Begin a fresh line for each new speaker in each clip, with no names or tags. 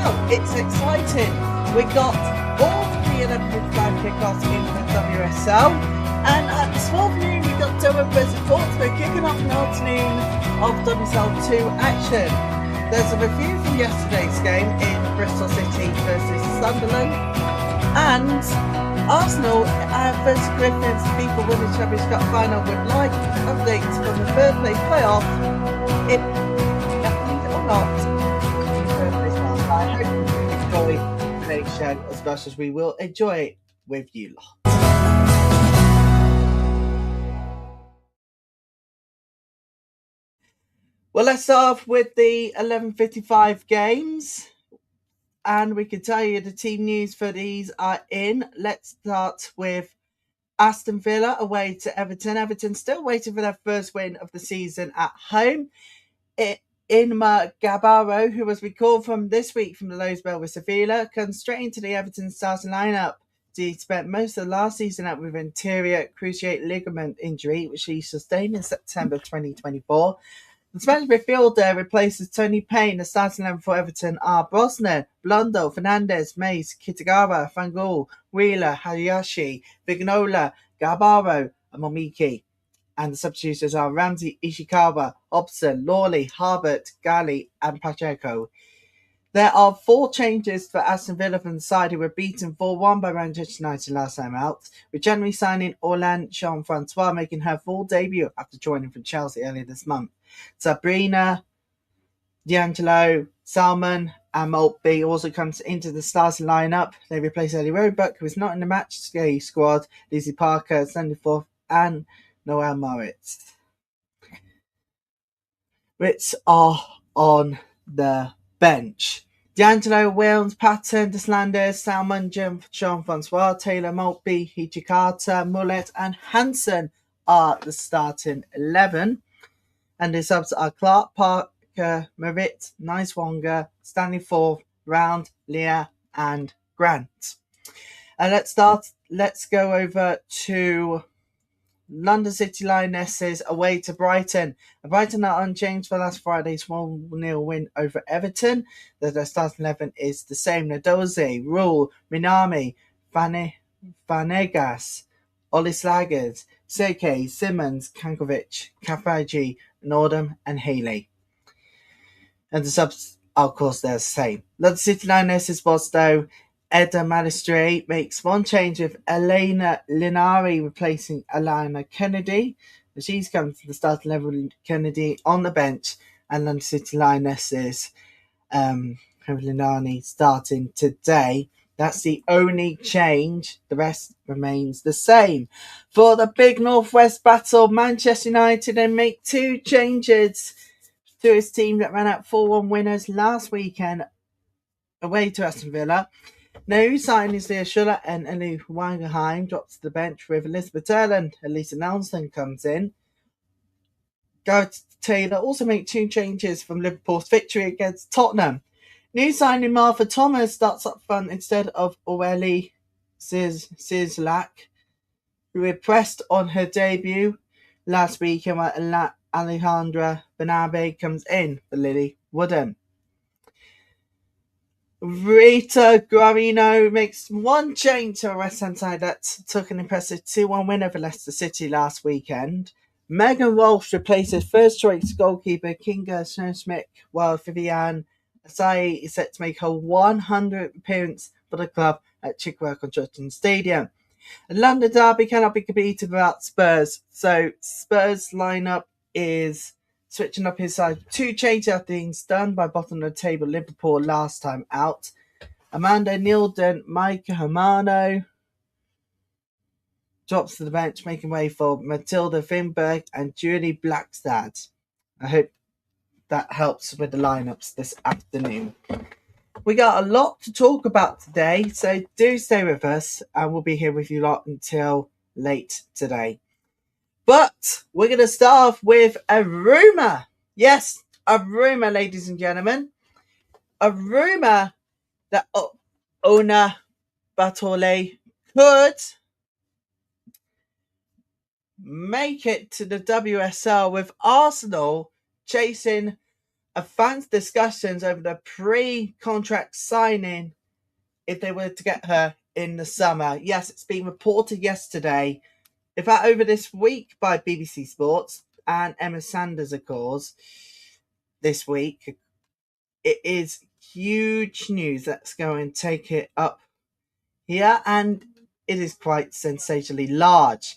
Well, it's exciting. We got all the 11:55 kickoffs in the WSL, and at 12 noon we got Durham versus Hotspur kicking off an afternoon of WSL2 action. There's a review from yesterday's game in Bristol City versus Sunderland, and Arsenal versus Griffins FIFA Women's Championship Cup final with live updates from the third place playoff. If definitely or not, third place last night. I hope you enjoy today's show as much as we will enjoy it with you lot. Well, let's start off with the 11:55 games, and we can tell you the team news for these are in. Let's start with Aston Villa away to Everton. Everton still waiting for their first win of the season at home. Inma Gabaro, who was recalled from this week from the low spell with Sevilla, comes straight into the Everton starting lineup. He spent most of the last season out with anterior cruciate ligament injury, which he sustained in September 2024. The Spanish midfielder replaces Tony Payne. The starting 11 for Everton are Brosnan, Blondo, Fernandez, Mace, Kitagawa, Fangul, Wheeler, Hayashi, Vignola, Gabaro, and Momiki. And the substitutes are Ramsey, Ishikawa, Hobson, Lawley, Harbert, Gali, and Pacheco. There are 4 changes for Aston Villa from the side, who were beaten 4-1 by Manchester United last time out, with January signing Orlan Jean-Francois making her full debut after joining from Chelsea earlier this month. Sabrina, D'Angelo, Salmon, and Maltby also comes into the starting lineup. They replace Ellie Roebuck, who is not in the match squad, Lizzie Parker, Sandy Forth, and Noel Moritz. Ritz are on the bench. D'Angelo, Wilms, Patton, Deslanders, Salmon, Jean-Francois, Taylor, Maltby, Hichikata, Mullet, and Hansen are the starting 11. And the subs are Clark, Parker, Merritt, Niswanger, Stanley Forth, Round, Leah, and Grant. And let's go over to London City Lionesses away to Brighton. Brighton are unchanged for last Friday's 1-0 win over Everton. The starting 11 is the same. Nadoze, Rule, Minami, Vanegas, Olislagers, Seke, Simmons, Kankovic, Kafaji, Nordham, and Haley. And the subs are, of course, they're the same. London City Lionesses was, though, Edda Malistray makes one change with Elena Linari replacing Alana Kennedy. She's come to the starting level with Kennedy on the bench, and London City Lionesses have Linari starting today. That's the only change. The rest remains the same. For the big Northwest battle, Manchester United then make 2 changes to his team that ran out 4-1 winners last weekend away to Aston Villa. New signings Leah Schuller and Ellie Wangerheim drops to the bench with Elizabeth Erland. Elisa Nelson comes in. Gareth Taylor also made 2 changes from Liverpool's victory against Tottenham. New signing Martha Thomas starts up front instead of Aurelie Zizlak, who impressed on her debut last week, and Alejandra Benabe comes in for Lily Woodham. Rita Guarino makes 1 change to her West Ham side that took an impressive 2-1 win over Leicester City last weekend. Megan Walsh replaces first choice goalkeeper Kinga Schmidt, while Viviane Asai is set to make her 100th appearance for the club at Chigwell Construction Stadium. The London derby cannot be competed without Spurs, so Spurs lineup is switching up his side. 2 changes after being stunned by bottom of the table Liverpool last time out. Amanda Nilden, Micah Hamano drops to the bench, making way for Matilda Finberg and Julie Blackstad. I hope that helps with the lineups this afternoon. We got a lot to talk about today, so do stay with us, and we'll be here with you lot until late today. But we're going to start off with a rumour. Yes, a rumour, ladies and gentlemen. A rumour that Ona Batole could make it to the WSL, with Arsenal chasing advanced discussions over the pre-contract signing if they were to get her in the summer. Yes, it's been reported yesterday, in fact over this week, by BBC Sports and Emma Sanders, of course, this week. It is huge news. Let's go and take it up here, and it is quite sensationally large.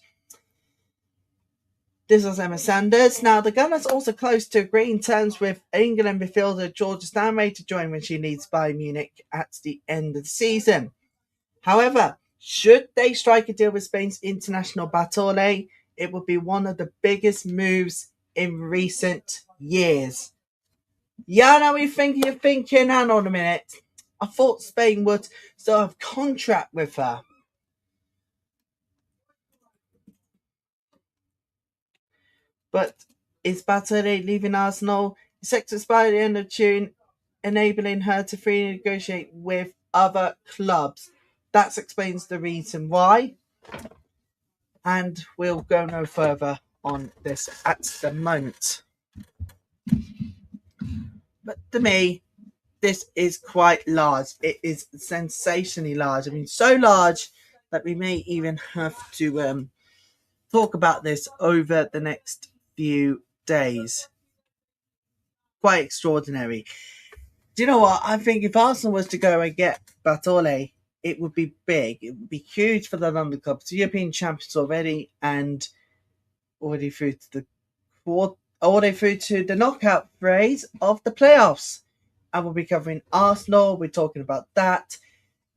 This was Emma Sanders. Now, the Gunners also close to agreeing terms with England midfielder Georgia Stanway to join when she leaves Bayern Munich at the end of the season. However, should they strike a deal with Spain's international Barclays, it would be one of the biggest moves in recent years. Yeah, now you're thinking, hang on a minute. I thought Spain would still have contract with her. But is Barclays leaving Arsenal? It's set to expire at the end of June, enabling her to freely negotiate with other clubs. That explains the reason why. And we'll go no further on this at the moment. But to me, this is quite large. It is sensationally large. I mean, so large that we may even have to talk about this over the next few days. Quite extraordinary. Do you know what? I think if Arsenal was to go and get Bartole, it would be big. It would be huge for the London club. It's European champions already, and already through to the knockout phase of the playoffs. And we'll be covering Arsenal. We're talking about that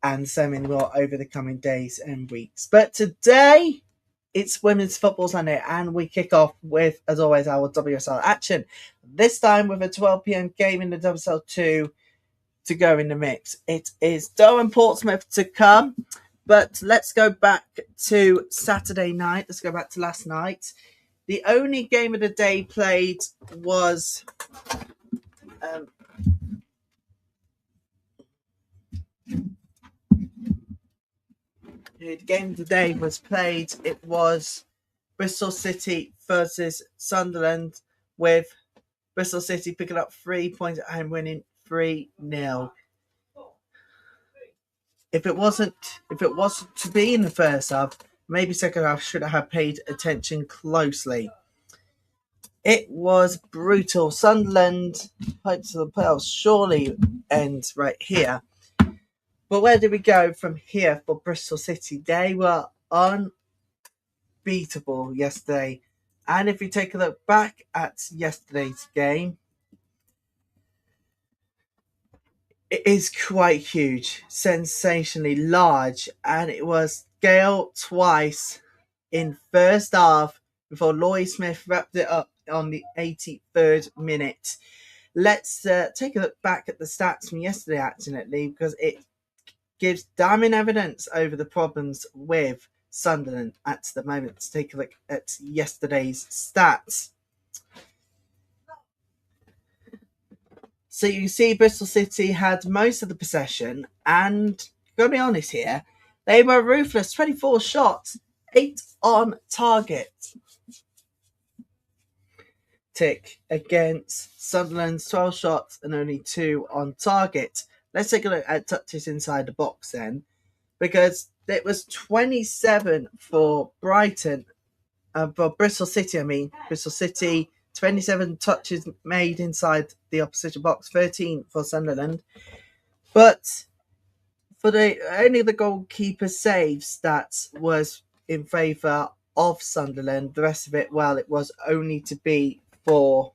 and so many more over the coming days and weeks. But today, it's Women's Football Sunday, and we kick off with, as always, our WSL action. This time with a 12 p.m. game in the WSL2 to go in the mix. It is Durham Portsmouth to come, but let's go back to Saturday night. Let's go back to last night. The only game of the day played was the game of the day was played. It was Bristol City versus Sunderland, with Bristol City picking up 3 points and winning 3-0. If it wasn't to be in the first half, maybe second half should have paid attention closely. It was brutal. Sunderland hopes of the playoffs surely ends right here. But where did we go from here for Bristol City? They were unbeatable yesterday. And if you take a look back at yesterday's game, it is quite huge, sensationally large. And it was Gale twice in first half before Lloyd Smith wrapped it up on the 83rd minute. Let's take a look back at the stats from yesterday, actually, because it gives damning evidence over the problems with Sunderland at the moment. Let's take a look at yesterday's stats. So you see Bristol City had most of the possession, and gotta be honest here, they were ruthless. 24 shots, 8 on target. Tick against Sunderland's 12 shots and only 2 on target. Let's take a look at touches inside the box then, because it was 27 for Brighton, for Bristol City. Bristol City, 27 touches made inside the opposition box, 13 for Sunderland. But for only the goalkeeper save stats was in favour of Sunderland. The rest of it, well, it was only to be for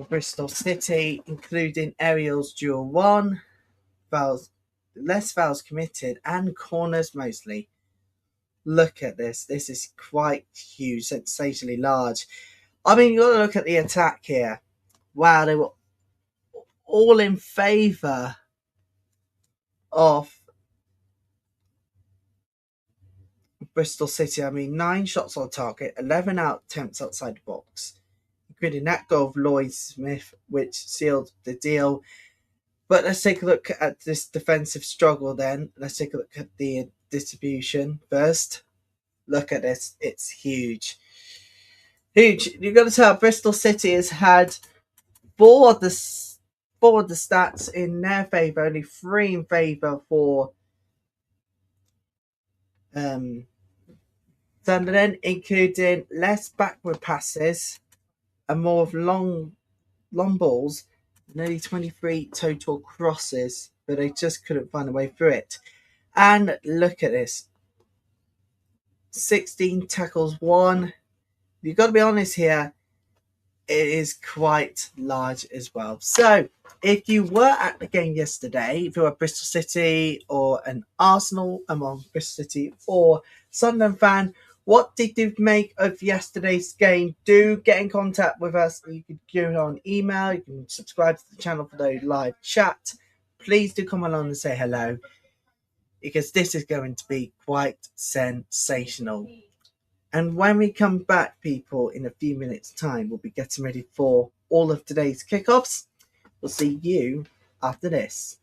Bristol City, including Ariel's dual 1, fouls, less fouls committed, and corners mostly. Look at this. This is quite huge, sensationally large. I mean, you've got to look at the attack here. Wow, they were all in favour of Bristol City. I mean, 9 shots on target, 11 attempts outside the box, including that goal of Lloyd Smith, which sealed the deal. But let's take a look at this defensive struggle then. Let's take a look at the distribution first. Look at this. It's huge. Huge. You've got to tell Bristol City has had four of the stats in their favour, only three in favour for Sunderland, including less backward passes and more of long balls, nearly 23 total crosses, but they just couldn't find a way through it. And look at this. 16 tackles won. You've got to be honest here, it is quite large as well. So, if you were at the game yesterday, if you're a Bristol City or an Arsenal, Bristol City or Sunderland fan, what did you make of yesterday's game? Do get in contact with us. You can do it on email. You can subscribe to the channel for the live chat. Please do come along and say hello, because this is going to be quite sensational. And when we come back, people, in a few minutes' time, we'll be getting ready for all of today's kickoffs. We'll see you after this.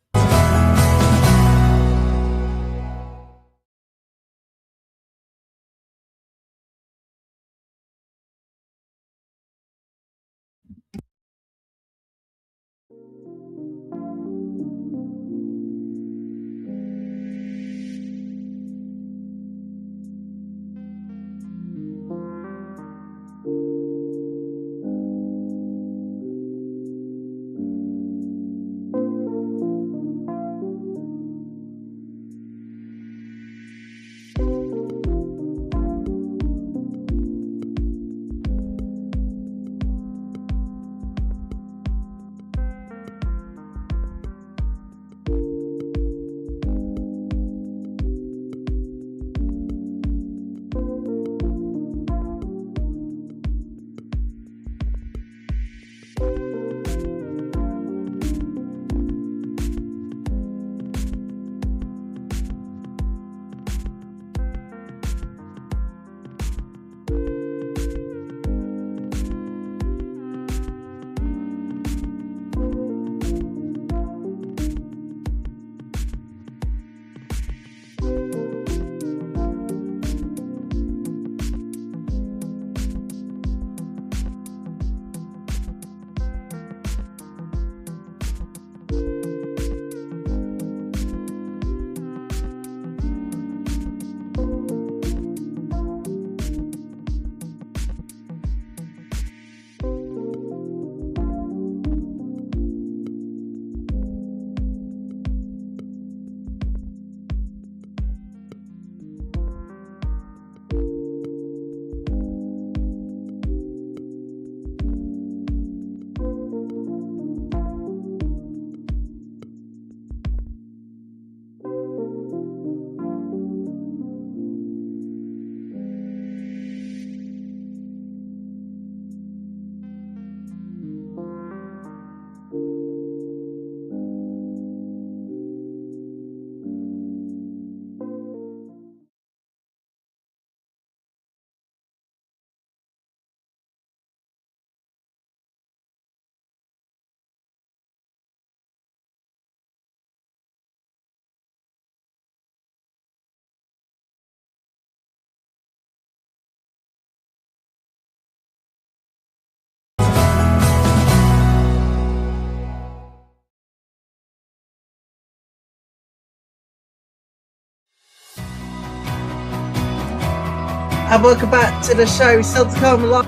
And welcome back to the show. Still to come live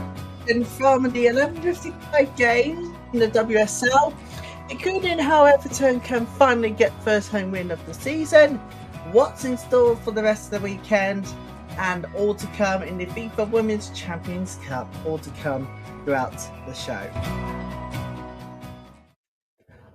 from the 11:55 game in the WSL, including how Everton can finally get first home win of the season, what's in store for the rest of the weekend, and all to come in the FIFA Women's Champions Cup, all to come throughout the show.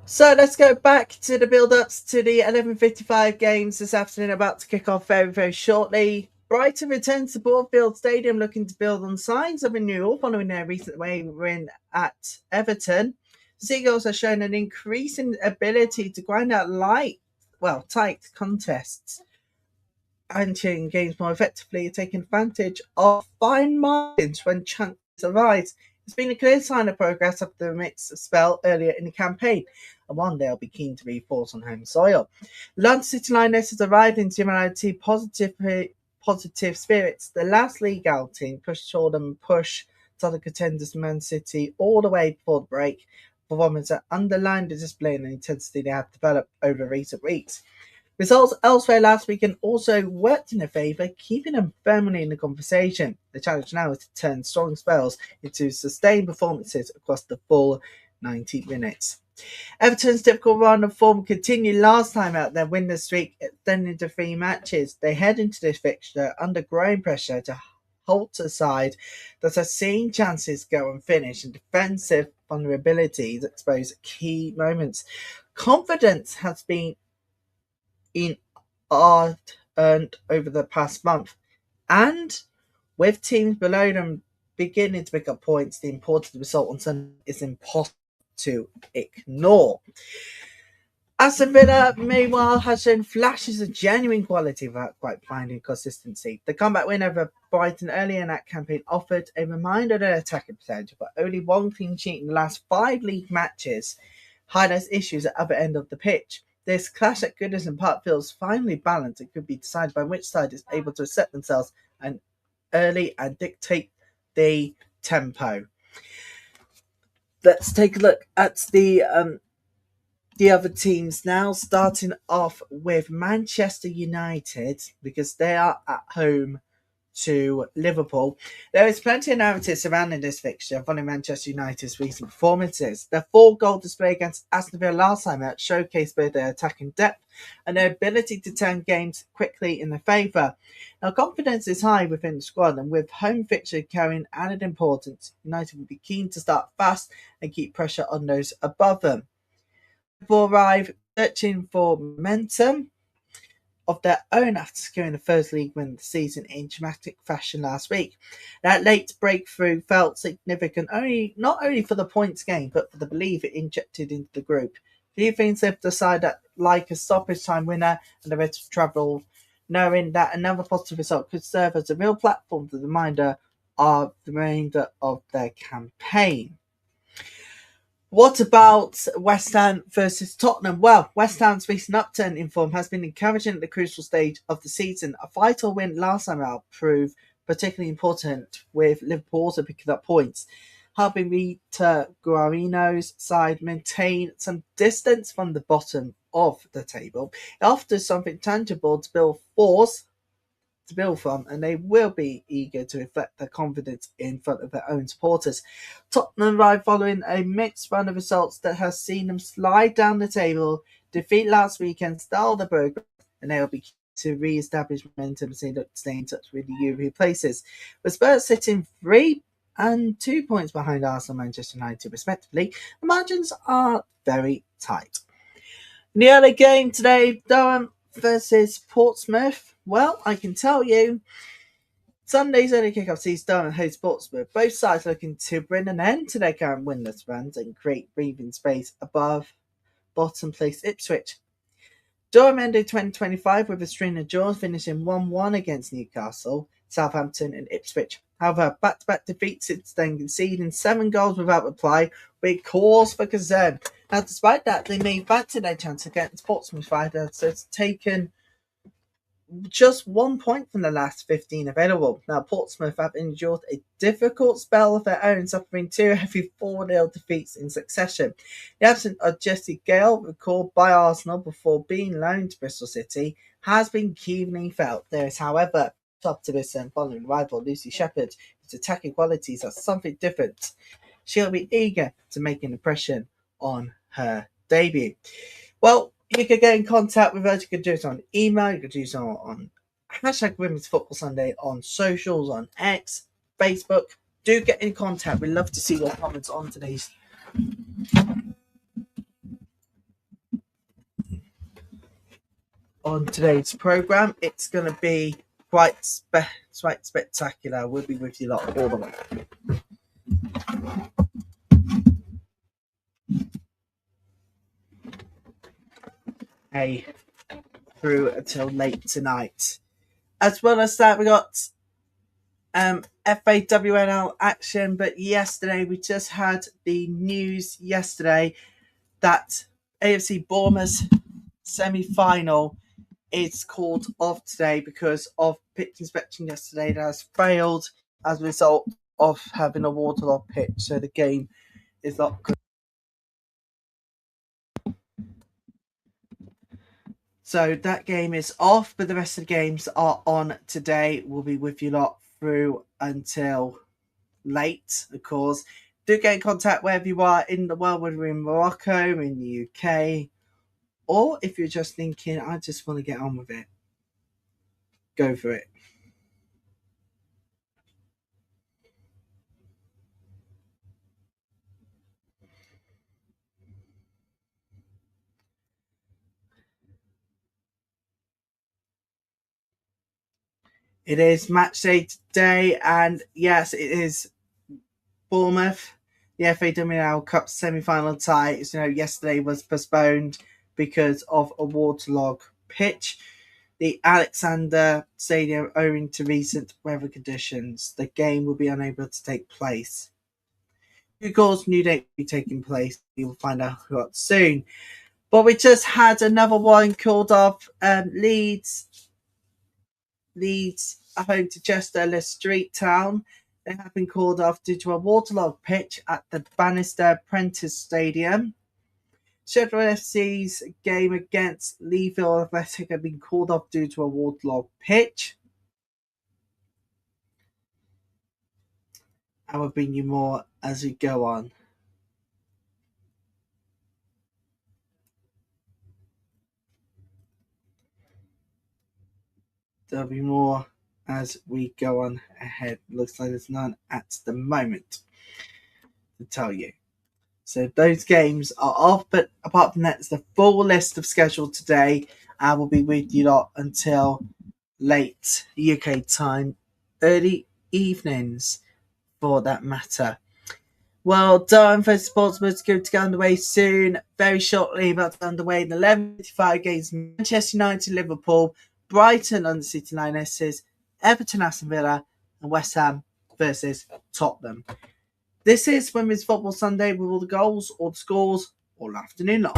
So let's go back to the build-ups to the 11:55 games this afternoon, about to kick off very, very shortly. Brighton returns to Broadfield Stadium looking to build on signs of renewal following their recent win at Everton. The Seagulls have shown an increasing ability to grind out tight contests and entering games more effectively, taking advantage of fine margins when chances arise. It's been a clear sign of progress after the mixed spell earlier in the campaign, and one they'll be keen to reinforce on home soil. London City Lionesses arrived in humanity positive positive spirits. The last league outing saw them push Tottenham contenders Man City all the way before the break. Performance that underlined the display and the intensity they have developed over recent weeks. Results elsewhere last weekend also worked in their favour, keeping them firmly in the conversation. The challenge now is to turn strong spells into sustained performances across the full 90 minutes. Everton's difficult run of form continued last time out, their winless streak extending to 3 matches. They head into this fixture under growing pressure to halt a side that has seen chances go unfinished and defensive vulnerabilities expose key moments. Confidence has been earned over the past month, and with teams below them beginning to pick up points, the important result on Sunday is impossible to ignore. Aston Villa, meanwhile, has shown flashes of genuine quality without quite finding consistency. The comeback win over Brighton earlier in that campaign offered a reminder of their attacking potential, but only one clean sheet in the last 5 league matches highlights issues at the other end of the pitch. This clash at Goodison Park feels finely balanced and could be decided by which side is able to set themselves early and dictate the tempo. Let's take a look at the other teams now, starting off with Manchester United, because they are at home to Liverpool. There is plenty of narrative surrounding this fixture following Manchester United's recent performances. Their 4-goal display against Aston Villa last time out showcased both their attacking depth and their ability to turn games quickly in their favour. Now, confidence is high within the squad, and with home fixture carrying added importance, United will be keen to start fast and keep pressure on those above them. Liverpool arrive searching for momentum of their own after securing the first league win of the season in dramatic fashion last week. That late breakthrough felt significant not only for the points gained, but for the belief it injected into the group. Few things have decided that, like a stoppage time winner and the rest of travel, knowing that another positive result could serve as a real platform for the remainder of their campaign. What about West Ham versus Tottenham? Well, West Ham's recent upturn in form has been encouraging at the crucial stage of the season. A vital win last time out proved particularly important, with Liverpool also picking up points, helping Rita Guarino's side maintain some distance from the bottom of the table. It offers something tangible to build from, and they will be eager to reflect their confidence in front of their own supporters. Tottenham arrived following a mixed run of results that has seen them slide down the table, defeat last weekend, stall the progress, and they will be keen to re-establish momentum and stay in touch with the European places. With Spurs sitting 3 and 2 points behind Arsenal and Manchester United respectively, the margins are very tight. In the early game today, Durham versus Portsmouth. Well, I can tell you, Sunday's early kickoff sees Durham host Portsmouth. Both sides looking to bring an end to their current winless runs and create breathing space above bottom place Ipswich. Durham ended 2025 with a string of draws, finishing 1-1 against Newcastle, Southampton and Ipswich. However, back-to-back defeats since then, conceding 7 goals without reply, with cause for concern. Now, despite that, they made back to their chance against Portsmouth, so it's taken just 1 point from the last 15 available. Now, Portsmouth have endured a difficult spell of their own, suffering 2 heavy 4-0 defeats in succession. The absence of Jesse Gale, recalled by Arsenal before being loaned to Bristol City, has been keenly felt. There is, however, optimism following rival Lucy Shepherd, whose attacking qualities are something different. She'll be eager to make an impression on her debut. Well, you can get in contact with us. You can do it on email. You can do so on hashtag Women's Football Sunday on socials, on X, Facebook. Do get in contact. We'd love to see your comments on today's program. It's going to be quite spectacular. We'll be with you lot all the way through until late tonight. As well as that, we got FAWNL action, but yesterday we just had the news that AFC Bournemouth semi-final is called off today because of pitch inspection yesterday that has failed as a result of having a waterlogged pitch. So the game is not good. So that game is off, but the rest of the games are on today. We'll be with you lot through until late, of course. Do get in contact wherever you are in the world, whether you're in Morocco, in the UK, or if you're just thinking, I just want to get on with it, go for it. It is match day today, and yes, it is Bournemouth. The FAWNL Cup semi-final tie. Yesterday was postponed because of a waterlogged pitch. The Alexander Stadium owing to recent weather conditions. The game will be unable to take place. Of course, new date will be taking place. We will find out soon. But we just had another one called off. Leeds are home to Chester Street Town. They have been called off due to a waterlogged pitch at the Bannister Prentice Stadium. Sheffield FC's game against Leeds Athletic have been called off due to a waterlogged pitch. I will bring you more as we go on. There'll be more as we go on ahead. Looks like there's none at the moment to tell you. So those games are off, but apart from that, it's the full list of schedule today. I will be with you lot until late UK time, early evenings for that matter. Well done for Sportsman's going to get underway soon, very shortly, about to underway in 11:55 games. Manchester United, Liverpool, Brighton, London City Lionesses, Everton, Aston Villa, and West Ham versus Tottenham. This is Women's Football Sunday with all the goals, all the scores, all afternoon long.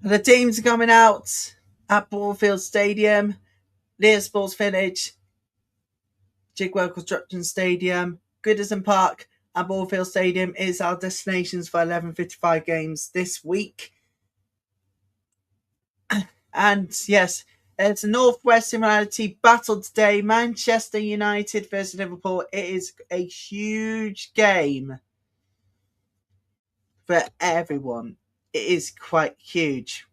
The teams are coming out at Broadfield Stadium, Lear Sports Village, Jigwell Construction Stadium, Goodison Park, and Broadfield Stadium is our destinations for 11:55 games this week. And yes, it's a Northwest similarity battle today. Manchester United versus Liverpool. It is a huge game for everyone. It is quite huge.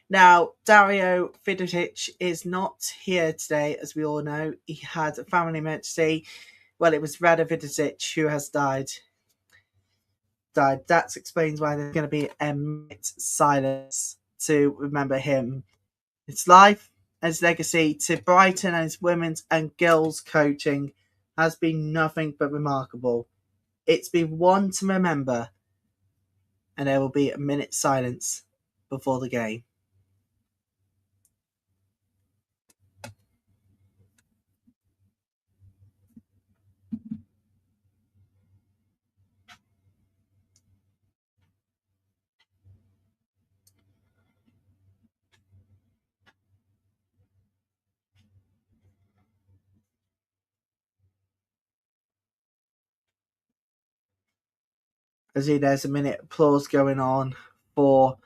Now, Dario Vidic is not here today, as we all know. He had a family emergency. Well, it was Rada Vidic who has died. That explains why there's going to be a minute silence to remember him. His life and his legacy to Brighton and his women's and girls coaching has been nothing but remarkable. It's been one to remember, and there will be a minute silence before the game. As there's a minute applause going on for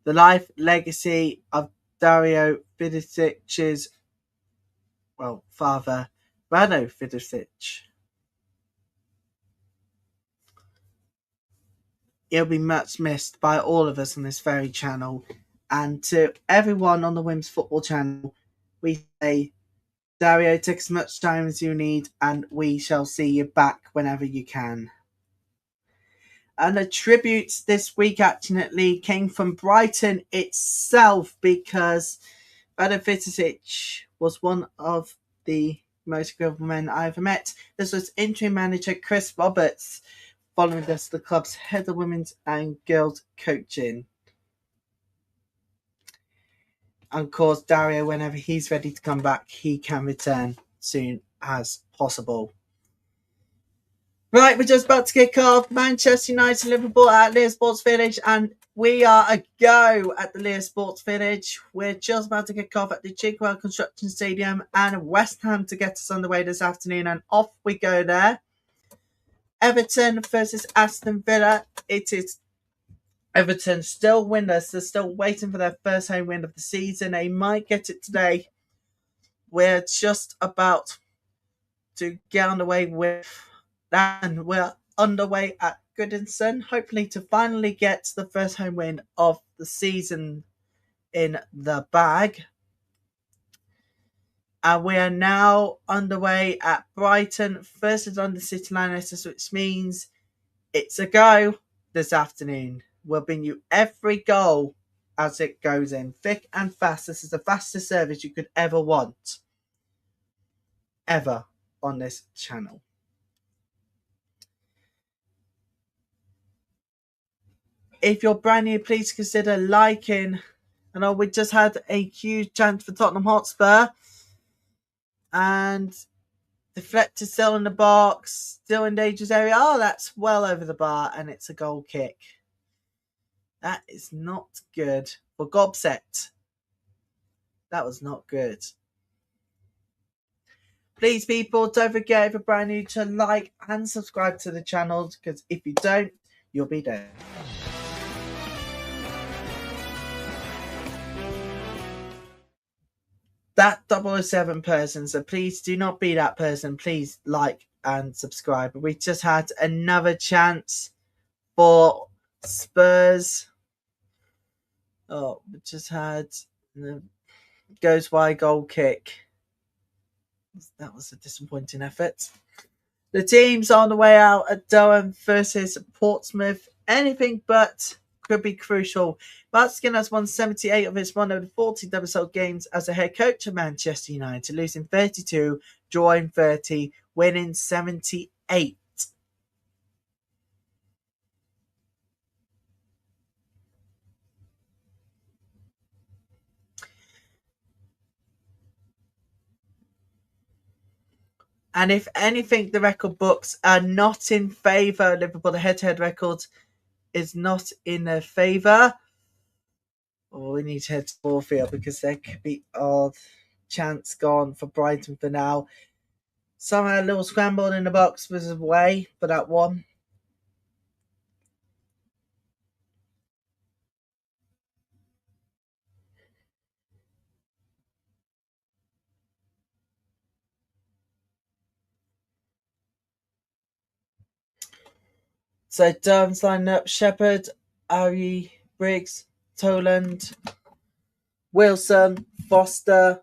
the life legacy of Dario Vidic's father, Rado Vidic. He'll be much missed by all of us on this very channel. And to everyone on the Women's Football channel, we say, Dario, take as much time as you need, and we shall see you back whenever you can. And the tribute this week actually came from Brighton itself, because Rado Vidic was one of the most incredible men I ever met. This was interim manager Chris Roberts, following this the club's head of women's and girls coaching. And of course, Dario, whenever he's ready to come back, he can return soon as possible. Right, we're just about to kick off Manchester United Liverpool at Leicester Sports Village, and we are a go at the Leicester Sports Village. We're just about to kick off at the Chigwell Construction Stadium, and West Ham to get us underway this afternoon, and off we go there. Everton versus Aston Villa. It is Everton still winless. They're still waiting for their first home win of the season. They might get it today. We're just about to get underway with that, and we're underway at Goodison, hopefully to finally get the first home win of the season in the bag. And we are now underway at Brighton versus London City Lionesses, which means it's a go this afternoon. We'll bring you every goal as it goes in, thick and fast. This is the fastest service you could ever want, ever, on this channel. If you're brand new, please consider liking. I know we just had a huge chance for Tottenham Hotspur, and deflected still in the box, still in dangerous area. Oh, that's well over the bar, and it's a goal kick. That is not good for Gobset. That was not good. Please, people, don't forget, if you're brand new, to like and subscribe to the channel, because if you don't, you'll be dead. That 007 person, so please do not be that person. Please like and subscribe. We just had another chance for Spurs. Oh, we just had the goes wide goal kick. That was a disappointing effort. The teams on the way out at Durham versus Portsmouth. Anything but could be crucial. Mark Skinner has won 78 of his 140 WSL games as a head coach of Manchester United, losing 32, drawing 30, winning 78. And if anything, the record books are not in favour of Liverpool. The head-to-head record is not in their favour. Oh, we need to head to Warfield because there could be odd chance gone for Brighton for now. Somehow a little scramble in the box was away for that one. So Durham's lined up: Shepherd, Ari, Briggs, Toland, Wilson, Foster,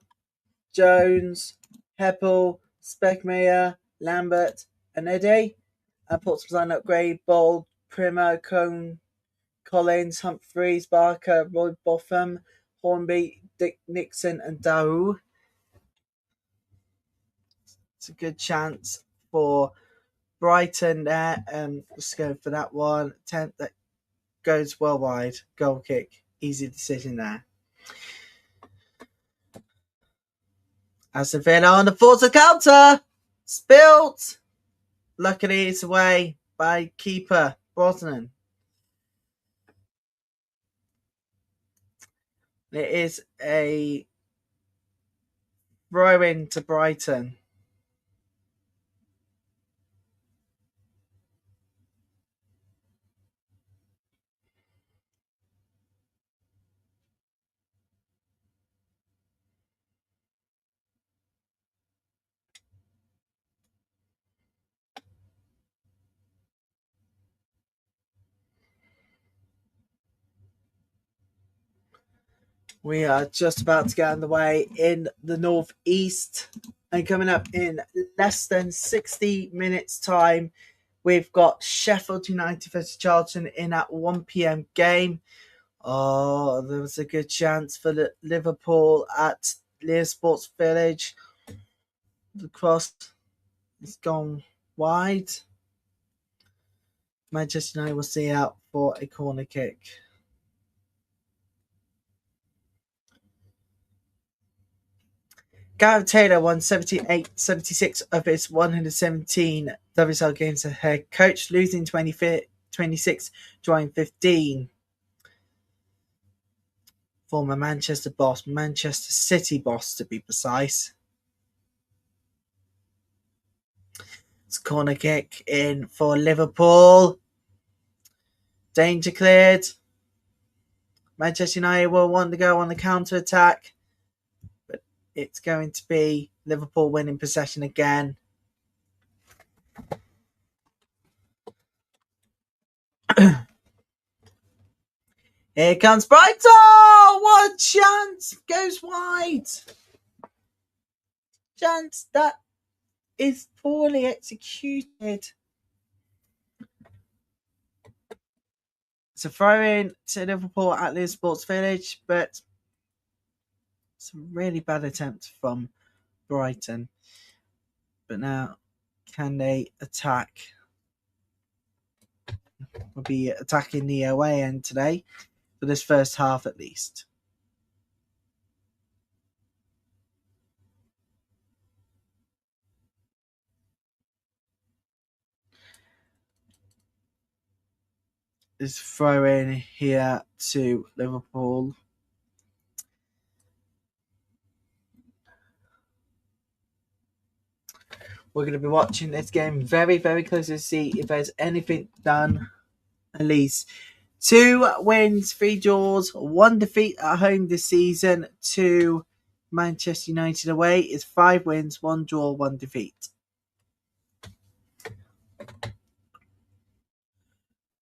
Jones, Heppel, Speckmeyer, Lambert, and Eddie. And Portsmouth's lined up: Gray, Bold, Primo, Cone, Collins, Humphreys, Barker, Roy Botham, Hornby, Dick Nixon, and Dow. It's a good chance for Brighton there. Let's go for that one. 10th that goes well wide. Goal kick. Easy decision there. Aston Villa on the forward counter. Spilt. Luckily it's away by keeper Brosnan. It is a throw in to Brighton. We are just about to get underway in the northeast, and coming up in less than 60 minutes time, we've got Sheffield United versus Charlton in at 1 p.m. game. Oh, there was a good chance for Liverpool at Leicester Sports Village. The cross has gone wide. Manchester United will see out for a corner kick. Gareth Taylor won 76 of his 117 WSL games as head coach, losing 26, drawing 15. Former Manchester City boss to be precise. It's a corner kick in for Liverpool. Danger cleared. Manchester United will want to go on the counter-attack. But it's going to be Liverpool winning possession again. Here comes Brighton! Oh, what a chance! Goes wide. Chance that is poorly executed. It's a throw in to Liverpool at Liverpool Sports Village, but it's a really bad attempt from Brighton. But now, can they attack? We'll be attacking the away end today, for this first half at least. This throw in here to Liverpool. We're going to be watching this game very, very closely to see if there's anything done. At least 2 wins, 3 draws, 1 defeat at home this season to Manchester United away is 5 wins, 1 draw, 1 defeat.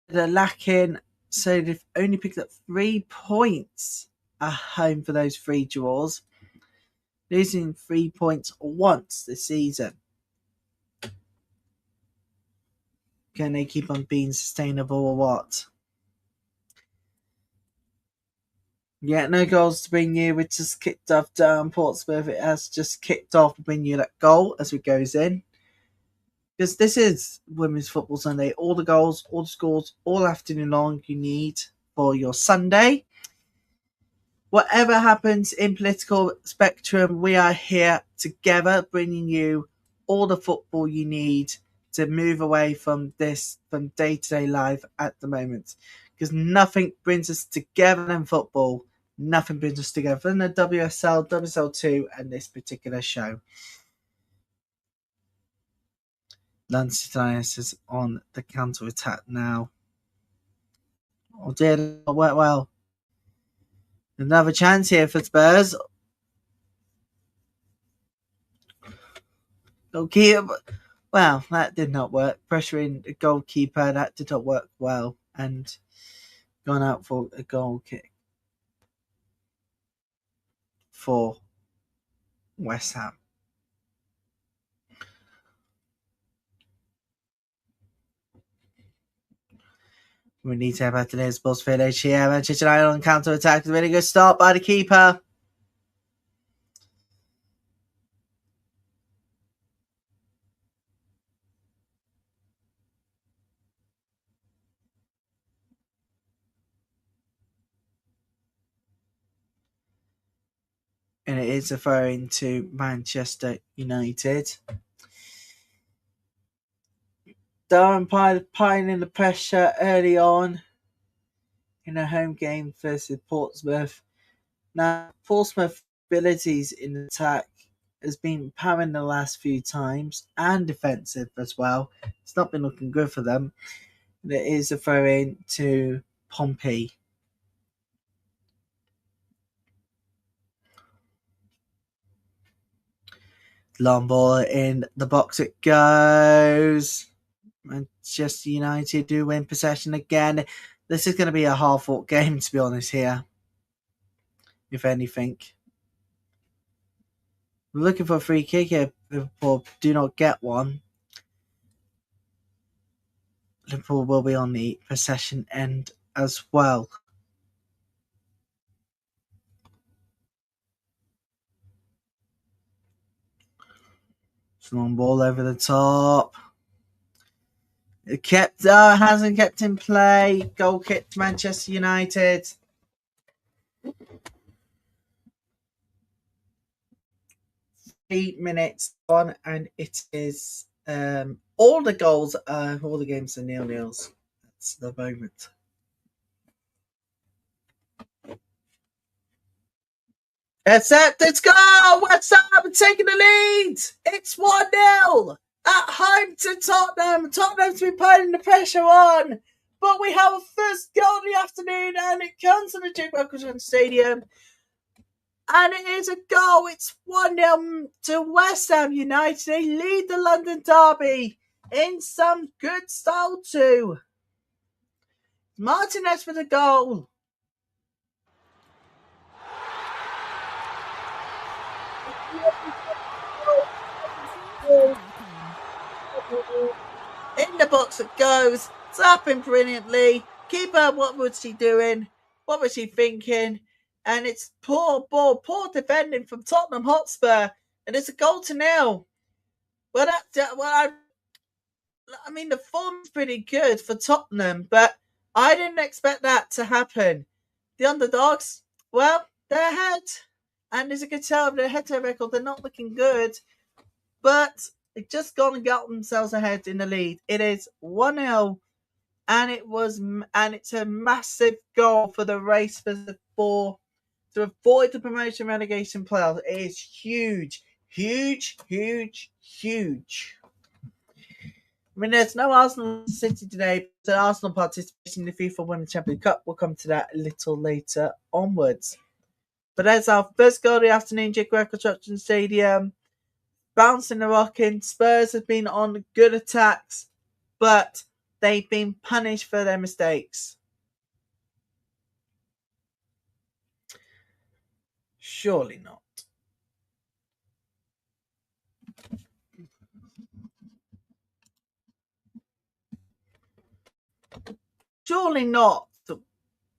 They're lacking, so they've only picked up 3 points at home for those 3 draws, losing 3 points once this season. Can they keep on being sustainable or what? Yeah, no goals to bring you. We just kicked off down Portsmouth. It has just kicked off to bring you that goal as it goes in. Because this is Women's Football Sunday. All the goals, all the scores, all afternoon long you need for your Sunday. Whatever happens in political spectrum, we are here together bringing you all the football you need to move away from this, from day-to-day life at the moment. Because nothing brings us together than football. Nothing brings us together than the WSL, WSL2 and this particular show. London City Lionesses on the counter-attack now. Oh dear, that not work well. Another chance here for Spurs. Goalkeeper. Well, that did not work. Pressuring the goalkeeper, that did not work well. And gone out for a goal kick for West Ham. We need to have out today's sports village here. Manchester United on counter attack. A really good start by the keeper. And it is a throw into Manchester United. Darren piling the pressure early on in a home game versus Portsmouth. Now, Portsmouth's abilities in attack has been apparent the last few times, and defensive as well. It's not been looking good for them. And it is a throw in to Pompey. Long ball in the box it goes. Manchester United do win possession again. This is going to be a hard-fought game, to be honest, here. If anything. We're looking for a free kick here. Liverpool do not get one. Liverpool will be on the possession end as well. Long ball over the top. It hasn't kept in play. Goal kick to Manchester United. minutes on, and it is all the goals, all the games are 0-0s at the moment. Let's go! West Ham taking the lead! It's 1-0 at home to Tottenham. Tottenham's been putting the pressure on, but we have a first goal in the afternoon, and it comes to the Duke Wilkinson Stadium. And it is a goal. It's 1-0 to West Ham United. They lead the London Derby in some good style too. Martinez for the goal. In the box it goes. Zapping brilliantly. Keeper, what was she doing? What was she thinking? And it's poor ball, poor defending from Tottenham Hotspur. And it's a goal to 0. Well, I mean, the form's pretty good for Tottenham, but I didn't expect that to happen. The underdogs, well, they're ahead. And as you can tell, their head-to-head record, they're not looking good. But they've just gone and got themselves ahead in the lead. It is 1-0, and it's a massive goal for the race to avoid the promotion relegation playoffs. It is huge, huge, huge, huge. I mean, there's no Arsenal City today, but Arsenal participation in the FIFA Women's Champions Cup. We'll come to that a little later onwards. But that's our first goal of the afternoon, Jigwell Construction Stadium. Bouncing the rocking. Spurs have been on good attacks, but they've been punished for their mistakes. Surely not. Surely not.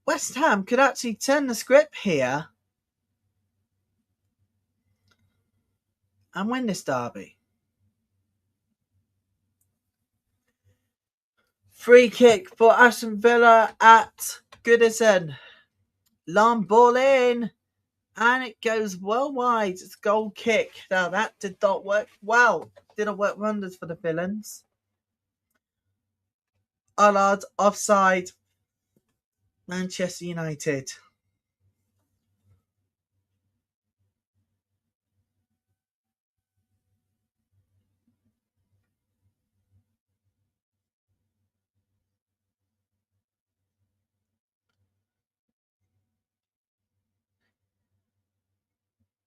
West Ham could actually turn the script here and win this derby. Free kick for Aston Villa at Goodison. Long ball in, and it goes well wide. It's a goal kick. Now that did not work well. Didn't work wonders for the villains. Allard offside. Manchester United.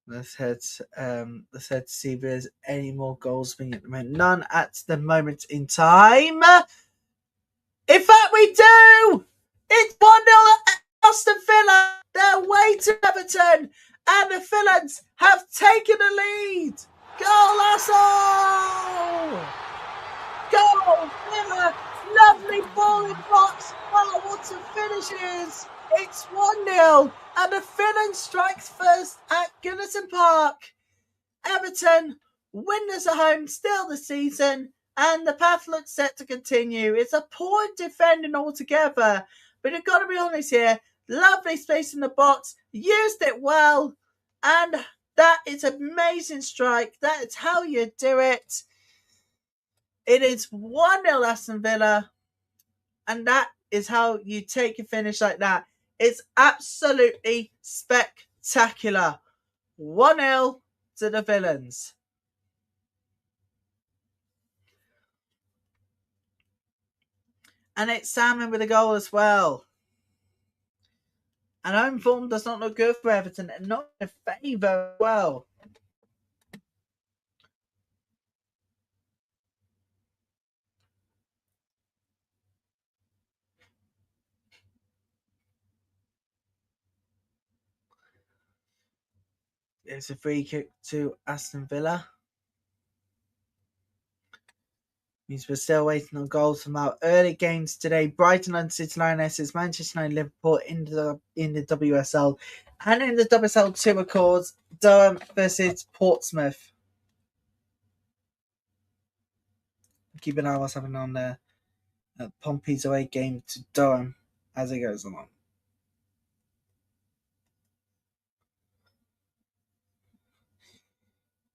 Let's head to see if there's any more goals being at the moment. None at the moment in time. In fact, we do! It's 1-0 at Aston Villa. They're away to Everton. And the villains have taken the lead. Golasso! Goal! Villa! Lovely ball in box. Oh, what some finishes! It's 1-0. And the villain strikes first at Goodison Park. Everton winners at home still this season, and the path looks set to continue. It's a poor defending altogether, but you've got to be honest here. Lovely space in the box, used it well, and that is an amazing strike. That is how you do it. It is 1-0 Aston Villa, and that is how you take a finish like that. It's absolutely spectacular. 1-0 to the villains. And it's Salmon with a goal as well. And home form does not look good for Everton, and not in favour as well. It's a free kick to Aston Villa. Means we're still waiting on goals from our early games today. Brighton, London City Lionesses, Manchester United, Liverpool in the WSL. And in the WSL2, of course, Durham versus Portsmouth. Keep an eye on what's happening on the Pompey's away game to Durham as it goes along.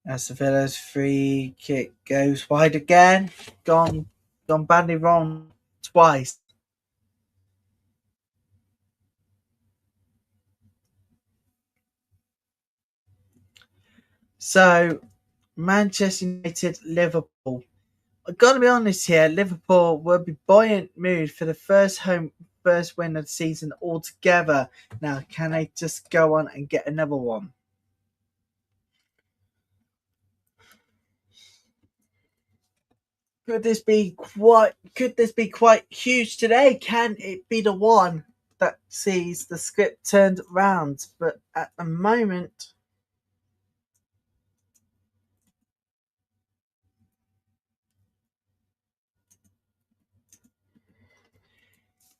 Aston Villa's free kick goes wide again. Gone badly wrong twice. So, Manchester United, Liverpool. I've got to be honest here. Liverpool will be buoyant mood for the first win of the season altogether. Now, can they just go on and get another one? Could this be quite huge today? Can it be the one that sees the script turned around? But at the moment,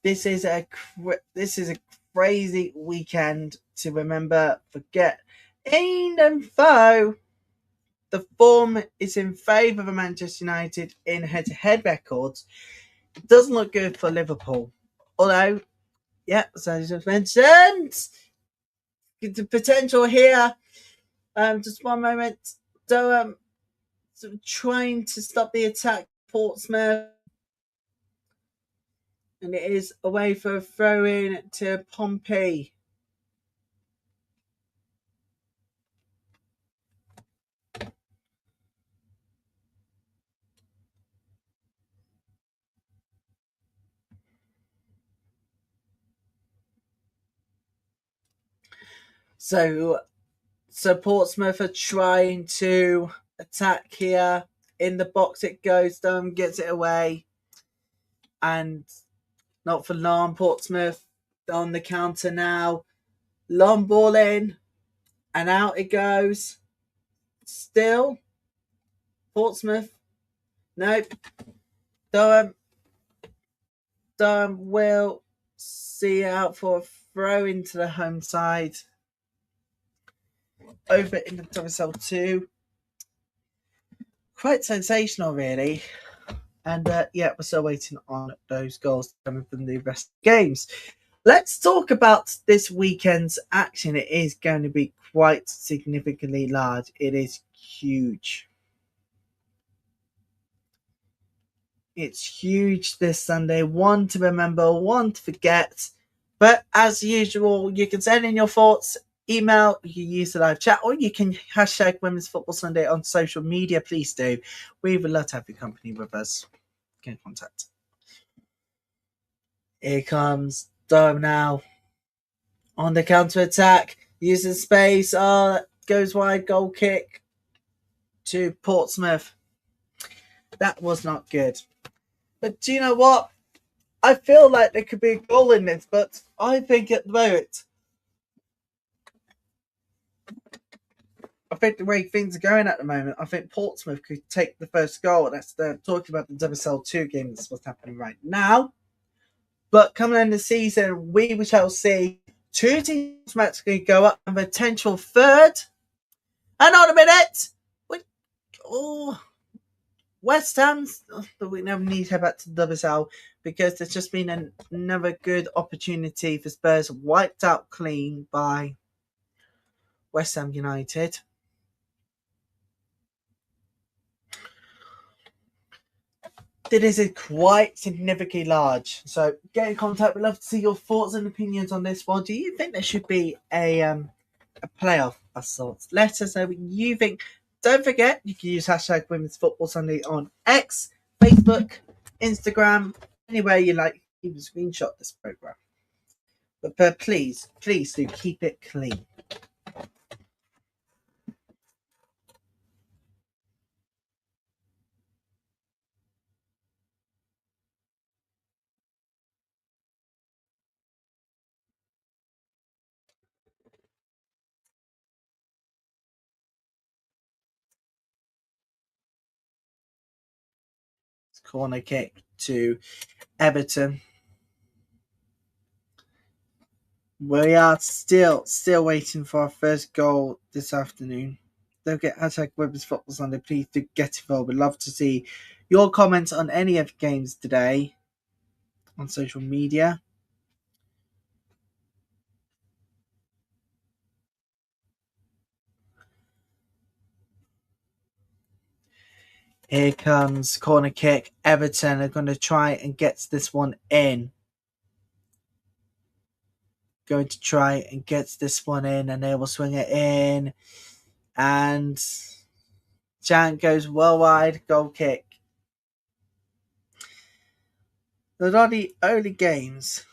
this is a crazy weekend to remember. Forget, even though the form is in favour of Manchester United in head-to-head records, it doesn't look good for Liverpool. Although, yeah, as I just mentioned, the potential here. Just one moment. So, sort of trying to stop the attack, Portsmouth, and it is away for a throw in to Pompey. So, Portsmouth are trying to attack here. In the box it goes, Dunham gets it away, and not for long. Portsmouth on the counter now. Long ball in, and out it goes. Still, Portsmouth. Nope. Durham will see out for a throw into the home side. Over in the WSL2. Quite sensational, really. And yeah, we're still waiting on those goals coming from the rest of the games. Let's talk about this weekend's action. It is going to be quite significantly large. It is huge. It's huge this Sunday. One to remember, one to forget. But as usual, you can send in your thoughts, email, you can use the live chat, or you can hashtag Women's Football Sunday on social media. Please do. We would love to have your company with us. Get in contact. Here comes Durham now. On the counter attack, using space. Goes wide, goal kick to Portsmouth. That was not good. But do you know what? I feel like there could be a goal in this, but I think at the moment, I think the way things are going at the moment, I think Portsmouth could take the first goal. That's talking about the WSL2 game. That's what's happening right now. But coming in the season, we shall see two teams automatically go up and potential third. And on a minute, West Ham's, but we never need to head back to the WSL because there's just been another good opportunity for Spurs wiped out clean by West Ham United. It is quite significantly large. So get in contact. We'd love to see your thoughts and opinions on this one. Do you think there should be a playoff of sorts? Let us know what you think. Don't forget, you can use hashtag Women's Football Sunday on X, Facebook, Instagram, anywhere you like. You can screenshot this program. But please do keep it clean. It's corner kick to Everton. We are still waiting for our first goal this afternoon. Don't get hashtag Women's Football Sunday. Please do get involved. We'd love to see your comments on any of the games today on social media. Here comes corner kick. Everton are going to try and get this one in. Going to try and get this one in, and they will swing it in. And Jan goes well wide. Goal kick. Those are the only games.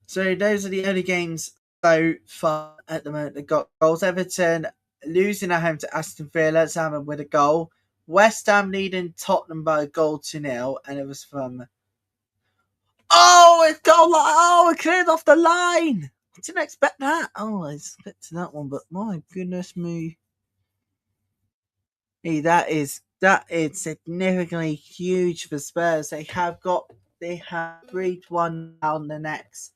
So those are the only games so far at the moment that got goals. Everton losing at home to Aston Villa, Salmon with a goal. West Ham leading Tottenham by a goal to 0, and it was from it's goal! It cleared off the line. I didn't expect that. I expected that one, but my goodness me. Hey, that is significantly huge for Spurs. They have breathed one down the next,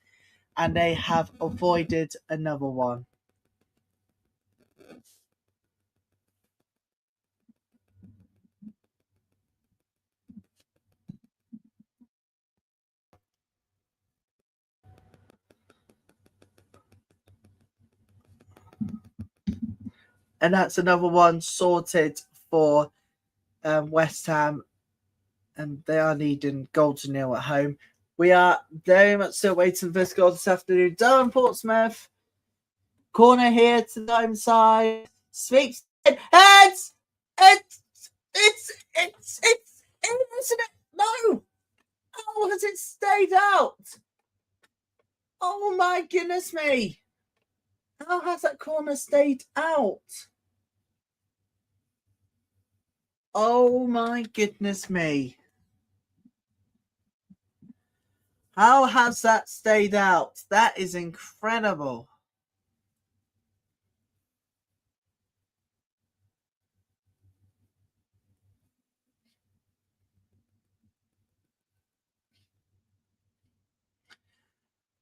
and they have avoided another one. And that's another one sorted for West Ham, and they are leading goal to 0 at home. We are very much still waiting for this goal this afternoon. Durham Portsmouth. Corner here to the home side. Sweeps it. Heads! It's in, isn't it? No! How has it stayed out? Oh my goodness me. How has that corner stayed out? Oh my goodness me. How has that stayed out? That is incredible.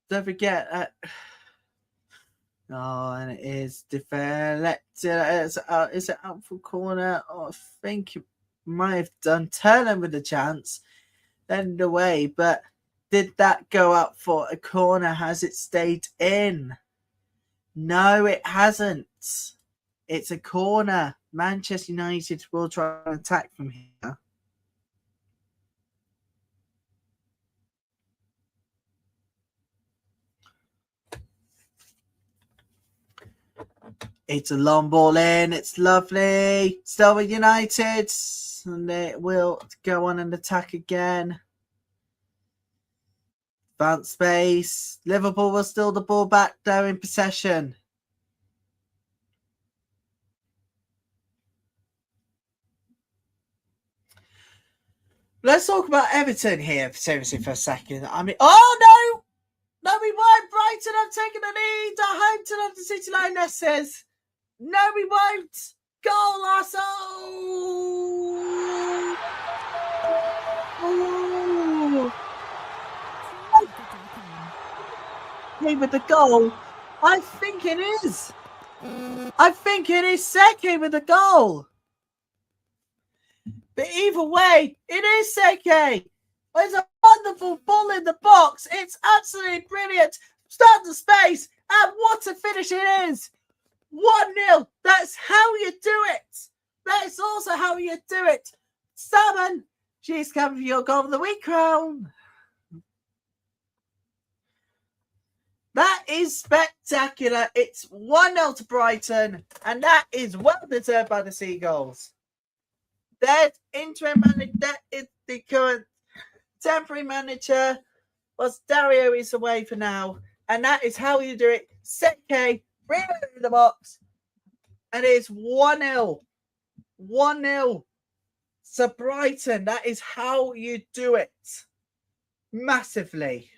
Don't forget that. Oh, and it is deflected. Is it out for corner? Oh, I think it might have done. Tottenham with a chance. Then away, but did that go up for a corner? Has it stayed in? No, it hasn't. It's a corner. Manchester United will try and attack from here. It's a long ball in. It's lovely. Still with United. And they will go on and attack again. Advanced space. Liverpool will steal the ball back there in possession. Let's talk about Everton here, seriously, for a second. I mean, oh no! No, we won't. Brighton have taken the lead at home to London City Lionesses. No, we won't. Goal, Arsenal! Hey, with the goal, I think it is. I think it is Seke with the goal. But either way, it is Seke. It's a wonderful ball in the box. It's absolutely brilliant. Start the space, and what a finish it is. 1-0. That's how you do it. That is also how you do it. Salmon, she's coming for your goal of the week crown. That is spectacular. It's 1-0 to Brighton, and that is well deserved by the Seagulls. That interim manager, that is the current temporary manager. Was Dario is away for now, and that is how you do it. Seke, bring it in the box, and it's 1-0. 1-0 to Brighton. That is how you do it. Massively.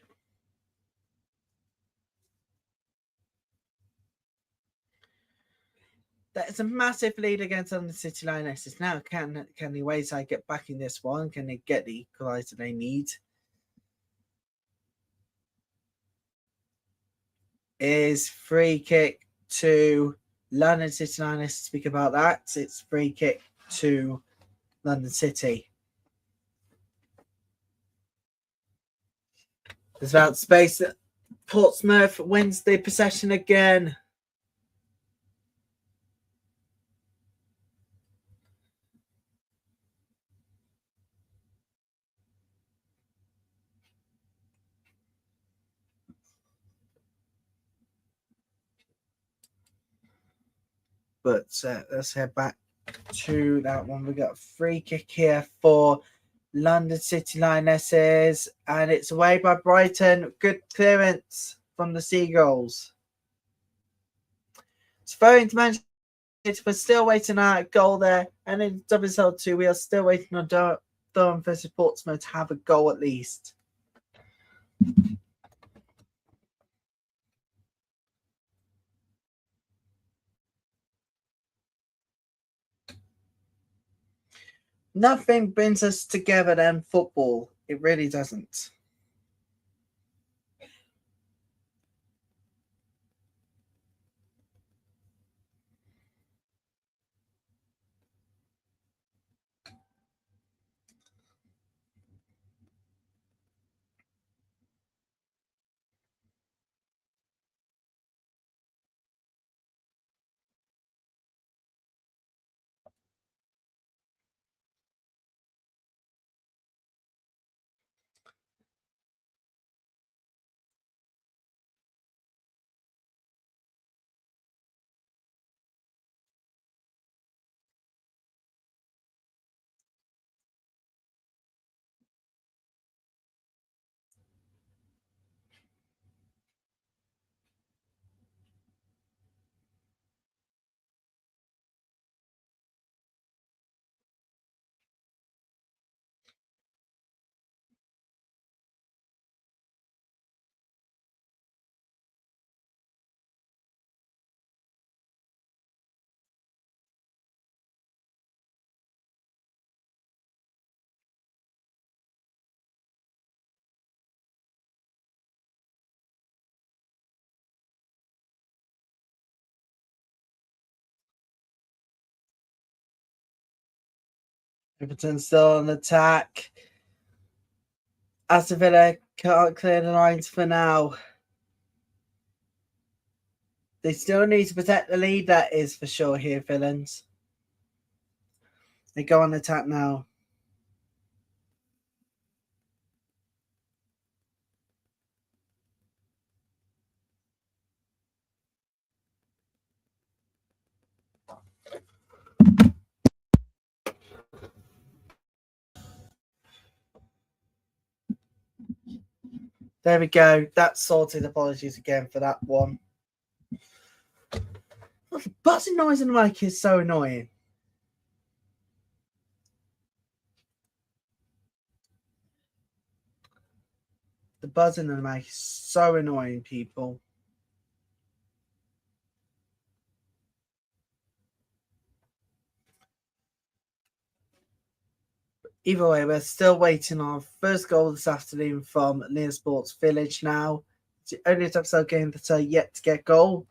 That is a massive lead against London City Lionesses. Now, can the Wayside get back in this one? Can they get the equaliser they need? Is free kick to London City Lionesses. Speak about that. It's free kick to London City. There's about space. Portsmouth wins the possession again. But let's head back to that one. We got a free kick here for London City Lionesses, and it's away by Brighton. Good clearance from the Seagulls. It's throwing to Manchester City. We're still waiting on a goal there. And in WSL2, we are still waiting on Durham versus Portsmouth to have a goal at least. Nothing brings us together than football. It really doesn't. Everton still on attack. Aston Villa can't clear the lines for now. They still need to protect the lead, that is for sure here, villains. They go on attack now. There we go. That's sorted. Apologies again for that one. The buzzing noise in the mic is so annoying. The buzzing in the mic is so annoying, people. Either way, we're still waiting on our first goal this afternoon from Near Sports Village now. It's the only WSL game that are yet to get goal.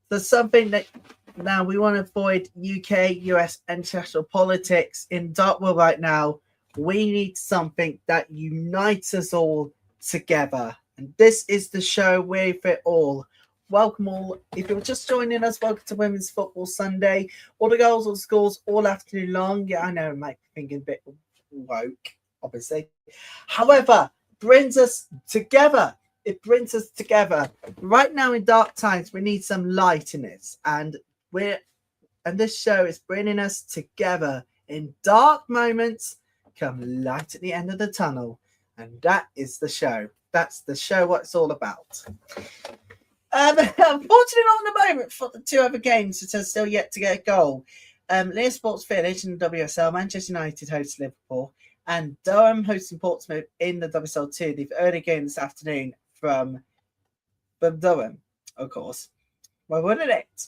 There's something that now we want to avoid UK, US, international politics in Dartmoor right now. We need something that unites us all together. And this is the show with it all. Welcome all. If you're just joining us, welcome to Women's Football Sunday. All the goals, all the scores, all afternoon long. Yeah, I know, it might be thinking a bit woke, obviously. However, brings us together. It brings us together. Right now in dark times, we need some light in it. And this show is bringing us together in dark moments. Come light at the end of the tunnel. And that is the show. That's the show, what it's all about. Unfortunately, not at the moment for the two other games that are still yet to get a goal. Near Sports Village in the WSL, Manchester United hosts Liverpool, and Durham hosting Portsmouth in the WSL2. The early game this afternoon from Durham, of course. Why wouldn't it?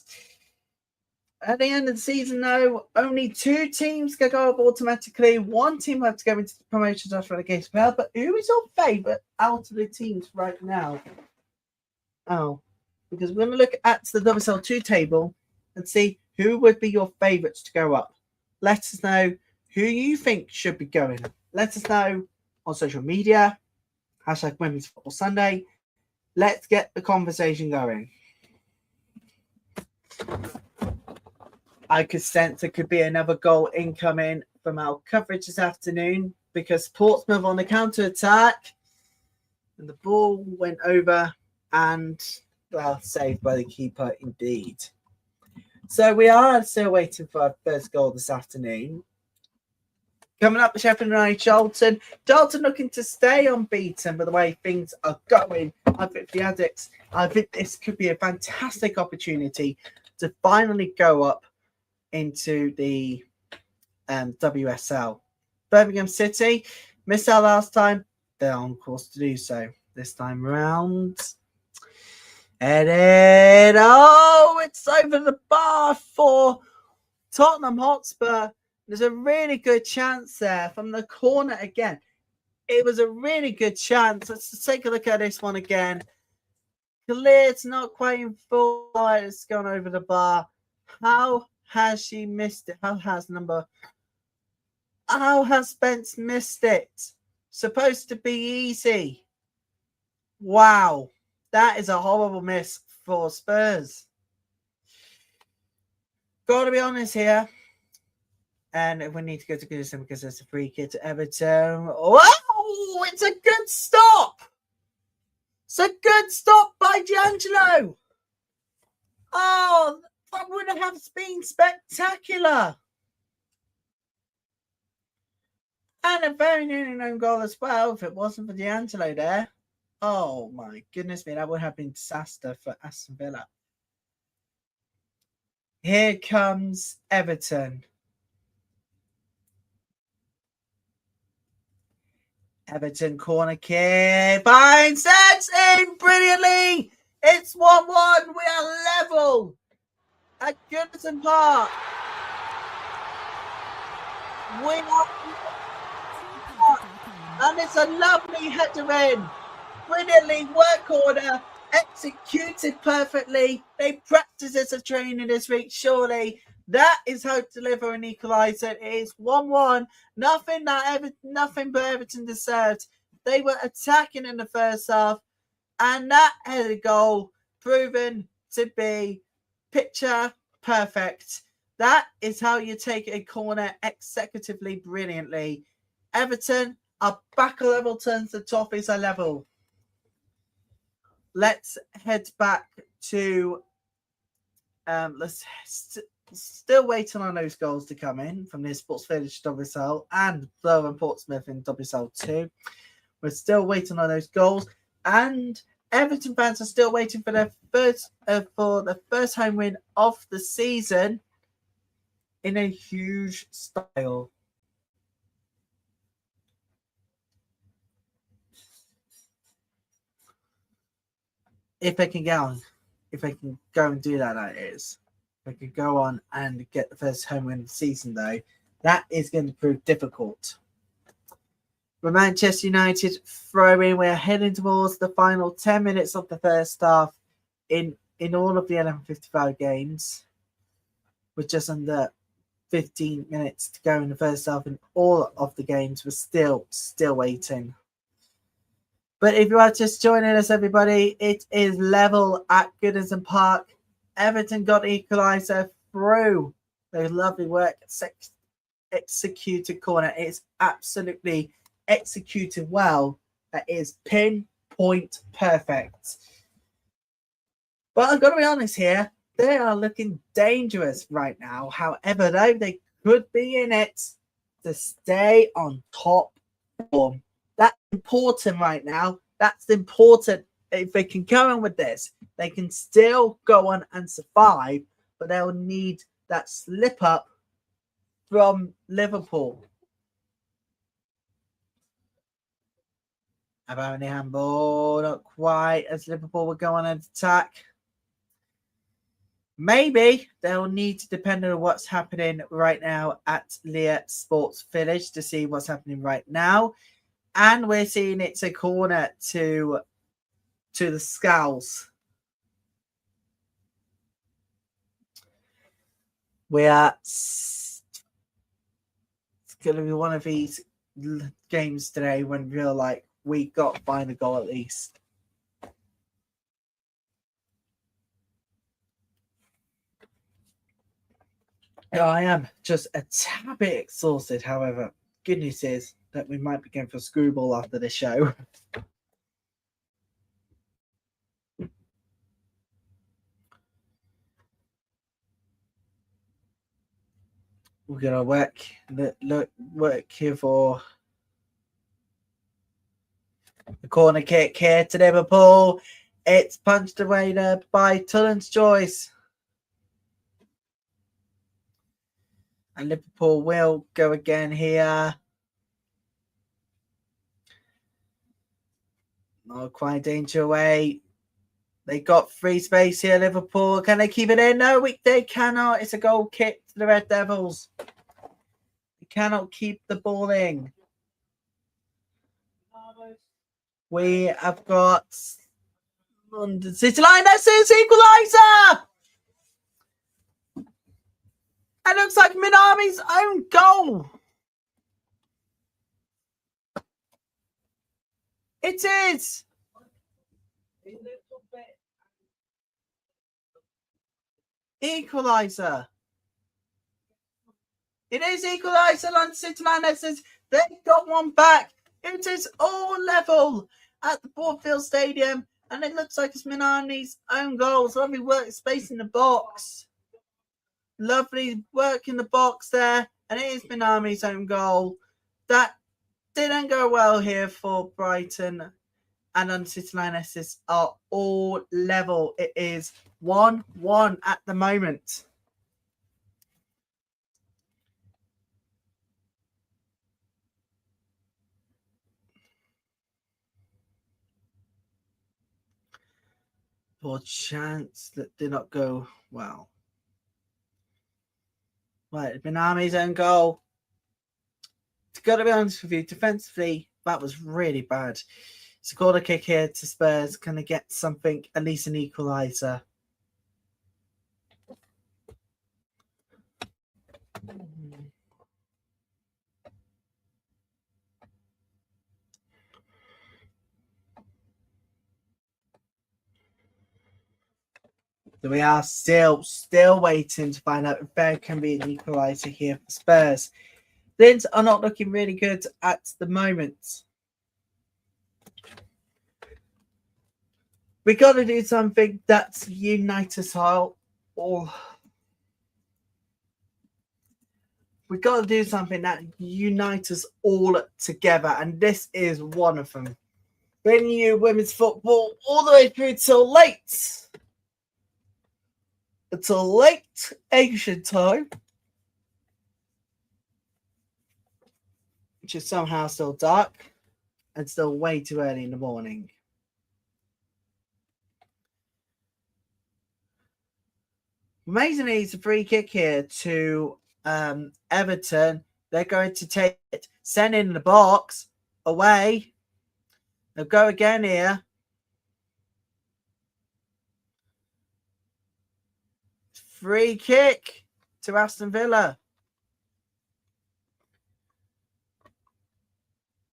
At the end of the season, though, only two teams can go up automatically. One team will have to go into the promotions after relegation. But who is your favourite out of the teams right now? Oh, because we're going to look at the WSL2 table and see who would be your favourites to go up. Let us know who you think should be going. Let us know on social media. # Women's Football Sunday. Let's get the conversation going. I could sense there could be another goal incoming from our coverage this afternoon because Portsmouth on the counter-attack and the ball went over and, well, saved by the keeper indeed. So we are still waiting for our first goal this afternoon. Coming up, Sheffield United, Charlton. Charlton looking to stay unbeaten, but the way things are going, I think the Addicts, I think this could be a fantastic opportunity to finally go up into the WSL. Birmingham City missed out last time. They're on course to do so this time round. Headed. Oh, it's over the bar for Tottenham Hotspur. There's a really good chance there from the corner again. It was a really good chance. Let's take a look at this one again. Cleared, not quite in full. It's gone over the bar. How has she missed it? How has Spence missed it? Supposed to be easy. Wow. That is a horrible miss for Spurs. Got to be honest here. And we need to go to Goodison because there's a free kick to Everton. Wow! It's a good stop! It's a good stop by D'Angelo! Oh, that would have been spectacular! And a very nearly known goal as well if it wasn't for D'Angelo there. Oh my goodness me, that would have been disaster for Aston Villa. Here comes Everton. Everton corner kick. Finds sets in brilliantly. It's 1-1. We are level at Goodison Park. We are, and it's a lovely header in. Brilliantly work order, executed perfectly. They practice as a training this week. Surely that is how to deliver an equaliser. It is 1-1. Nothing but Everton deserved. They were attacking in the first half, and that headed goal proven to be picture perfect. That is how you take a corner executively brilliantly. Everton are back a level, turns the Toffees are level. Let's head back to let's still waiting on those goals to come in from the Sports Village WSL and Blow and Portsmouth in WSL2. We're still waiting on those goals, and Everton fans are still waiting for their first home win of the season in a huge style. If they can go and do that is. If they could go on and get the first home win of the season, though, that is going to prove difficult. With Manchester United throwing, we're heading towards the final 10 minutes of the first half in all of the 11:55 games, with just under 15 minutes to go in the first half in all of the games. We're still waiting. But if you are just joining us, everybody, it is level at Goodison Park. Everton got equaliser through the lovely work, executed corner. It's absolutely executed well. That is pinpoint perfect. But I've got to be honest here, they are looking dangerous right now. However, though, they could be in it to stay on top form. That's important right now. That's important. If they can go on with this, they can still go on and survive, but they'll need that slip up from Liverpool. About any handball, not quite, as Liverpool will go on and attack. Maybe they'll need to depend on what's happening right now at Leicester Sports Village to see what's happening right now. And we're seeing it's a corner to the Scows. It's going to be one of these games today when we're like, we got to find a goal at least. I am just a tad bit exhausted. However, good news is that we might be going for a screwball after this show. We're gonna work here for the corner kick here to Liverpool. It's punched away there by Tullen's choice. And Liverpool will go again here. Not quite danger away. They got free space here, Liverpool. Can they keep it in? No, they cannot. It's a goal kick to the Red Devils. They cannot keep the ball in. We have got London City Lionesses equaliser. It looks like Minami's own goal. It is. Equaliser. It is equaliser. London City Lionesses. They got one back. It is all level at the Broadfield Stadium, and it looks like it's Minami's own goal. So lovely work, space in the box. Lovely work in the box there, and it is Minami's own goal. That didn't go well here for Brighton, and London City Lionesses are all level. It is 1-1 at the moment. For a chance that did not go well. Right, Minami's own goal. Got to be honest with you, defensively, that was really bad. Scored a kick here to Spurs. Can they get something, at least an equaliser? So we are still waiting to find out if there can be an equaliser here for Spurs. Things are not looking really good at the moment. We got to do something that's unite us all. We got to do something that unites us all together, and this is one of them. Bringing you women's football all the way through till late. Until late Asian time, which is somehow still dark and still way too early in the morning. Amazingly, it's a free kick here to Everton. They're going to take it, send in the box, away. They'll go again here. Free kick to Aston Villa.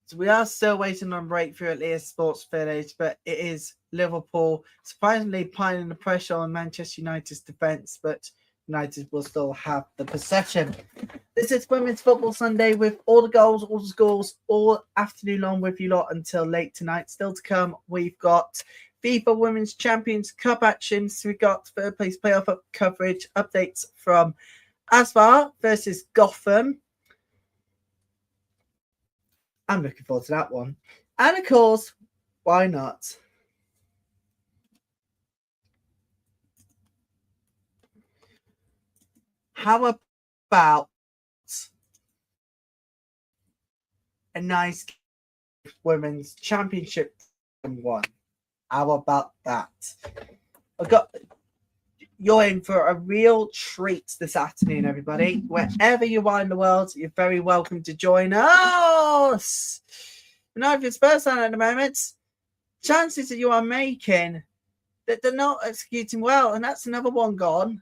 So we are still waiting on breakthrough at Leicester Sports Village, but it is Liverpool surprisingly piling the pressure on Manchester United's defence, but United will still have the possession. This is Women's Football Sunday with all the goals, all the scores, all afternoon long with you lot until late tonight. Still to come, we've got FIFA Women's Champions Cup actions. We've got third place playoff coverage, updates from Asvar versus Gotham. I'm looking forward to that one. And of course, why not? How about a nice women's championship one? How about that? You're in for a real treat this afternoon, everybody. Wherever you are in the world, you're very welcome to join us. Now, if you're Spurs fan at the moment, chances that you are making that they're not executing well, and that's another one gone.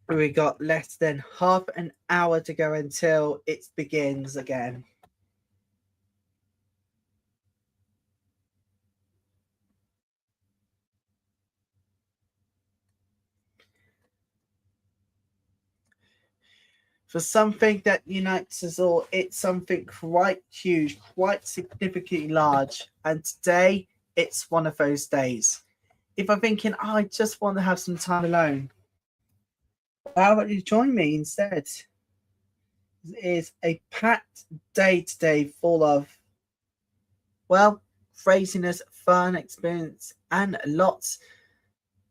We got less than half an hour to go until it begins again. for something that unites us all. It's something quite huge, quite significantly large. And today, it's one of those days. If I'm thinking, oh, I just want to have some time alone, how about you join me instead? It is a packed day today full of, well, craziness, fun, experience, and lots,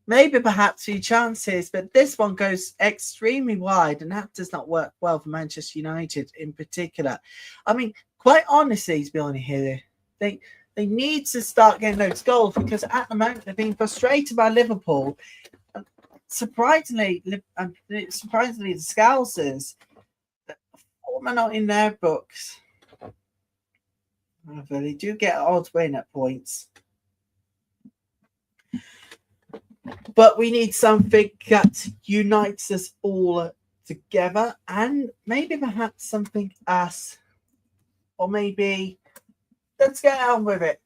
maybe perhaps few chances, but this one goes extremely wide, and that does not work well for Manchester United in particular. I mean, quite honestly, to be honest here, they need to start getting those goals, because at the moment they're being frustrated by Liverpool. Surprisingly, the Scousers, form are not in their books. However, they do get an odd win at points. But we need something that unites us all together, and maybe perhaps something else, or maybe let's get on with it,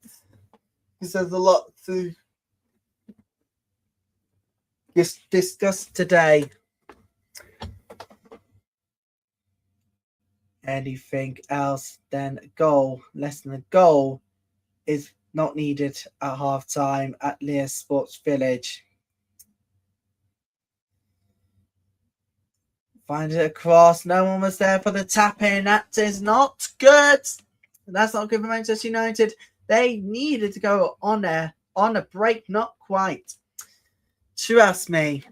because there's a lot to discuss today. Anything else than a goal, less than a goal, is not needed at half time at Leicester Sports Village. Find it across. No one was there for the tap in. That is not good. That's not good for Manchester United. They needed to go on there on a break. Not quite. Trust me.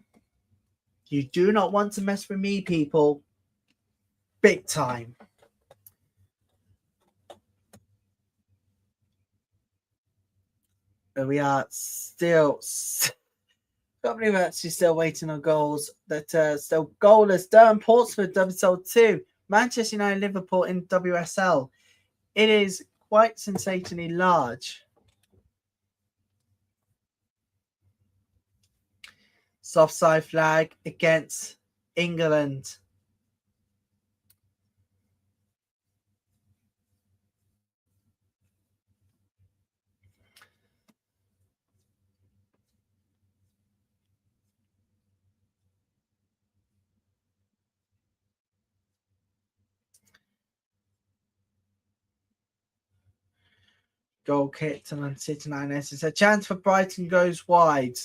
You do not want to mess with me, people. Big time. But we are still... can't believe we're actually still waiting on goals. That still goalless. Durham Portsmouth WSL2. Manchester United Liverpool in WSL. It is quite sensationally large. Soft side flag against England. Goal kick to London City Lionesses. A chance for Brighton goes wide.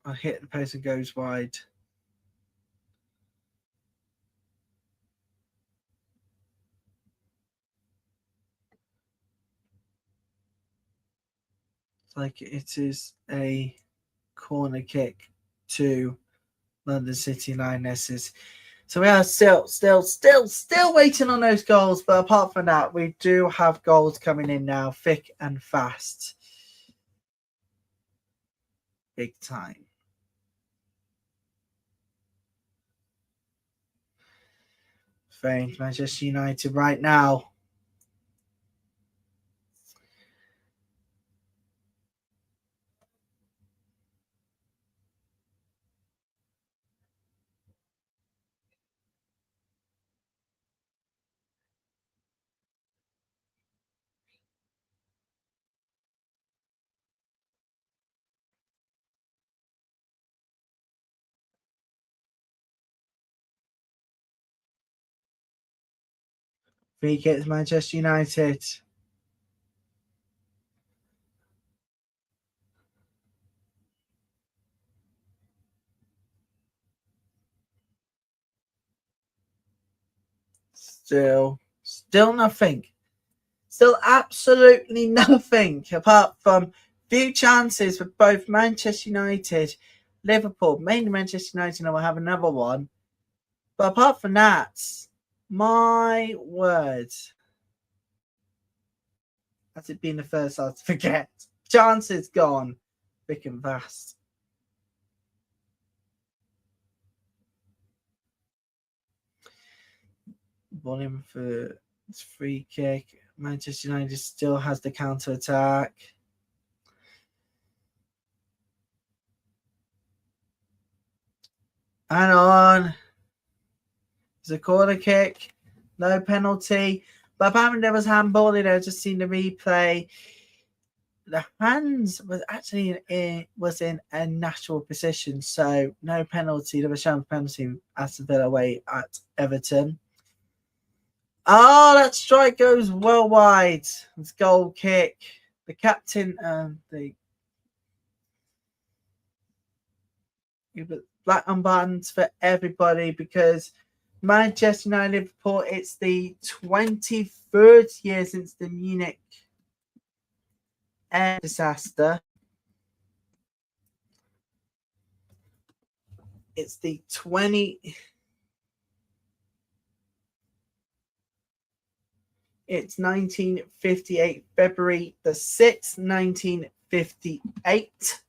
I hit the post and goes wide. It's like it is a corner kick to London City Lionesses. So we are still waiting on those goals. But apart from that, we do have goals coming in now, thick and fast. Big time. Thanks, Manchester United right now. Free kick to Manchester United. Still nothing. Still absolutely nothing apart from few chances for both Manchester United, Liverpool, mainly Manchester United, and we'll have another one. But apart from that, my word. Has it been the first half to forget? Chances gone. Thick and fast. Volume for free kick. Manchester United still has the counter attack. And on. It's a corner kick. No penalty. But apparently there was handball. I've just seen the replay. the hands was actually was in a natural position, so no penalty. There was a penalty Aston Villa away at Everton. Oh, that strike goes well wide. It's goal kick. The captain, the black armbands for everybody because Manchester United Liverpool, it's the 23rd year since the Munich air disaster. It's the 1958, February the 6th, 1958.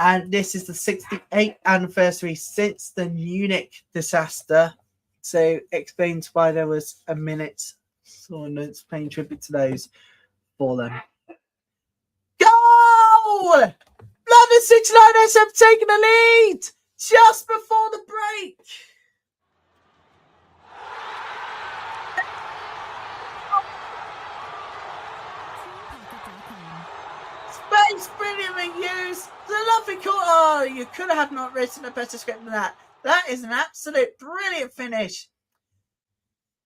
And this is the 68th anniversary since the Munich disaster. So explains why there was a minute. So it's paying tribute to those for them. Goal! London City Lionesses have taken the lead just before the break. Space brilliantly used. The lovely call. Oh, you could have not written a better script than that. That is an absolute brilliant finish.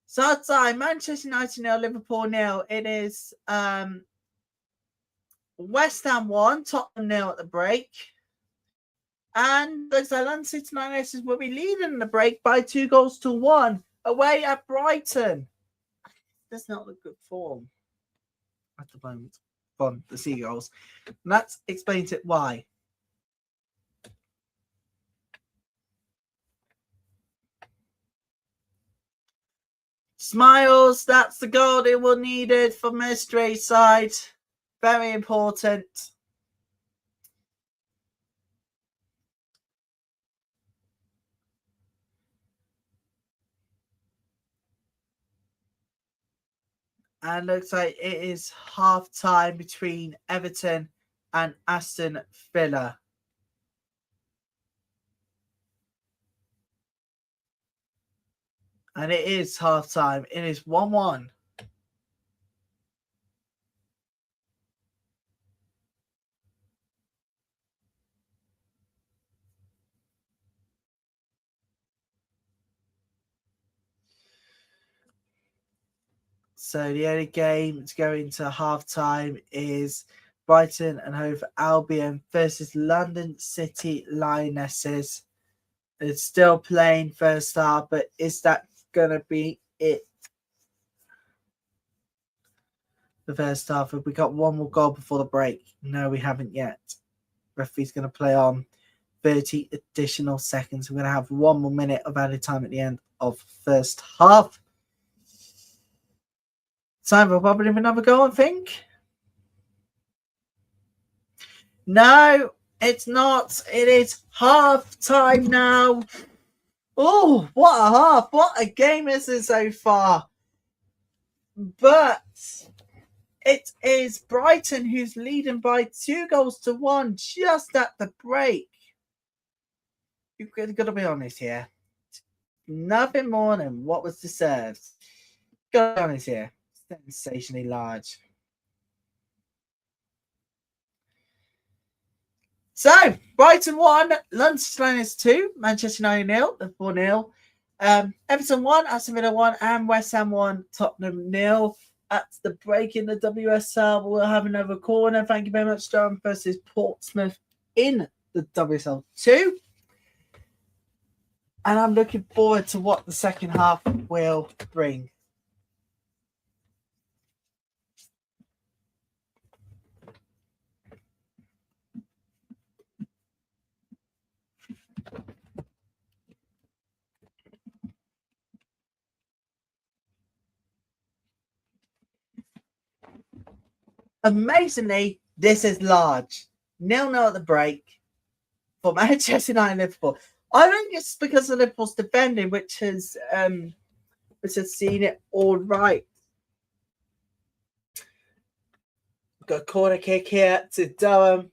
So time, Manchester United 0, Liverpool 0. It is West Ham 1, Tottenham 0 at the break. And the London City Lionesses will be leading the break by 2-1 away at Brighton. That's not a good form at the moment from the Seagulls. And that explains it why. Smiles, that's the goal they will needed for Mystery side. Very important. And looks like it is half time between Everton and Aston Villa. And it is half time. It is 1-1. So the only game to go into half time is Brighton and Hove Albion versus London City Lionesses. It's still playing first half, but is that going to be it? The first half. Have we got one more goal before the break? No, we haven't yet. Referee's going to play on 30 additional seconds. We're going to have 1 more minute of added time at the end of first half. Time for probably another goal, I think. No, it's not. It is half time now. Oh, what a half. What a game this is so far. But it is Brighton who's leading by 2-1 just at the break. You've got to be honest here. Nothing more than what was deserved. Got to be honest here. Sensationally large. So, Brighton 1, London City Lionesses 2, Manchester United 0, 4-0. Everton 1, Aston Villa 1, and West Ham 1, Tottenham 0. At the break in the WSL, we'll have another corner. Thank you very much, Durham versus Portsmouth in the WSL2. And I'm looking forward to what the second half will bring. Amazingly, this is large. 0-0 at the break for Manchester United and Liverpool. I think it's because of Liverpool's defending, which has seen it all right. Got a corner kick here to Durham.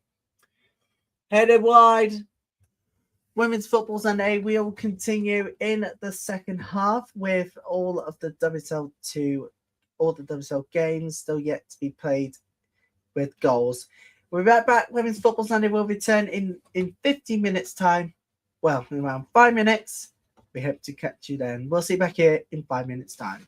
Headed wide. Women's Football Sunday will continue in the second half with all of the WSL2 all the WSL games still yet to be played with goals. We'll be right back. Women's Football Sunday will return in 50 minutes time. Well, in around 5 minutes. We hope to catch you then. We'll see you back here in 5 minutes time.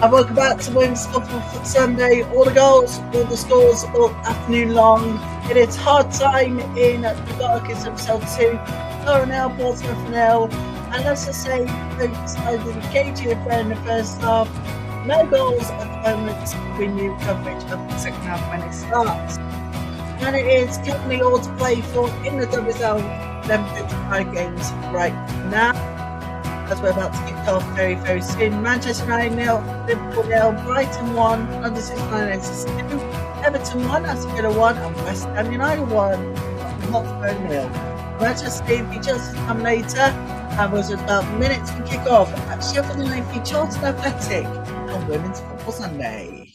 And welcome back to Women's Football Sunday. All the goals, all the scores, all afternoon long. It is hard time in the Barclays WSL2. FAWNL, Portsmouth nil. And let's just say, folks, I did KGFN in the first half. No goals at the moment. We new coverage of the second half when it starts. And it is currently all to play for in the WSL 11:55 games right now, as we're about to kick off very, very soon. Manchester United 0, Liverpool 0, Brighton 1, London City Lionesses 2, Everton 1, Aston Villa 1, and West Ham United 1, Hotspur 0. Manchester City v Chelsea come later, and was about minutes from kick off at Sheffield United v Charlton Athletic on Women's Football Sunday.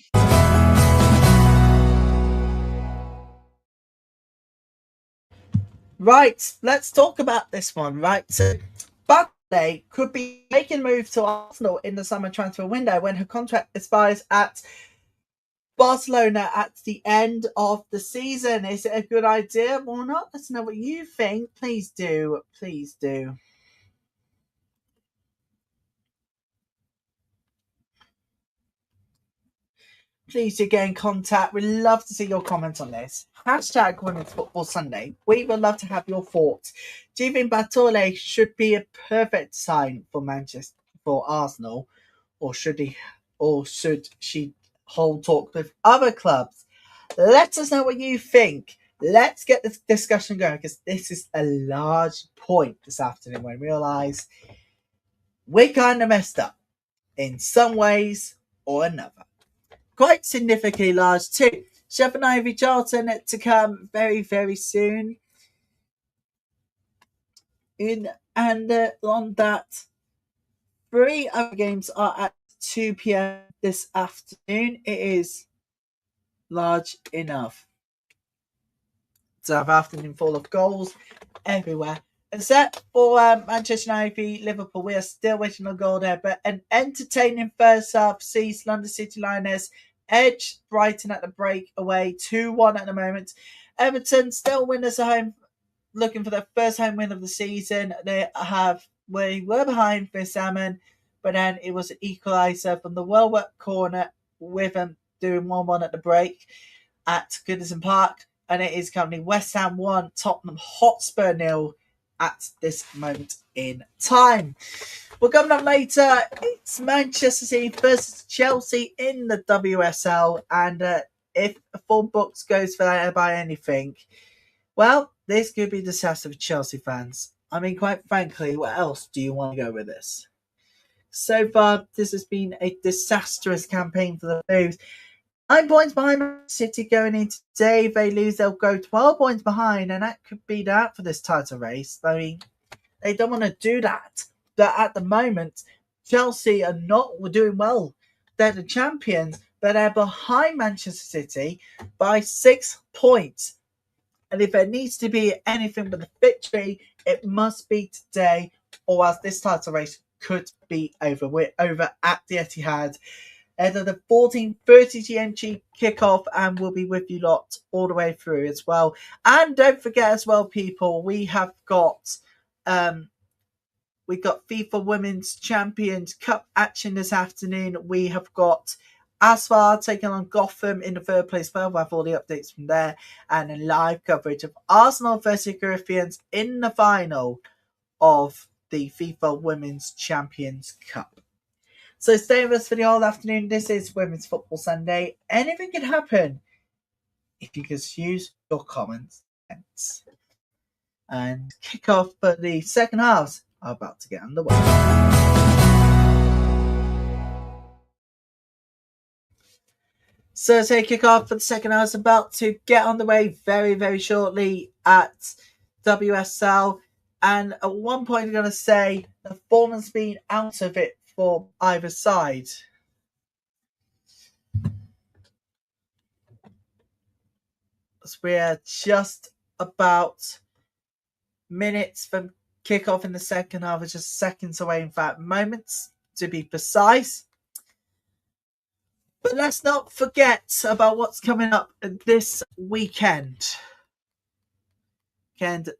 Right, let's talk about this one, right? So, Barclays could be making a move to Arsenal in the summer transfer window when her contract expires at Barcelona at the end of the season. Is it a good idea or not? Let's know what you think. Please do. Please do. Please do get in contact. We'd love to see your comments on this. Hashtag Women's Football Sunday. We would love to have your thoughts. Do you think Bartole should be a perfect sign for Arsenal, or should she hold talk with other clubs? Let us know what you think. Let's get this discussion going, because this is a large point this afternoon when we realise we kind of messed up in some ways or another. Quite significantly large too. Sheffield United v Charlton to come very, very soon. On that, 3 other games are at 2 p.m. this afternoon. It is large enough to have afternoon full of goals everywhere. Except for Manchester United v Liverpool, we are still waiting on a goal there. But an entertaining first half sees London City Lionesses edge Brighton at the break away 2-1 at the moment. Everton still winners at home, looking for their first home win of the season. We were behind for Salmon, but then it was an equaliser from the well-worked corner with them doing 1-1 at the break at Goodison Park. And it is currently West Ham 1, Tottenham Hotspur 0 at this moment in time. Well, coming up later, it's Manchester City versus Chelsea in the WSL. And if a full books goes for by anything, well, this could be a disaster for Chelsea fans. I mean, quite frankly, what else do you want to go with this? So far, this has been a disastrous campaign for the Blues. 9 points behind Man City going into today. If they lose, they'll go 12 points behind, and that could be that for this title race. I mean, they don't want to do that. But at the moment, Chelsea are not doing well. They're the champions, but they're behind Manchester City by 6 points. And if there needs to be anything but a victory, it must be today, or else this title race could be over. We're over at the Etihad at the 14:30 GMT kickoff, and we'll be with you lot all the way through as well. And don't forget as well, people, we have got FIFA Women's Champions Cup action this afternoon. We have got Asfar taking on Gotham in the third place. We'll have all the updates from there, and a live coverage of Arsenal versus Corinthians in the final of the FIFA Women's Champions Cup. So stay with us for the whole afternoon. This is Women's Football Sunday. Anything can happen if you just use your common sense. And kick off for the second halves are about to get underway. So say kick off for the second half is about to get underway very, very shortly at WSL. And at one point I'm going to say the form has been out of it for either side. So we're just about minutes from kickoff in the second half, is just seconds away, in fact, moments to be precise. But let's not forget about what's coming up this weekend.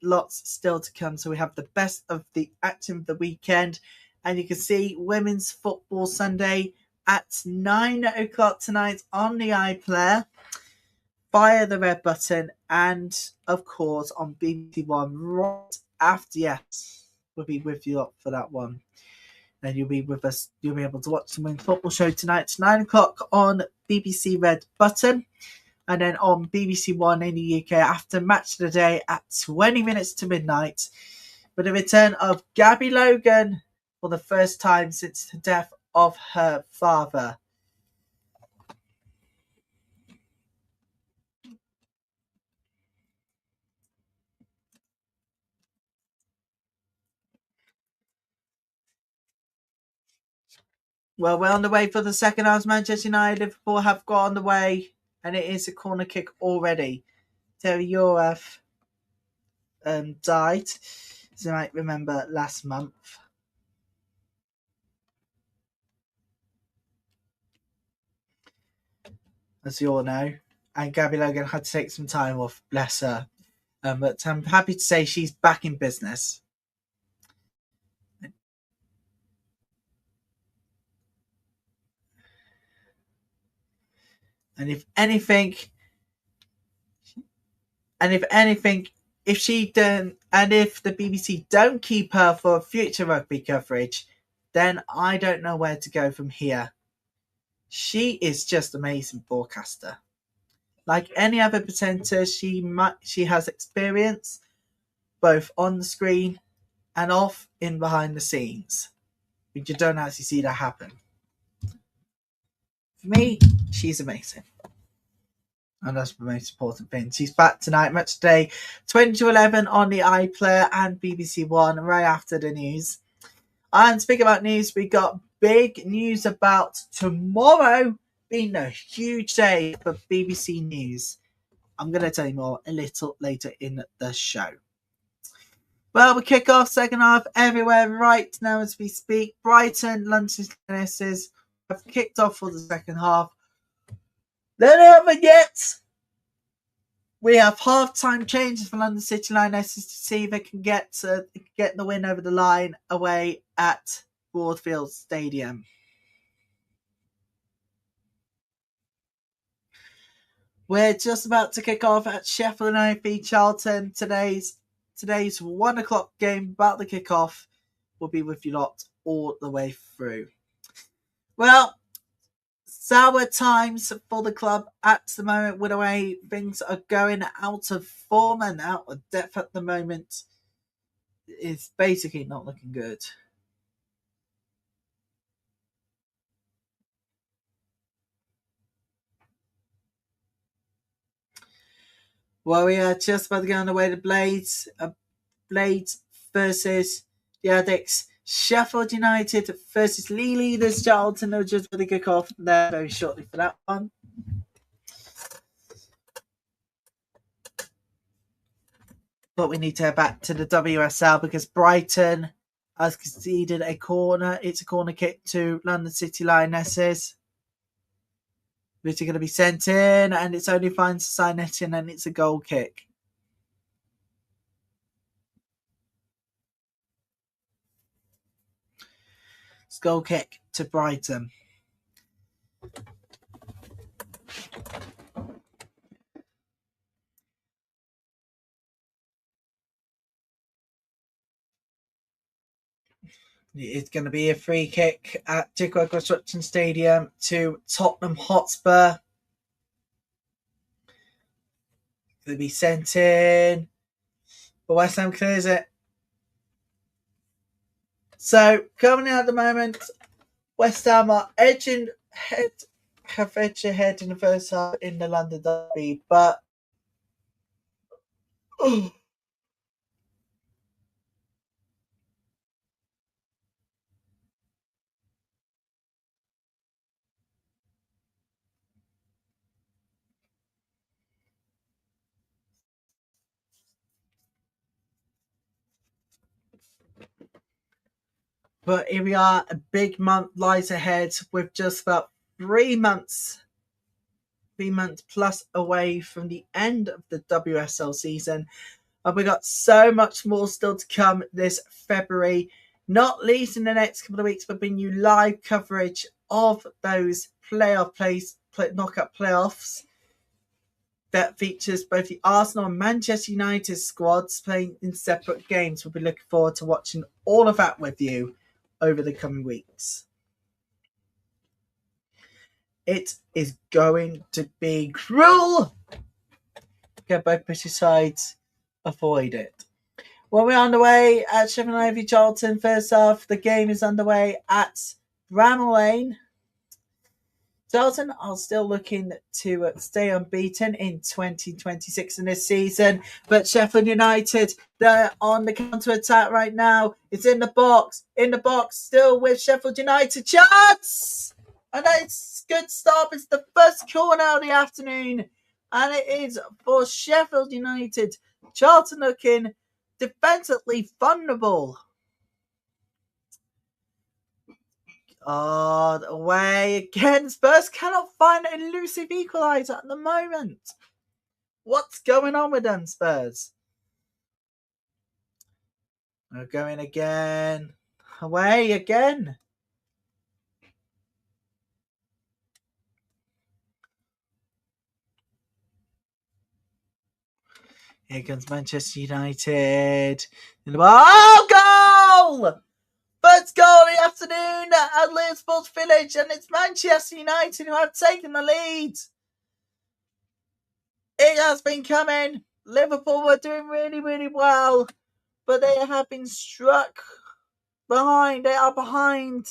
Lots still to come, so we have the best of the action of the weekend. And you can see Women's Football Sunday at 9 o'clock tonight on the iPlayer via the red button, and of course on BBC One right after. Yes, we'll be with you up for that one. And you'll be with us. You'll be able to watch the Women's Football Show tonight, 9 o'clock on BBC Red Button, and then on BBC One in the UK after Match of the Day at 20 minutes to midnight, with the return of Gabby Logan for the first time since the death of her father. Well, we're on the way for the second half. Manchester United, Liverpool have got on the way, and it is a corner kick already. Terry Yorath died, as you might remember, last month. As you all know, and Gabby Logan had to take some time off, bless her. But I'm happy to say she's back in business. And if anything, if she don't, and if the BBC don't keep her for future rugby coverage, then I don't know where to go from here. She is just amazing broadcaster. Like any other presenter, she has experience both on the screen and off in behind the scenes, but you don't actually see that happen. For me, she's amazing. And that's the most important thing. She's back tonight, Match Day 20 to 11 on the iPlayer and BBC One right after the news. And speaking about news, we got big news about tomorrow being a huge day for BBC News. I'm going to tell you more a little later in the show. Well, we kick off second half everywhere right now as we speak. Brighton, London City Lionesses have kicked off for the second half. Then haven't yet. We have half-time changes for London City Lionesses to see if they can get the win over the line away at Broadfield Stadium. We're just about to kick off at Sheffield United v Charlton. Today's 1 o'clock game about the kick-off will be with you lot all the way through. Well, sour times for the club at the moment with the way things are going, out of form and out of depth at the moment. It's basically not looking good. Well, we are just about to go on the way to Blades. Blades versus the Addicts. Sheffield United versus League leaders Charlton. They'll just really kick off there very shortly for that one. But we need to head back to the WSL because Brighton has conceded a corner. It's a corner kick to London City Lionesses, which are going to be sent in, and it's only fine to sign it in, and it's a goal kick. It's a goal kick to Brighton. It's going to be a free kick at Jigwell Construction Stadium to Tottenham Hotspur. Going to be sent in, but West Ham clears it. So coming out at the moment, West Ham are edging ahead in the first half in the London derby, but here we are. A big month lies ahead with just about 3 months plus away from the end of the WSL season. And we got so much more still to come this February, not least in the next couple of weeks, but bringing you live coverage of those knockout playoffs that features both the Arsenal and Manchester United squads playing in separate games. We'll be looking forward to watching all of that with you over the coming weeks. It is going to be cruel. Get both British sides avoid it. Well, we're underway at Sheffield United Charlton. First half, the game is underway at Bramall Lane. Charlton are still looking to stay unbeaten in 2026 in this season, but Sheffield United, they're on the counter-attack right now. It's in the box, still with Sheffield United. Chance! And it's a good stop. It's the first corner of the afternoon, and it is for Sheffield United. Charlton looking defensively vulnerable. Oh, away again. Spurs cannot find an elusive equaliser at the moment. What's going on with them, Spurs? They're going again. Away again. Here comes Manchester United. Oh, goal! First goal of the afternoon at Liverpool's Village, and it's Manchester United who have taken the lead. It has been coming. Liverpool were doing really, really well, but they have been struck behind. They are behind.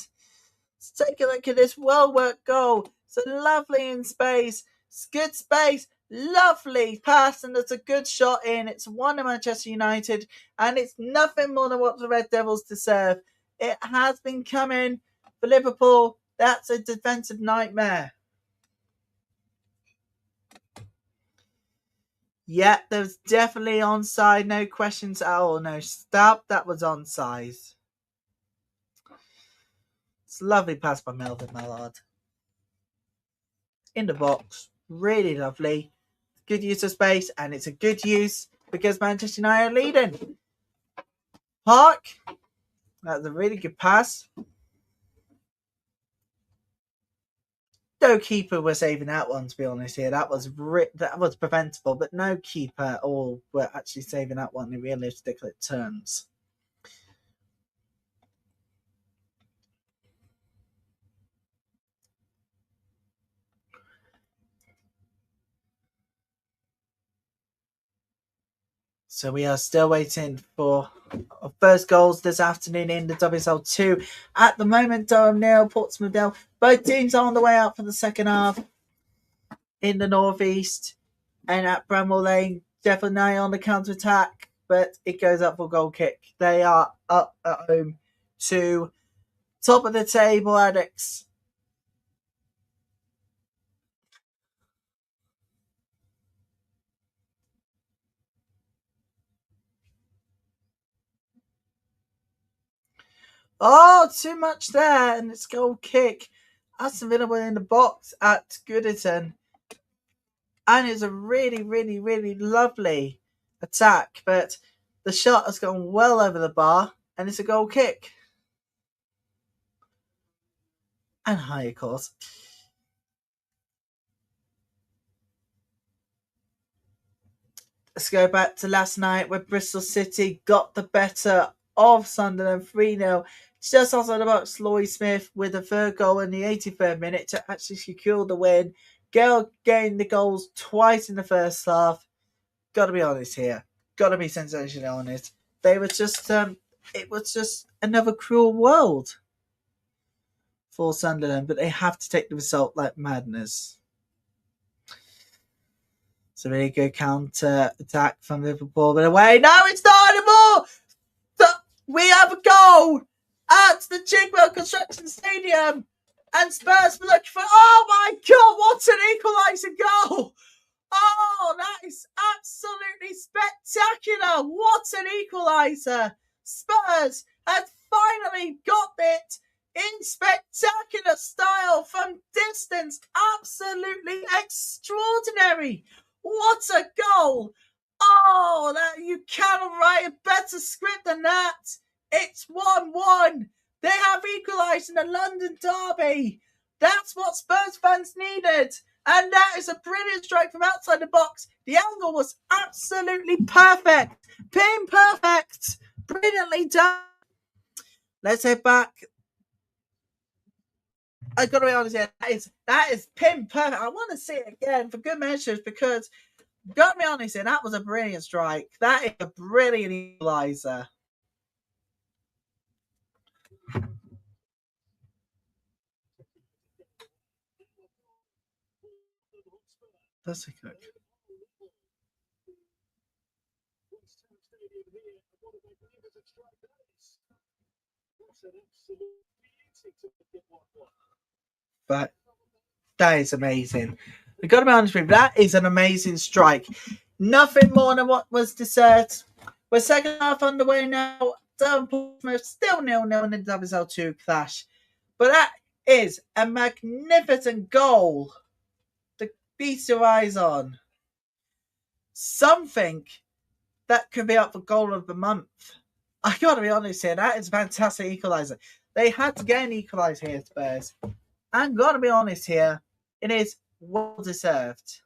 Let's take a look at this well-worked goal. It's lovely in space. It's good space. Lovely pass, and it's a good shot in. It's one of Manchester United, and it's nothing more than what the Red Devils deserve. It has been coming for Liverpool. That's a defensive nightmare. Yeah, there was definitely onside. No questions at all. No stop. That was onside. It's a lovely pass by Melvin Mallard. In the box. Really lovely. Good use of space, and it's a good use because Manchester United are leading. Park. That's a really good pass. No keeper was saving that one, to be honest here. That was preventable, but no keeper all were actually saving that one in realistic terms. So we are still waiting for our first goals this afternoon in the WSL2. At the moment, Durham 0, Portsmouth 0. Both teams are on the way out for the second half in the northeast. And at Bramall Lane, Sheffield United on the counter-attack, but it goes up for a goal kick. They are up at home to top of the table, Alex. Oh, too much there, and it's goal kick. Aston Villa were in the box at Goodison. And it's a really, really, really lovely attack, but the shot has gone well over the bar, and it's a goal kick. And high, of course. Let's go back to last night where Bristol City got the better of Sunderland 3-0. Just outside the box, Lloyd Smith with a third goal in the 83rd minute to actually secure the win. Gale gained the goals twice in the first half. Got to be honest here. Got to be sensationally honest. They were just, it was just another cruel world for Sunderland, but they have to take the result like madness. It's a really good counter attack from Liverpool, but away. No, it's not anymore. We have a goal at the Chigwell Construction Stadium, and Spurs were looking for. Oh my God! What an equaliser goal! Oh, that is absolutely spectacular! What an equaliser! Spurs had finally got it in spectacular style from distance. Absolutely extraordinary! What a goal! Oh, that you cannot write a better script than that. It's 1-1. They have equalised in the London derby. That's what Spurs fans needed. And that is a brilliant strike from outside the box. The angle was absolutely perfect. Pin perfect. Brilliantly done. Let's head back. I've got to be honest here. That is pin perfect. I want to see it again for good measures because, got to be honest here, that was a brilliant strike. That is a brilliant equaliser. That's a good. But that is amazing. I've got to be honest with you, that is an amazing strike. Nothing more than what was deserved. We're second half underway now. Portsmouth still 0-0 in the WSL2 clash. But that is a magnificent goal to feast your eyes on. Something that could be up for goal of the month. I gotta be honest here, that is a fantastic equaliser. They had to get an equaliser here, Spurs. And gotta be honest here, it is well deserved.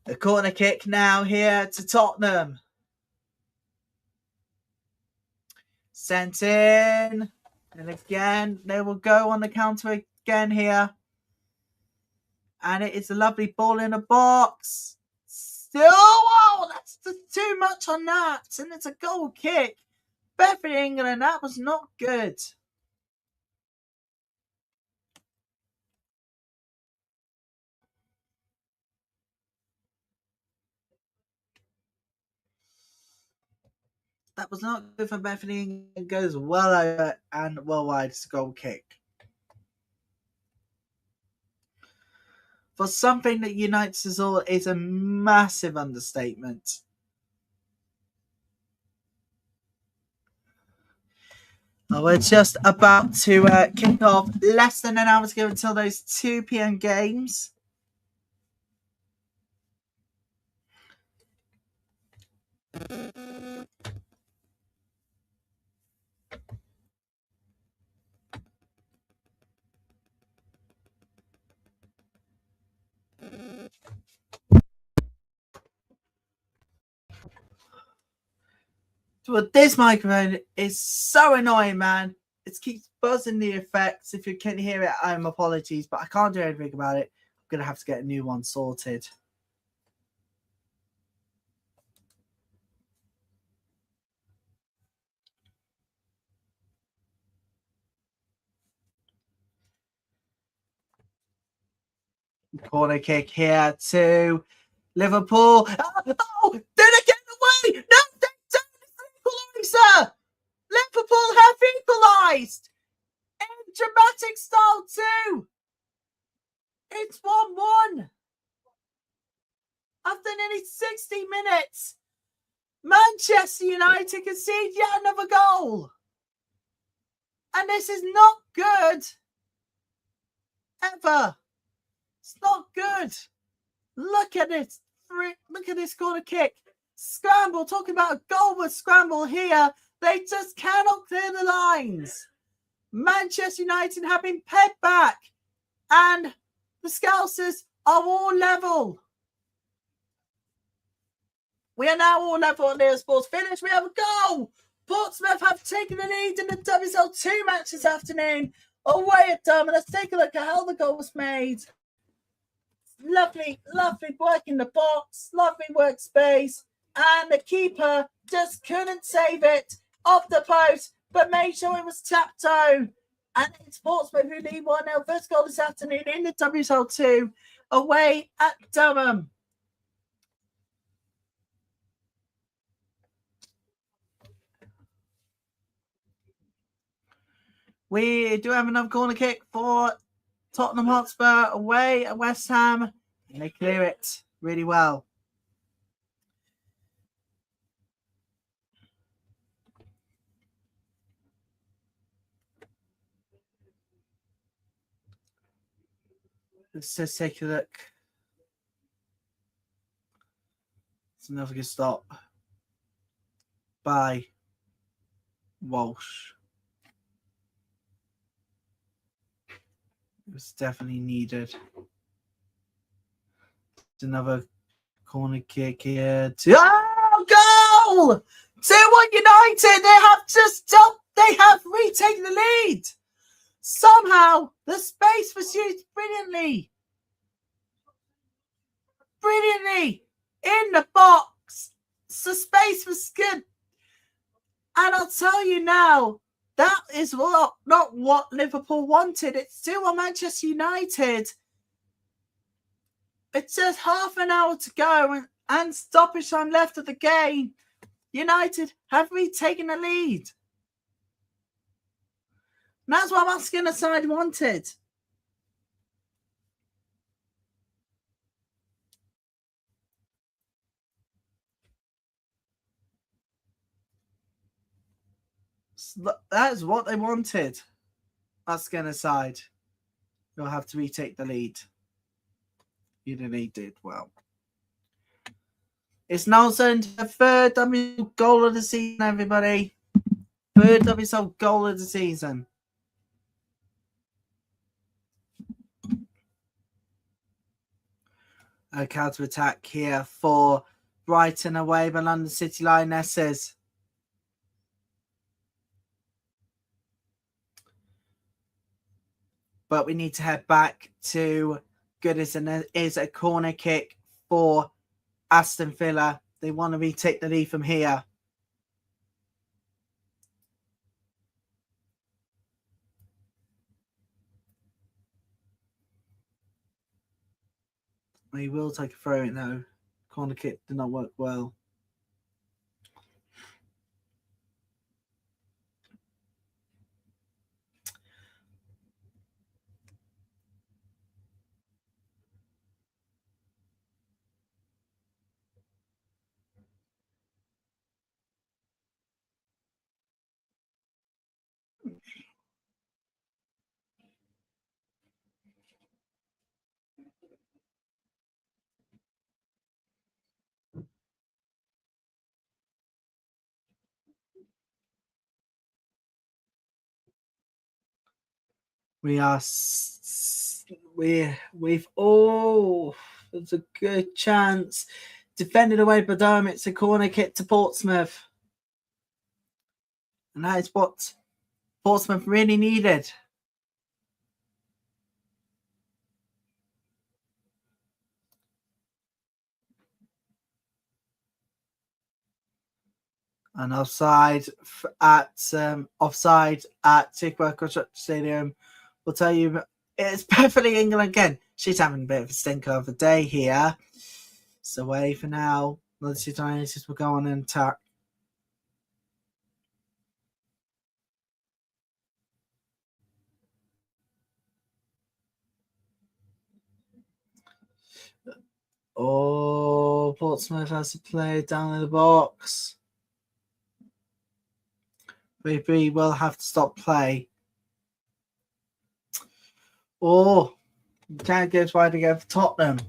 The corner kick now here to Tottenham. Sent in. And again, they will go on the counter again here. And it is a lovely ball in the box. Still, oh, that's too much on that. And it's a goal kick. Bethany England, that was not good. That was not good for Bethany England. It goes well over and well wide. It's a goal kick. For something that unites us all is a massive understatement. We're just about to kick off. Less than an hour to go until those 2 p.m. games. But this microphone is so annoying, man. It keeps buzzing the effects. If you can hear it, apologies, but I can't do anything about it. I'm going to have to get a new one sorted. Corner kick here to Liverpool. Oh, did it get away? No, they equaliser. Liverpool have equalised in dramatic style too. It's 1-1 after nearly 60 minutes. Manchester United concede yet another goal, and this is not good ever. It's not good. Look at it. Look at this corner kick. Scramble. Talking about a goal with scramble here. They just cannot clear the lines. Manchester United have been pegged back. And the Scousers are all level. We are now all level on the Sports Finish. We have a goal. Portsmouth have taken the lead in the WSL2 match this afternoon. Away at Durham. Let's take a look at how the goal was made. Lovely, lovely work in the box, lovely workspace, and the keeper just couldn't save it off the post, but made sure it was tapped home. And it's Portsmouth who lead 1-0. First goal this afternoon in the WSL2 away at Durham. We do have another corner kick for Tottenham Hotspur away at West Ham. And they clear it really well. Let's just take a look. It's another good stop by Walsh. It was definitely needed. Another corner kick here. Goal! 2-1 United! They have just stopped. They have retaken the lead. Somehow, the space was used brilliantly. Brilliantly. In the box. The space was good. And I'll tell you now, that is not what Liverpool wanted. It's still on Manchester United. It's just half an hour to go and stoppage time left of the game. United have retaken the lead. And that's what Muskin side wanted. That's what they wanted. Muskin side. You'll have to retake the lead. Udinese did well. It's Nelson, the third WSL goal of the season, everybody. Third WSL goal of the season. A counter-attack here for Brighton away by London City Lionesses. But we need to head back to Goodison. There is a corner kick for Aston Villa. They want to retake the lead from here. He will take a throw in though. Corner kick did not work well. There's a good chance. Defended away by Durham. It's a corner kick to Portsmouth. And that is what Portsmouth really needed. And offside at Tidworth Construction Stadium. We'll tell you, it's perfectly England again. She's having a bit of a stinker of a day here. It's away for now. London City Lionesses will go on and attack. Oh, Portsmouth has to play down in the box. BP will have to stop play. Oh, can't get wide to go for Tottenham.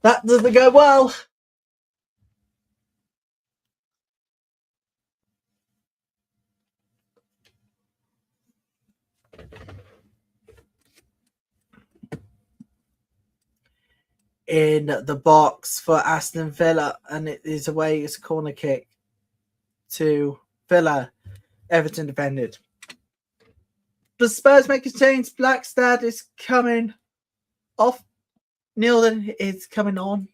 That doesn't go well. In the box for Aston Villa, and it is away. It's a corner kick to Villa. Everton defended. The Spurs make a change. Blackstad is coming off. Nealon is coming on.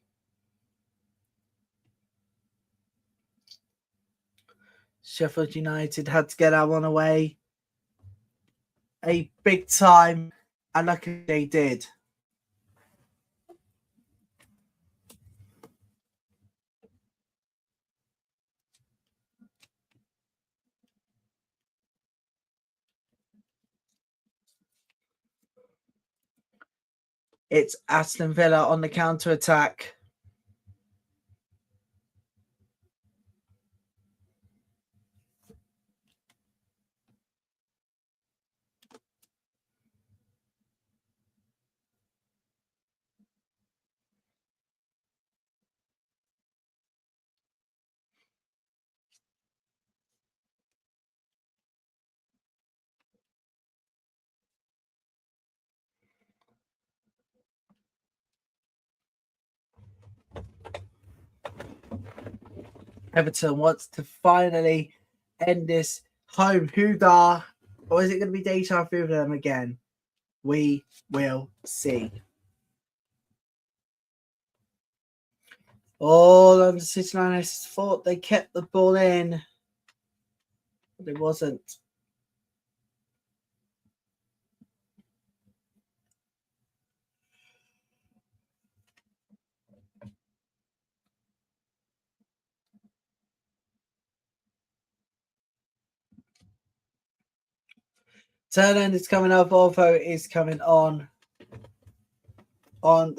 Sheffield United had to get that one away. A big time, and luckily they did. It's Aston Villa on the counter-attack. Everton wants to finally end this home hoo-dah, or is it going to be deja vu for them again? We will see. All London City Lionesses thought they kept the ball in, but it wasn't. Tottenham is coming up. Volvo is coming on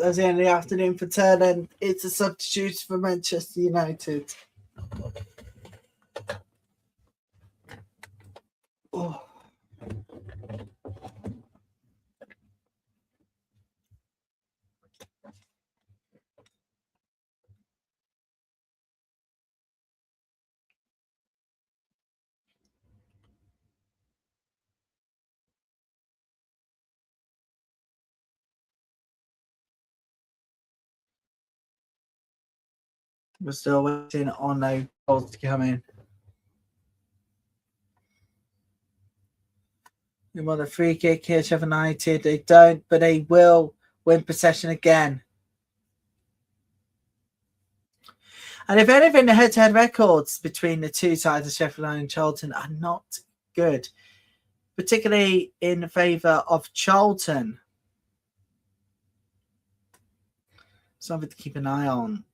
as in the afternoon for Tottenham. It's a substitute for Manchester United. Oh. We're still waiting on those goals to come in. They want a free kick here, Sheffield United. They don't, but they will win possession again. And if anything, the head-to-head records between the two sides of Sheffield United and Charlton are not good, particularly in favour of Charlton. Something to keep an eye on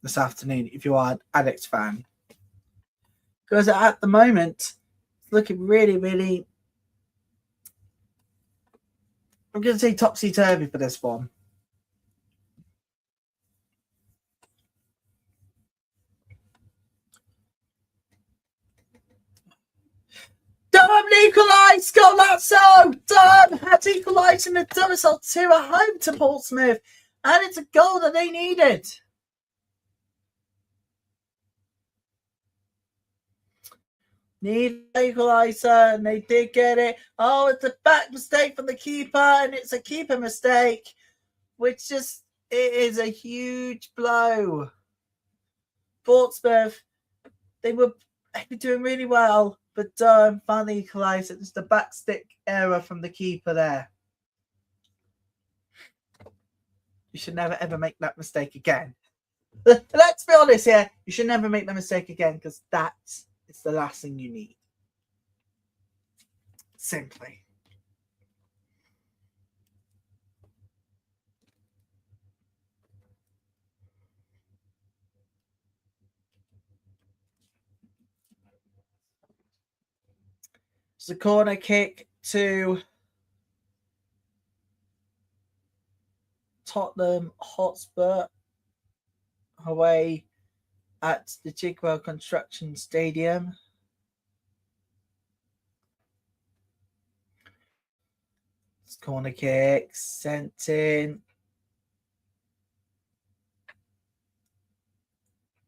this afternoon if you are an Ajax fan. Because at the moment, it's looking really, really, I'm going to say topsy-turvy for this one. Durham equalised! Golazzo! Durham had equalised in the WSL2 at home to Portsmouth. And it's a goal that they needed. Need equaliser, and they did get it. Oh, it's a back mistake from the keeper, and it's a keeper mistake, which just, it is a huge blow. Portsmouth, they were doing really well, but Durham finally equalised. It's the back stick error from the keeper there. You should never ever make that mistake again. Let's be honest here. You should never make that mistake again, because that's it's the last thing you need. Simply. It's a corner kick to Tottenham Hotspur away at the Chigwell Construction Stadium. It's corner kick sent in.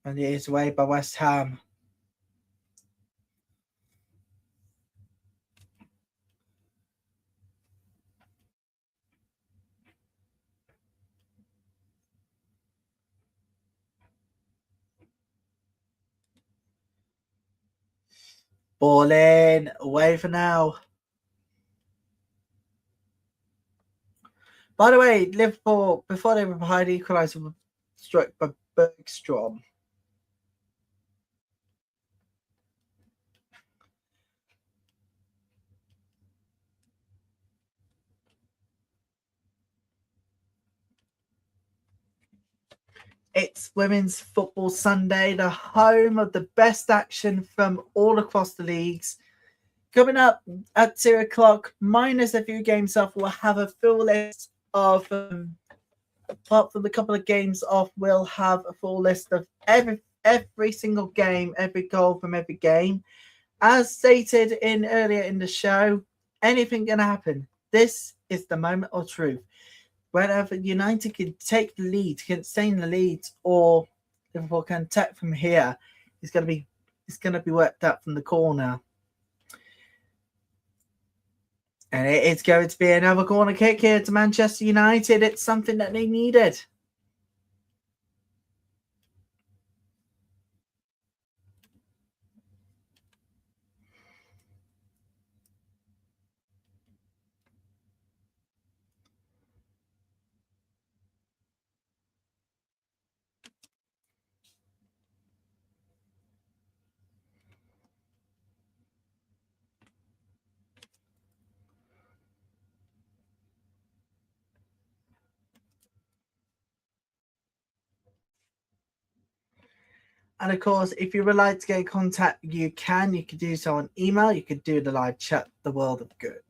And it is away by West Ham. Ball in, away for now. By the way, Liverpool, before they were behind, equaliser were struck by Bergstrom. It's Women's Football Sunday, the home of the best action from all across the leagues. Coming up at 2 o'clock, minus a few games off, we'll have a full list of, apart from a couple of games off, we'll have a full list of every single game, every goal from every game. As stated earlier in the show, anything can happen. This is the moment of truth. Whenever United can take the lead, can stay in the lead, or Liverpool can attack from here, it's going to be worked out from the corner. And it's going to be another corner kick here to Manchester United. It's something that they needed. And of course, if you would like to get in contact, you can do so on email. You could do the live chat, the world of good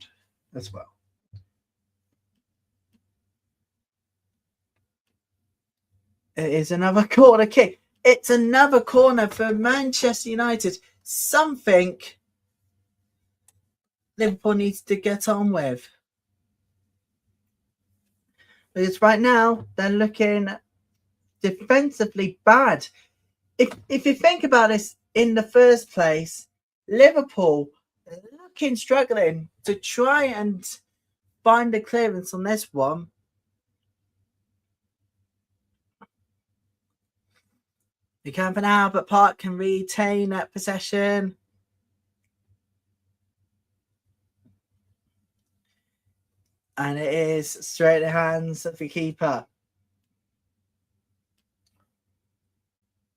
as well. It is another corner kick. It's another corner for Manchester United. Something Liverpool needs to get on with. Because right now, they're looking defensively bad. If you think about this in the first place, Liverpool struggling to try and find the clearance on this one. The Camp Albert Park can retain that possession. And it is straight in the hands of the keeper.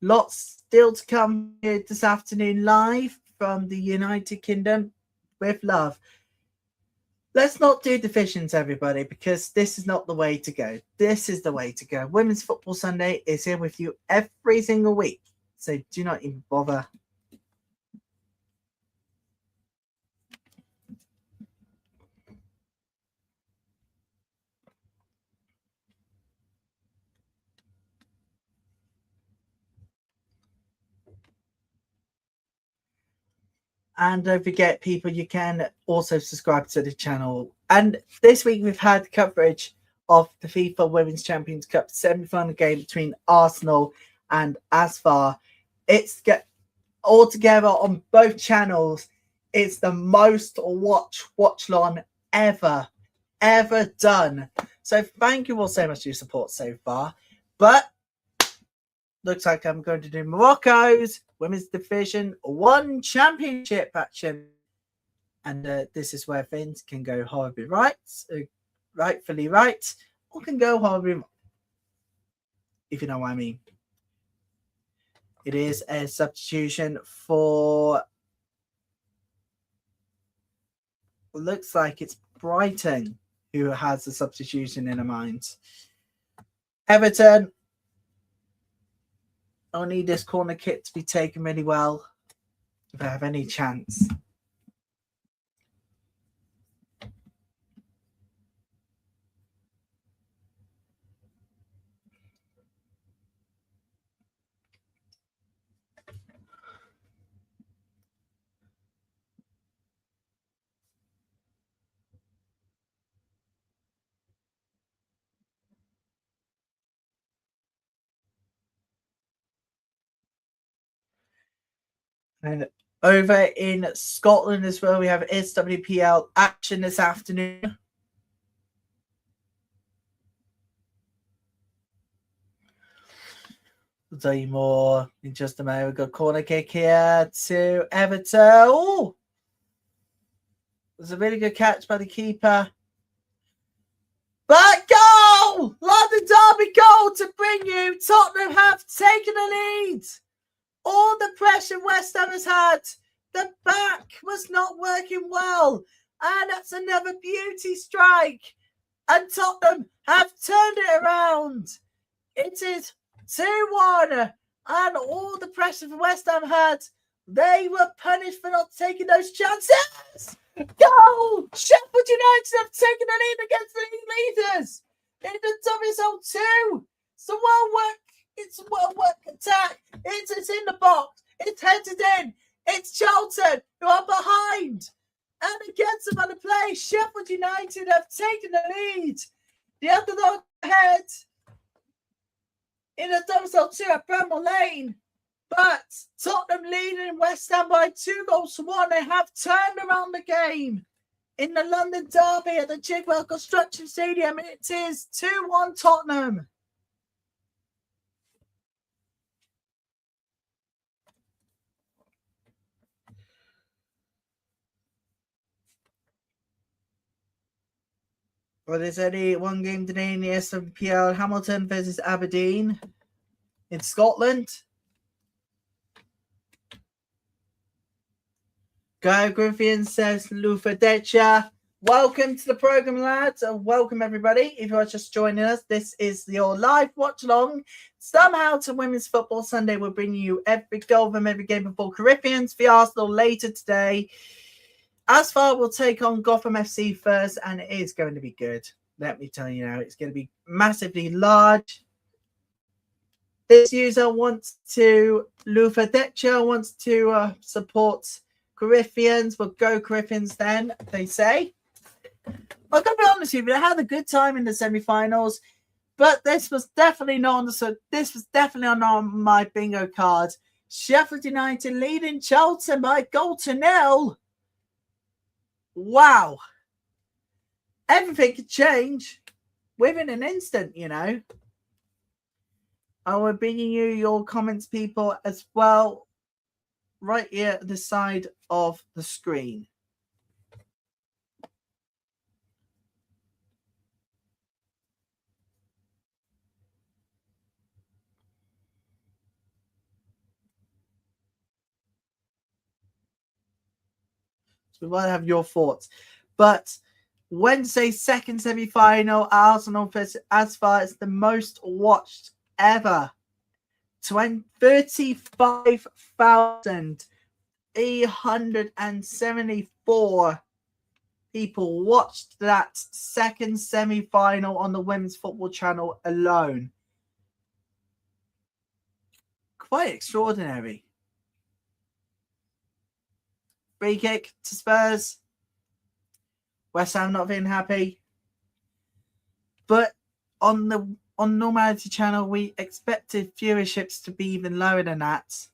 Lots still to come here this afternoon live from the United Kingdom with love. Let's not do divisions, everybody, because this is not the way to go. This is the way to go. Women's Football Sunday is here with you every single week. So do not even bother. And don't forget, people, you can also subscribe to the channel. And this week we've had coverage of the FIFA Women's Champions Cup semi-final game between Arsenal and Asfar. It's all together on both channels. It's the most watch-along ever done. So thank you all so much for your support so far. But looks like I'm going to do Morocco's Women's Division 1 Championship action. And this is where things can go horribly right, rightfully right, or can go horribly wrong, if you know what I mean. It is a substitution for, looks like it's Brighton who has the substitution in mind. Everton, I need this corner kick to be taken really well if I have any chance. And over in Scotland as well, we have SWPL action this afternoon. I'll tell you more in just a moment. We've got corner kick here to Everton. Oh! It was a really good catch by the keeper. But goal! London Derby goal to bring you. Tottenham have taken the lead. All the pressure West Ham has had. The back was not working well. And that's another beauty strike. And Tottenham have turned it around. It is 2-1. And all the pressure for West Ham had, they were punished for not taking those chances. Goal! Sheffield United have taken the lead against the league leaders in the WSL2. It's a well-worked attack. It's in the box. It's headed in. It's Charlton who are behind. And against them on the play, Sheffield United have taken the lead. The underdog ahead in the WSL2 at Bramall Lane. But Tottenham leading West Ham by 2-1. They have turned around the game in the London Derby at the Chigwell Construction Stadium. It is 2-1 Tottenham. Well, there's only one game today in the SWPL. Hamilton versus Aberdeen in Scotland. Guy Griffin says Lufa Decha. Welcome to the program, lads. Welcome, everybody. If you are just joining us, this is your live watch along. Somehow to Women's Football Sunday. We'll bring you every goal from every game before Corinthians v Arsenal later today. As far, we'll take on Gotham FC first, and it is going to be good. Let me tell you now, it's going to be massively large. This user wants to, Lufa Decha wants to support Corinthians. We'll go Corinthians then, they say. I'll be honest with you, I had a good time in the semi-finals, but this was definitely not on my bingo card. Sheffield United leading Charlton by a goal to nil. Wow. Everything could change within an instant, you know. I will bring you your comments, people, as well, right here at the side of the screen. We want to have your thoughts. But Wednesday's second semi-final, Arsenal versus Asfar, is the most watched ever. 35,874 people watched that second semi-final on the Women's Football Channel alone. Quite extraordinary. Free kick to Spurs. West Ham not being happy. But on Normality Channel, we expected viewerships to be even lower than that.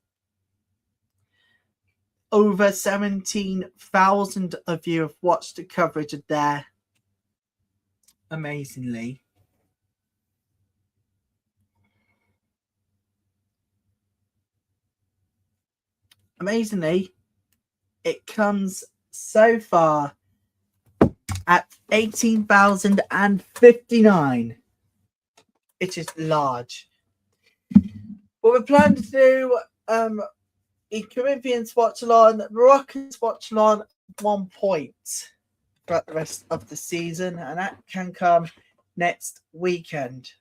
Over 17,000 of you have watched the coverage of there. Amazingly. Amazingly, it comes so far at 18,059. It is large. What we're planning to do in Corinthians watch along, Moroccans watch along 1 point throughout the rest of the season, and that can come next weekend.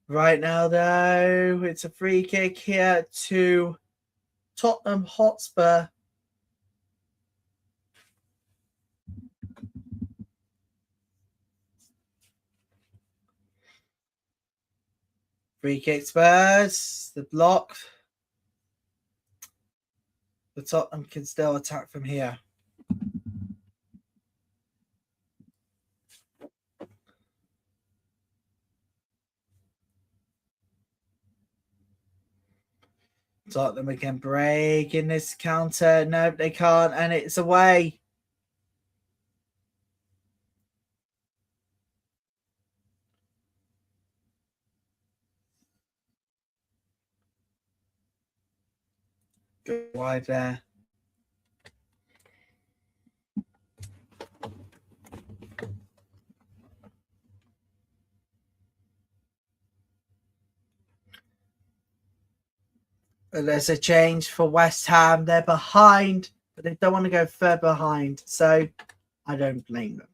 Right now, though, it's a free kick here to Tottenham Hotspur. Free kick Spurs, the block. The Tottenham can still attack from here. Tottenham can break in this counter. No, they can't, and it's away. Good wide there. But there's a change for West Ham. They're behind, but they don't want to go further behind. So I don't blame them.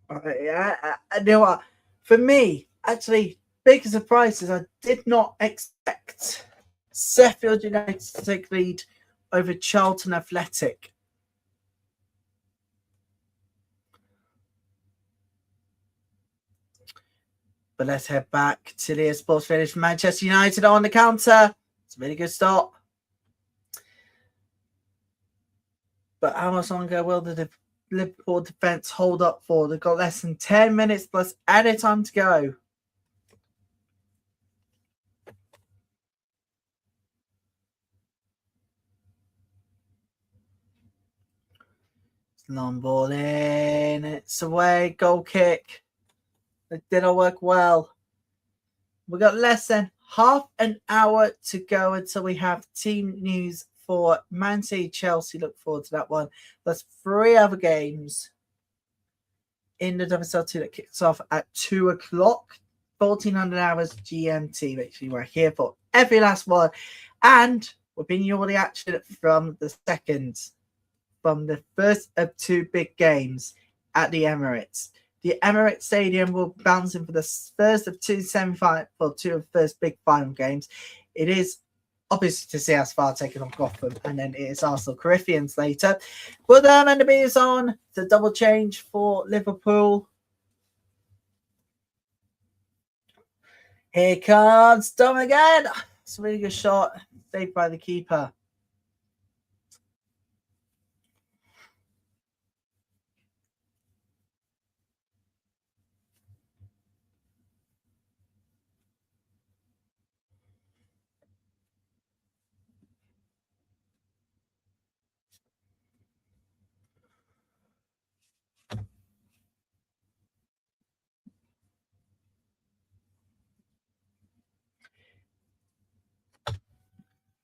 You know what? For me, actually, big surprises. I did not expect Sheffield United to take lead over Charlton Athletic. But let's head back to the sports finish. Manchester United on the counter. It's a really good start. But how much longer will the Liverpool defence hold up for? They've got less than 10 minutes plus added time to go. Long ball in. It's away. Goal kick. It didn't work well. We've got less than half an hour to go until we have team news for Man City, Chelsea. Look forward to that one. There's 3 other games in the WSL2 that kicks off at 2 o'clock, 1400 hours GMT. Make sure you are here for every last one. And we're bringing you all the action from the first of 2 big games at the Emirates. The Emirates Stadium will bounce in for the first of 2 semi-final, or 2 of the first big final games. It is obviously to see us far taking on Gotham, and then it is Arsenal Corinthians later. But and the beat is on. The double change for Liverpool. Here comes Dom again. It's a really good shot, saved by the keeper.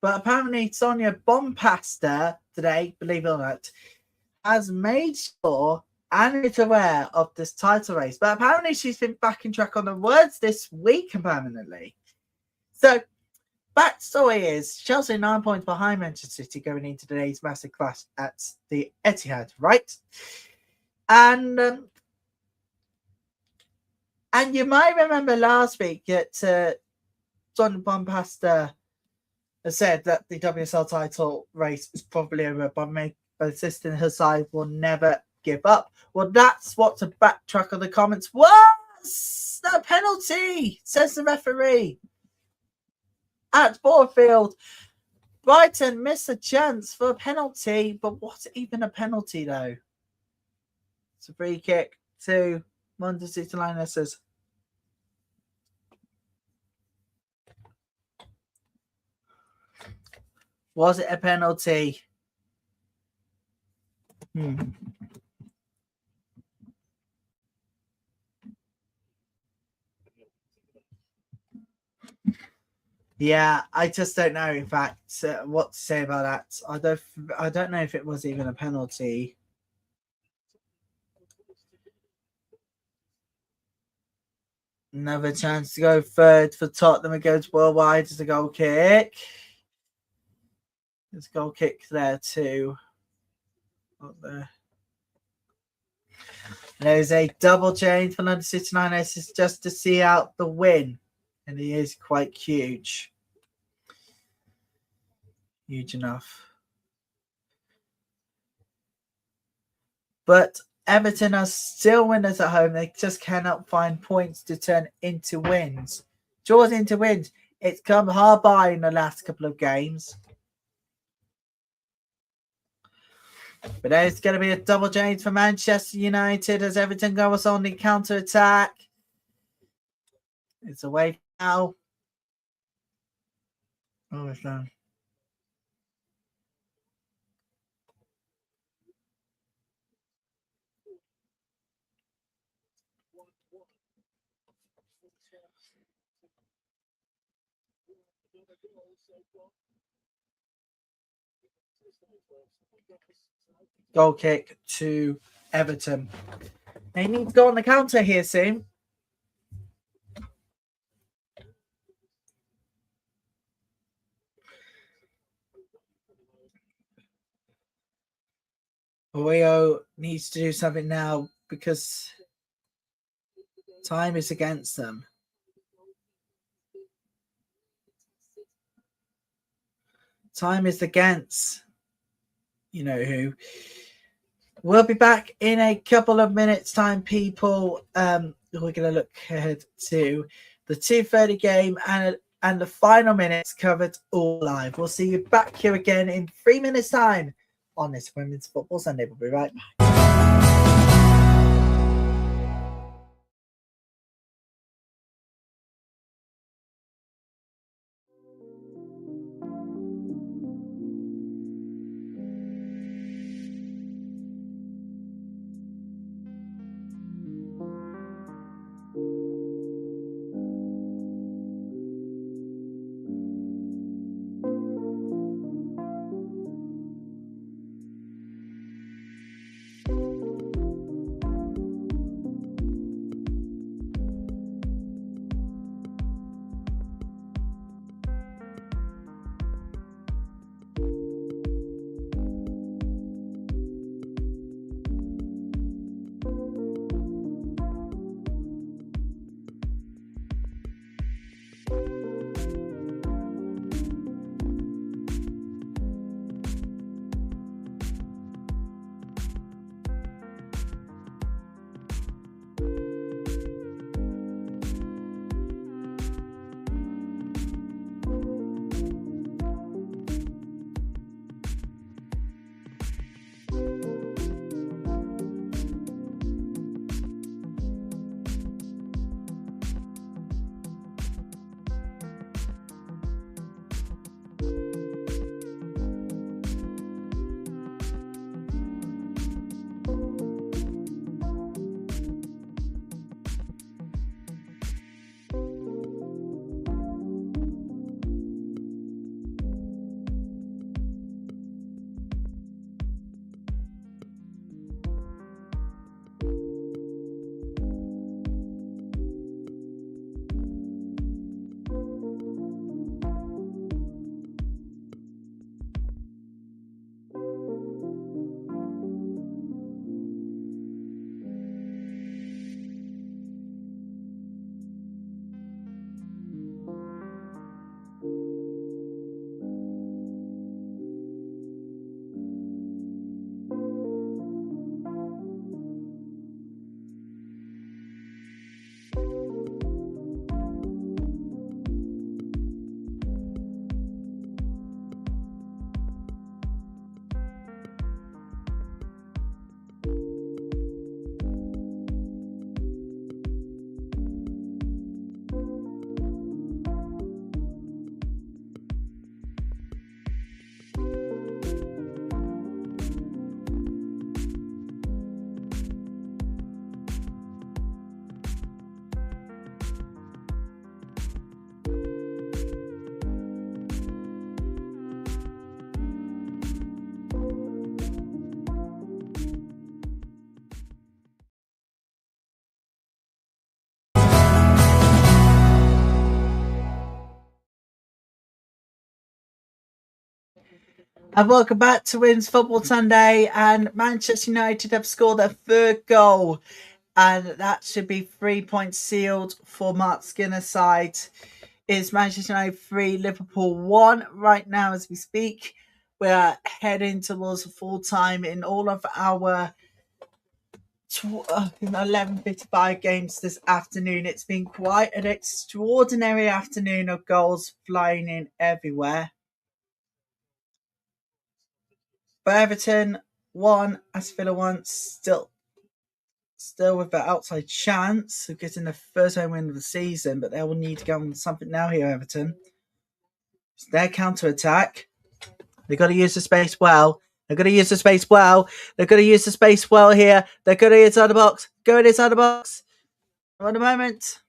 But apparently Sonia Bompasta today, believe it or not, has made sure and is aware of this title race. But apparently she's been back in track on the words this week permanently. So backstory is Chelsea 9 points behind Manchester City going into today's massive clash at the Etihad, right? And you might remember last week that John Bompasta has said that the WSL title race is probably over, but insisting her side will never give up. Well, that's what to backtrack on the comments was. No penalty, says the referee. At Borfield, Brighton missed a chance for a penalty, but what even a penalty though? It's a free kick to London City Lionesses. Was it a penalty? Yeah, I just don't know. In fact, what to say about that. I don't know if it was even a penalty. Another chance to go third for Tottenham. It goes worldwide as a goal kick. There's a goal kick there too. There. There's a double change for London City Lionesses just to see out the win. And he is quite huge. Huge enough. But Everton are still winners at home. They just cannot find points to turn into wins. Draws into wins. It's come hard by in the last couple of games. But there's going to be a double change for Manchester United as Everton goes on the counter-attack. It's away now. Oh, it's done. Goal kick to Everton. They need to go on the counter here soon. Rio needs to do something now because time is against them. Time is against you know who. We'll be back in a couple of minutes' time, people. We're going to look ahead to the 2:30 game and the final minutes covered all live. We'll see you back here again in 3 minutes' time on this Women's Football Sunday. We'll be right back. And welcome back to Women's Football Sunday. And Manchester United have scored their third goal, and that should be 3 points sealed for Mark Skinner's side. It's Manchester United 3, Liverpool 1 right now as we speak. We're heading towards full time in all of our 11:55 games this afternoon. It's been quite an extraordinary afternoon of goals flying in everywhere. But Everton 1, Aston Villa 1, still with the outside chance of getting the first home win of the season, but they will need to go on something now here, Everton. It's their counter-attack. They've got to use the space well. They're going to use the space well. They're going to use the space well here. They're going to inside the box. Going inside the box. For the moment,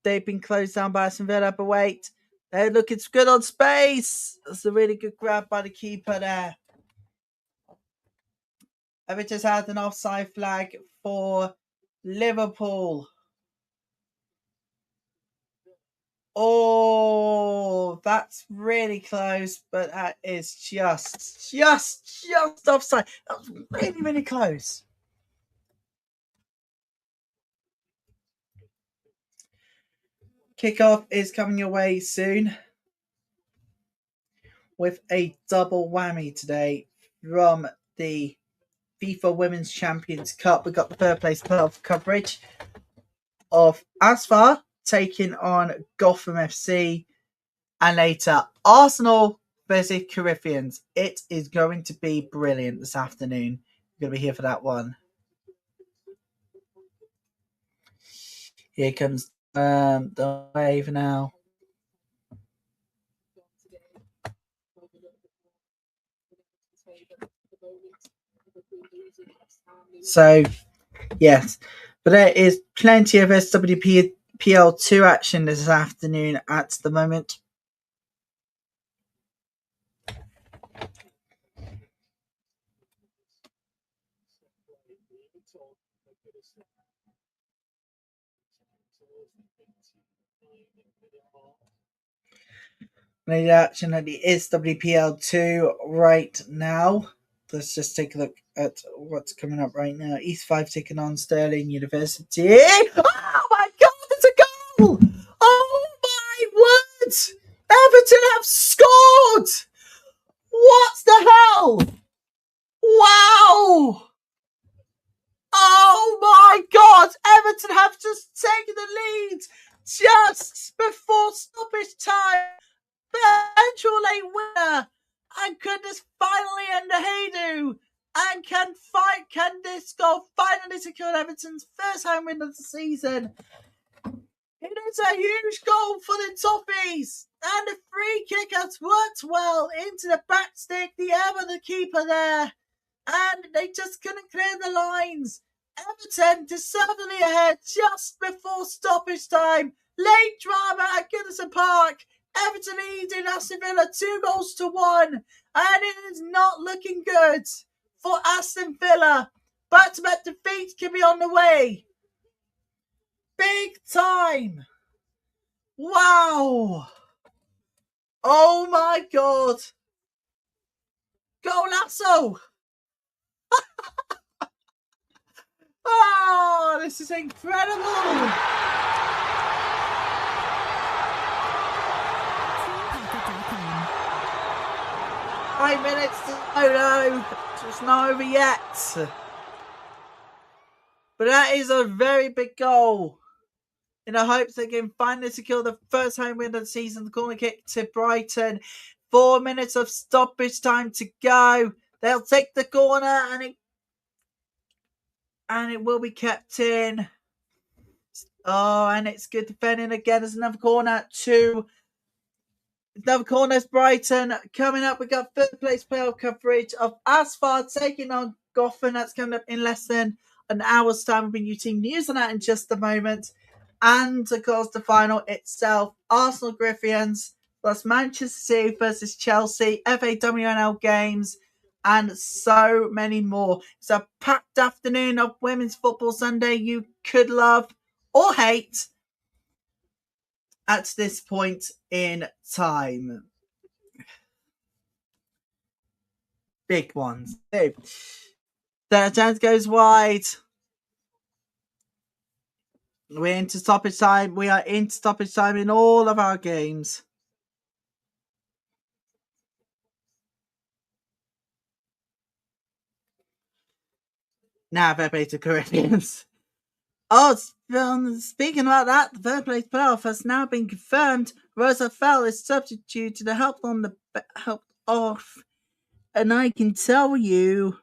they've been closed down by Aston Villa, but wait. They're looking good on space. That's a really good grab by the keeper there. Everton's had an offside flag for Liverpool. Oh, that's really close, but that is just offside. That was really, really close. Kickoff is coming your way soon with a double whammy today from the FIFA Women's Champions Cup. We got the third place playoff coverage of Asfar taking on Gotham FC, and later Arsenal versus Corinthians. It is going to be brilliant this afternoon. You're going to be here for that one. Here comes the wave now. So, yes. But there is plenty of SWPL2 action this afternoon at the moment. Plenty of action at the SWPL2 right now. Let's just take a look at what's coming up right now. East 5 taking on Stirling University. Oh my god, it's a goal! Oh my word! Everton have scored! What the hell? Wow! Oh my god! Everton have just taken the lead just before stoppage time. Eventual late winner, and could this finally end a heydo? And can this goal finally secure Everton's first home win of the season? It is a huge goal for the Toffees, and the free kick has worked well into the back stick. The keeper there, and they just couldn't clear the lines. Everton deservedly ahead just before stoppage time. Late drama at Goodison Park. Everton leading Aston Villa 2-1, and it is not looking good for Aston Villa. Back-to-back defeats can be on the way. Big time. Wow. Oh my god. Golasso. Oh, this is incredible. 5 minutes to go. It's not over yet. But that is a very big goal. In the hopes they can finally secure the first home win of the season. The corner kick to Brighton. 4 minutes of stoppage time to go. They'll take the corner, and it will be kept in. Oh, and it's good defending again. There's another corner to another corner. Brighton coming up. We got third place playoff coverage of Asphalt taking on Gotham. That's coming up in less than an hour's time. We'll bring you team news on that in just a moment. And of course, the final itself: Arsenal Griffins plus Manchester City versus Chelsea, FAWNL games, and so many more. It's a packed afternoon of Women's Football Sunday you could love or hate at this point in time. big ones too. The chance goes wide. We're into stoppage time. We are into stoppage time in all of our games. Now, fair play to Corinthians. Oh, speaking about that, the third place playoff has now been confirmed. Rosa Fell is substitute to the help on the help off, and I can tell you,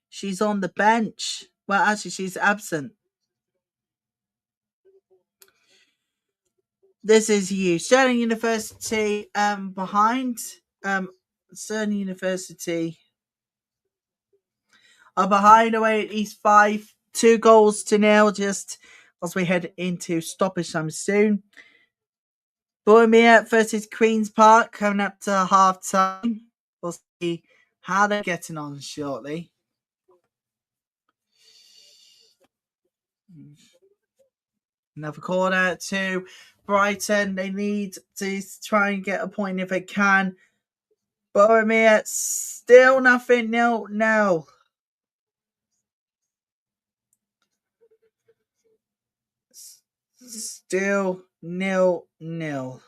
she's on the bench. Well, actually, she's absent. This is you, Sterling University. Behind, Sterling University are behind away at East 5, 2-0, just as we head into stoppage time soon. Bournemouth versus Queen's Park coming up to half time. We'll see how they're getting on shortly. Another corner to Brighton. They need to try and get a point if they can. Bournemouth still nothing, no. Still 0-0.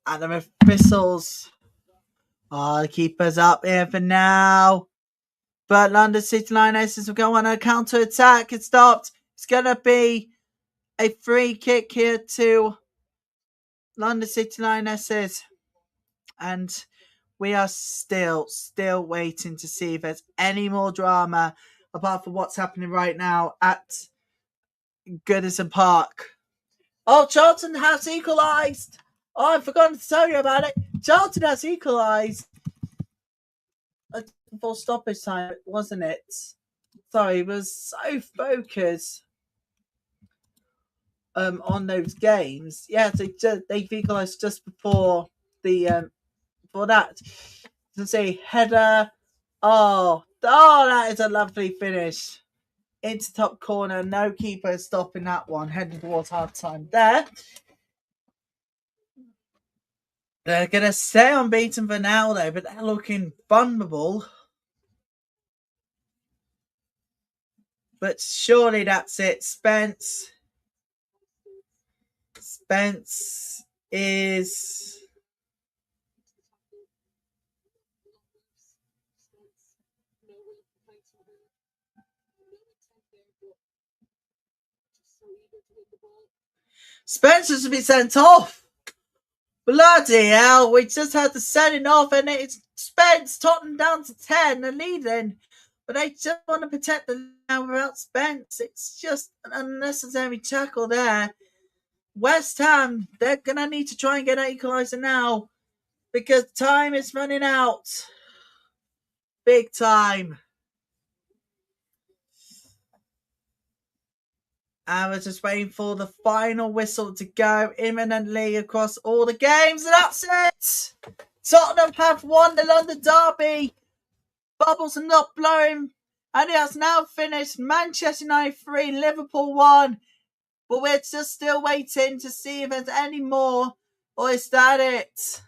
And the whistles. Oh, the keeper's up here for now. But London City Lionesses will go on a counter attack. It stopped. It's going to be a free kick here to London City Lionesses. And we are still waiting to see if there's any more drama apart from what's happening right now at Goodison Park. Oh, Charlton has equalised. Oh, I've forgotten to tell you about it. Charlton has equalised. Before stoppage time, wasn't it? Sorry, it was so focused on those games. Yeah, they equalised just before the for that. To say header. Oh, that is a lovely finish. Into top corner, no keeper stopping that one, heading towards half time there. They're going to stay unbeaten for now, though, but they're looking vulnerable. But surely that's it. Spence is... Spencer's to be sent off. Bloody hell, we just had the sending off and it's Spence, Tottenham down to 10 and leading. But they just want to protect the now without Spence. It's just an unnecessary tackle there. West Ham, they're going to need to try and get an equaliser now because time is running out. Big time. And we're just waiting for the final whistle to go imminently across all the games. And that's it. Tottenham have won the London Derby. Bubbles are not blowing. And it has now finished. Manchester United 3, Liverpool 1. But we're just still waiting to see if there's any more. Or is that it?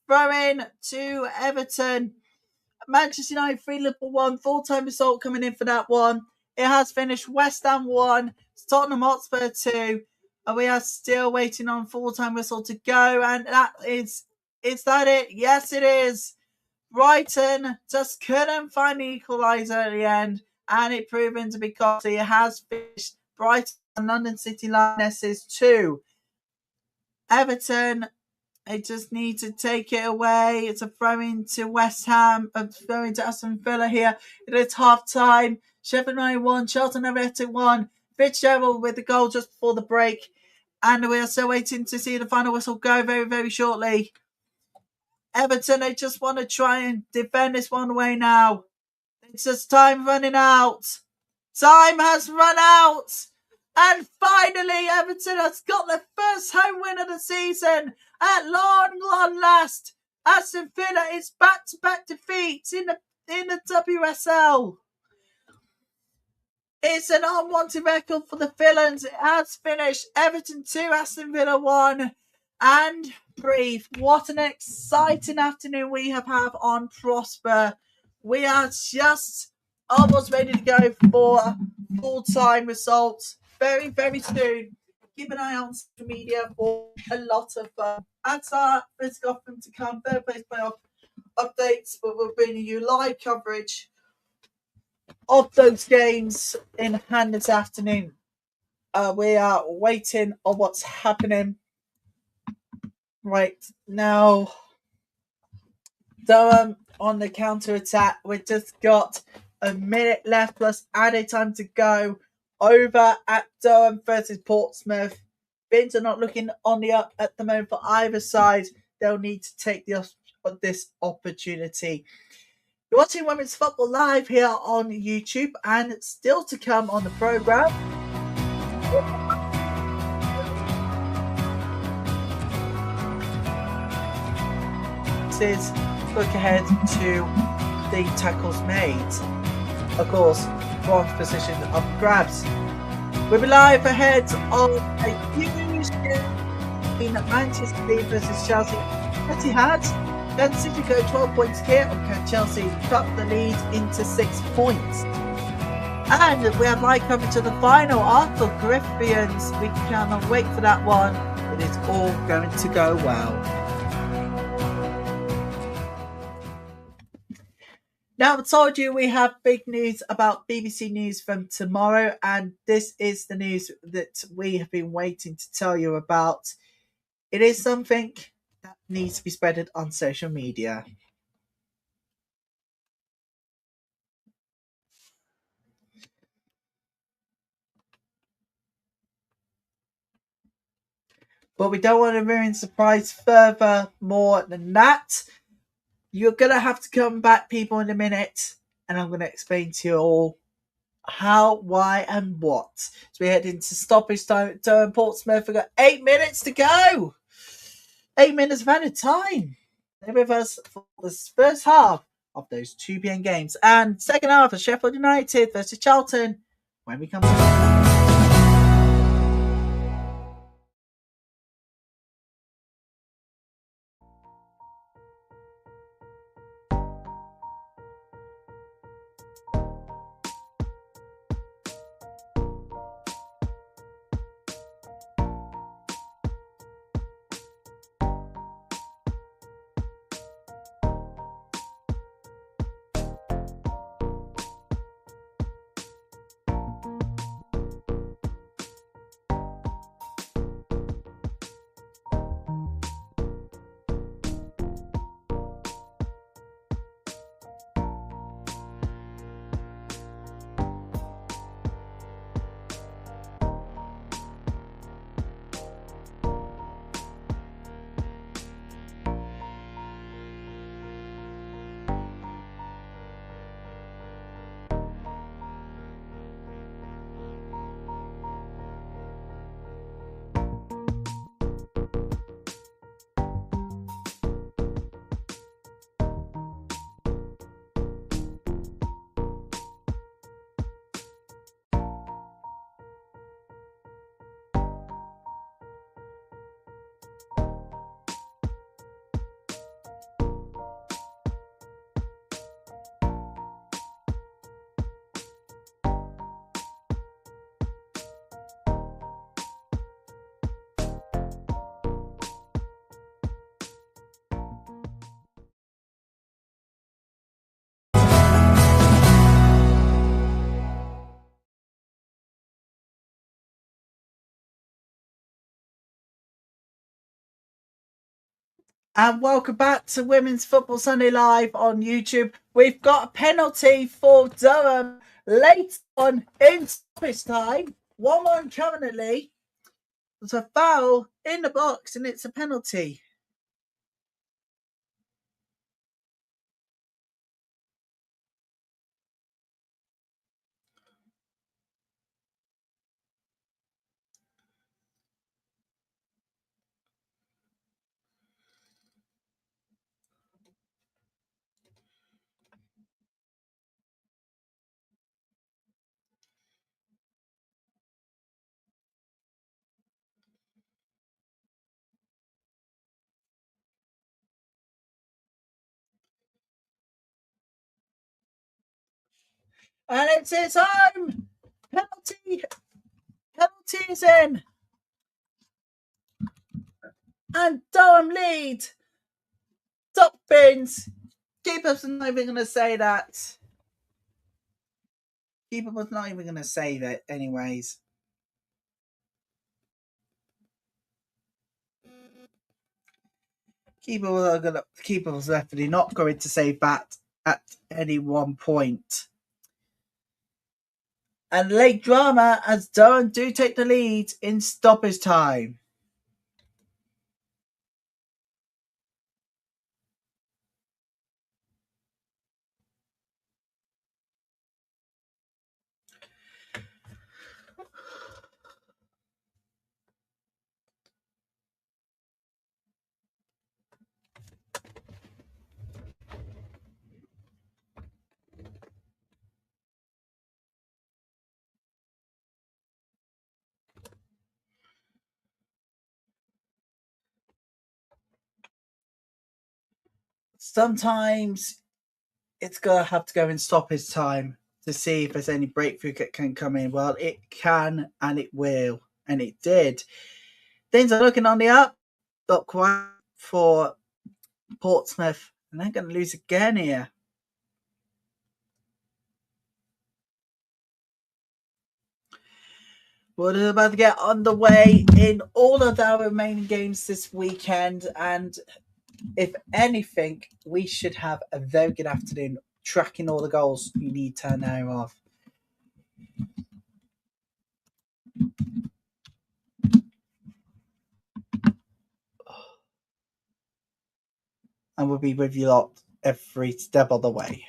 Throw in to Everton. Manchester United 3, Liverpool 1. Full-time result coming in for that one. It has finished West Ham 1, Tottenham Hotspur 2, and we are still waiting on full-time whistle to go. And is that it? Yes, it is. Brighton just couldn't find the equaliser at the end, and it proven to be costly. It has finished Brighton and London City Lionesses 2. Everton, they just need to take it away. It's a throw-in to West Ham, a throw-in to Aston Villa here. It is half-time. Sheffield United 1, Charlton Everton 1. Fitzgerald with the goal just before the break. And we are still waiting to see the final whistle go very, very shortly. Everton, they just want to try and defend this one away now. It's just time running out. Time has run out. And finally, Everton has got their first home win of the season. At long last, Aston Villa is back-to-back defeats in the WSL. It's an unwanted record for the villains. It has finished Everton 2, Aston Villa 1. And breathe. What an exciting afternoon we have had on Prosper. We are just almost ready to go for full-time results very, very soon. Keep an eye on social media for a lot of answer. Let's go for them to come. Third place playoff updates, but we'll bring you live coverage of those games in hand this afternoon. We are waiting on what's happening right now. Durham on the counter attack. We've just got a minute left plus added time to go over at Durham versus Portsmouth. Bins are not looking on the up at the moment for either side. They'll need to take this opportunity. You're watching Women's Football Live here on YouTube, and still to come on the programme. Is look ahead to the tackles made. Of course, bronze position up grabs. We'll be live ahead of a huge game in Manchester City versus Chelsea. Etihad. Then City go 12 points here, and can Chelsea cut the lead into 6 points? And we have live coverage of the final Arthur Griffins. We cannot wait for that one. It is all going to go well. Now, I told you we have big news about BBC News from tomorrow, and this is the news that we have been waiting to tell you about. It is something that needs to be spread on social media. But we don't want to ruin surprise further more than that. You're going to have to come back, people, in a minute, and I'm going to explain to you all how, why, and what. So we head into stoppage time at Durham Portsmouth. We've got 8 minutes to go. 8 minutes of added time. They're with us for this first half of those 2 p.m. games. And second half of Sheffield United versus Charlton when we come back. And welcome back to Women's Football Sunday Live on YouTube. We've got a penalty for Durham late on in stoppage time. 1-1 currently. There's a foul in the box and it's a penalty. And it's his home! Penalty! Penalty is in! And Durham lead! Top bins! Keeper's not even going to say that. Keeper was not even going to say that anyways. Keeper was definitely not going to save that at any one point. And late drama as Durham do take the lead in stoppage time. Sometimes it's going to have to go in stoppage time to see if there's any breakthrough that can come in. Well, it can and it will. And it did. Things are looking on the up. Not quite for Portsmouth. And they're going to lose again here. We're about to get underway in all of our remaining games this weekend. And if anything, we should have a very good afternoon tracking all the goals you need to know of. And we'll be with you lot every step of the way.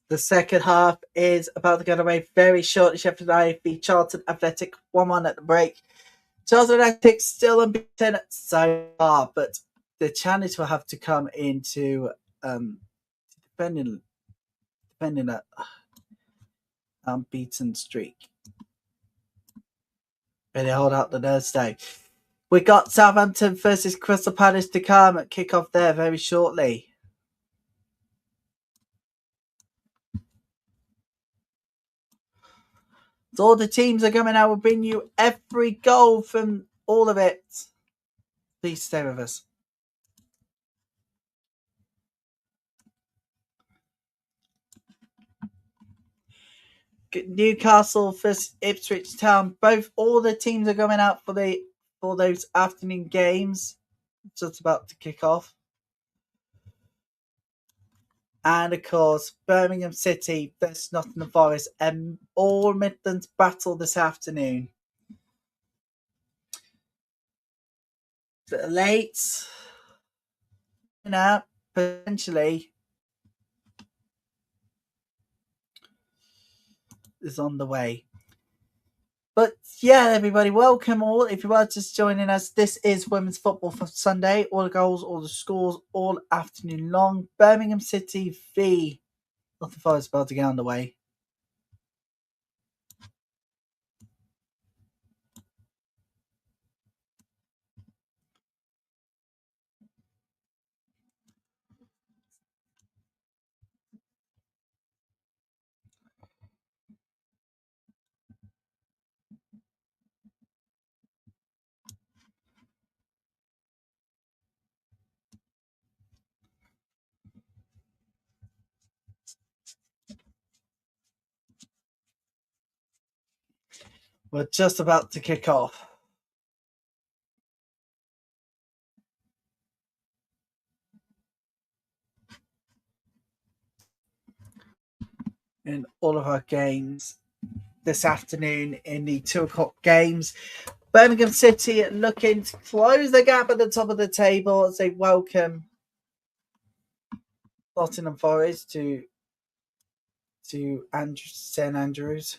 The second half is about to get away very shortly. Sheffield United beat Charlton Athletic 1-1 at the break. Charlton Athletic still unbeaten so far, but the challenge will have to come into defending that unbeaten streak. Really hold out the Thursday. We got Southampton versus Crystal Palace to come at kick-off there very shortly. So all the teams are coming out. We'll bring you every goal from all of it. Please stay with us. Newcastle versus Ipswich Town. All the teams are going out for those afternoon games. Just about to kick off. And of course, Birmingham City versus Nottingham Forest, and all Midlands battle this afternoon. Bit late, potentially is on the way. But yeah, everybody, welcome all. If you are just joining us, this is Women's Football for Sunday. All the goals, all the scores, all afternoon long. Birmingham City v Nottingham Forest about to get underway. We're just about to kick off. In all of our games this afternoon in the 2:00 games. Birmingham City looking to close the gap at the top of the table as they welcome Nottingham Forest to St Andrews.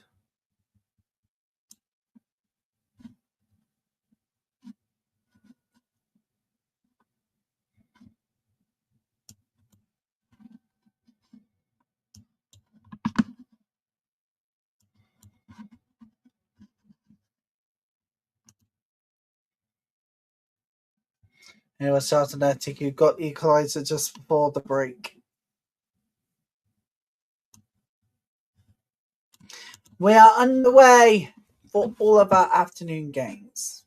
And it was Charlton Athletic who got the equaliser just before the break. We are underway for all of our afternoon games.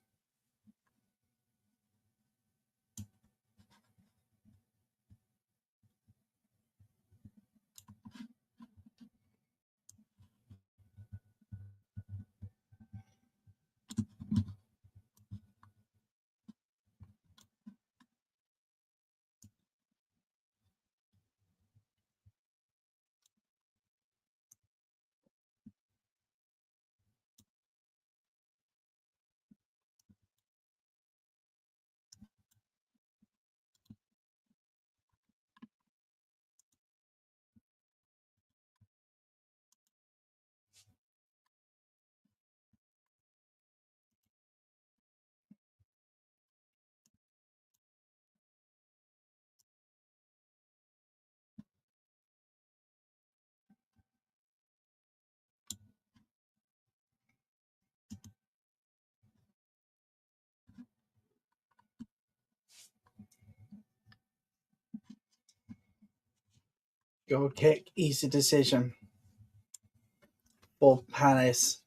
Goal kick, easy decision for Palace.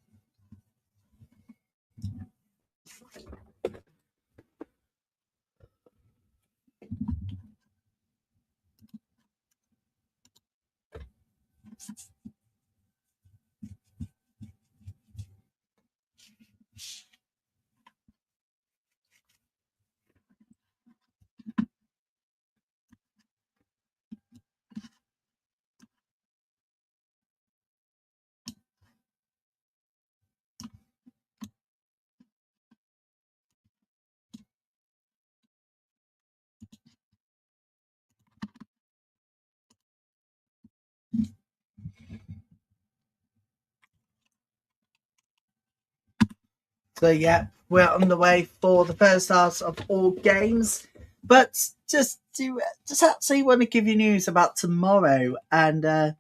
So yeah, we're on the way for the first half of all games. But just actually want to give you news about tomorrow, and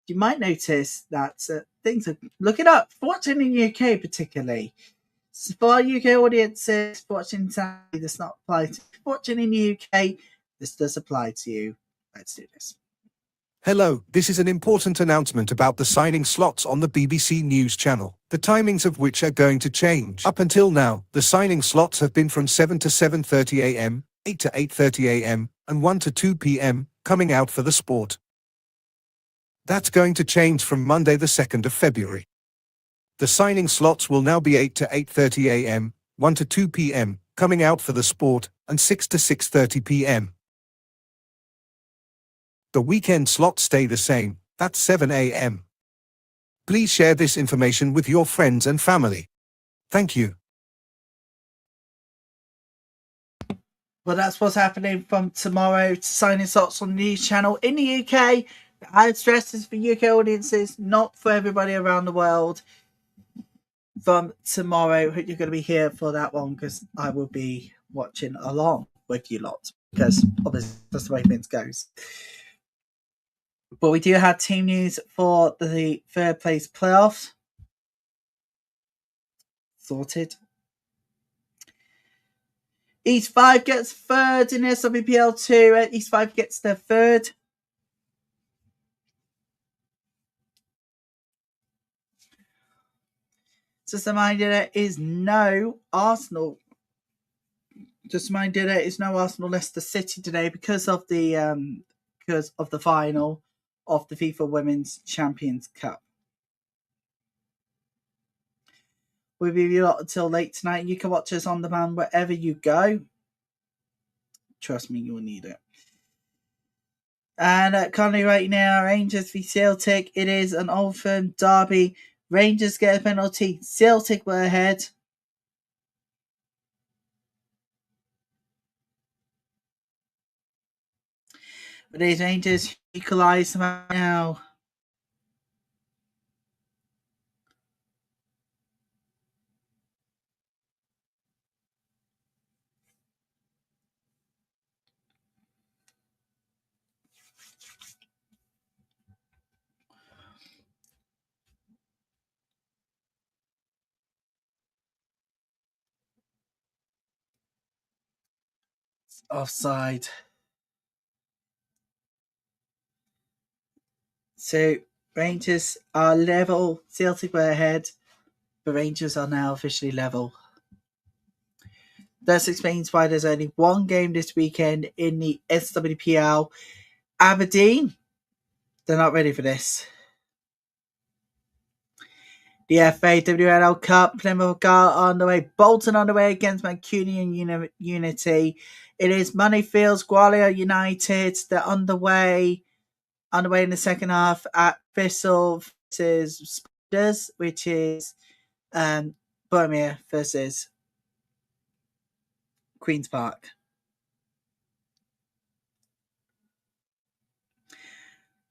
you might notice that things are looking up. Watching in the UK particularly, so for our UK audiences, watching Saturday does not apply to watching in the UK. This does apply to you. Let's do this.
Hello, this is an important announcement about the signing slots on the BBC News channel, the timings of which are going to change. Up until now, the signing slots have been from 7 to 7:30 a.m., 8 to 8:30 a.m., and 1 to 2 p.m., coming out for the sport. That's going to change from Monday the 2nd of February. The signing slots will now be 8 to 8:30 a.m., 1 to 2 p.m., coming out for the sport, and 6 to 6:30 p.m. The weekend slots stay the same, that's 7 a.m. Please share this information with your friends and family. Thank you.
Well, that's what's happening from tomorrow to signing slots on the news channel in the UK. I stress this for UK audiences, not for everybody around the world. From tomorrow, you're going to be here for that one because I will be watching along with you lot because obviously that's the way things goes. But we do have team news for the third place playoffs sorted. East 5 gets third in SWPL2. East 5 gets their third. Just a reminder, there is no Arsenal. Just a reminder, there is no Arsenal Leicester City today because of the final of the FIFA Women's Champions Cup. We'll be with you lot until late tonight. You can watch us on demand wherever you go. Trust me, you'll need it. And currently right now, Rangers v Celtic. It is an Old Firm derby. Rangers get a penalty. Celtic were ahead. But these Rangers equalise now. Offside. So Rangers are level. Celtic were ahead. The Rangers are now officially level. This explains why there's only one game this weekend in the SWPL. Aberdeen, they're not ready for this. The FAWNL Cup, Plymouth on the way, Bolton on the way against Mancunian Unity. It is Moneyfields, Gwalior United. They're on the way in the second half at Thistle versus Spiders, which is Birmingham versus Queen's Park.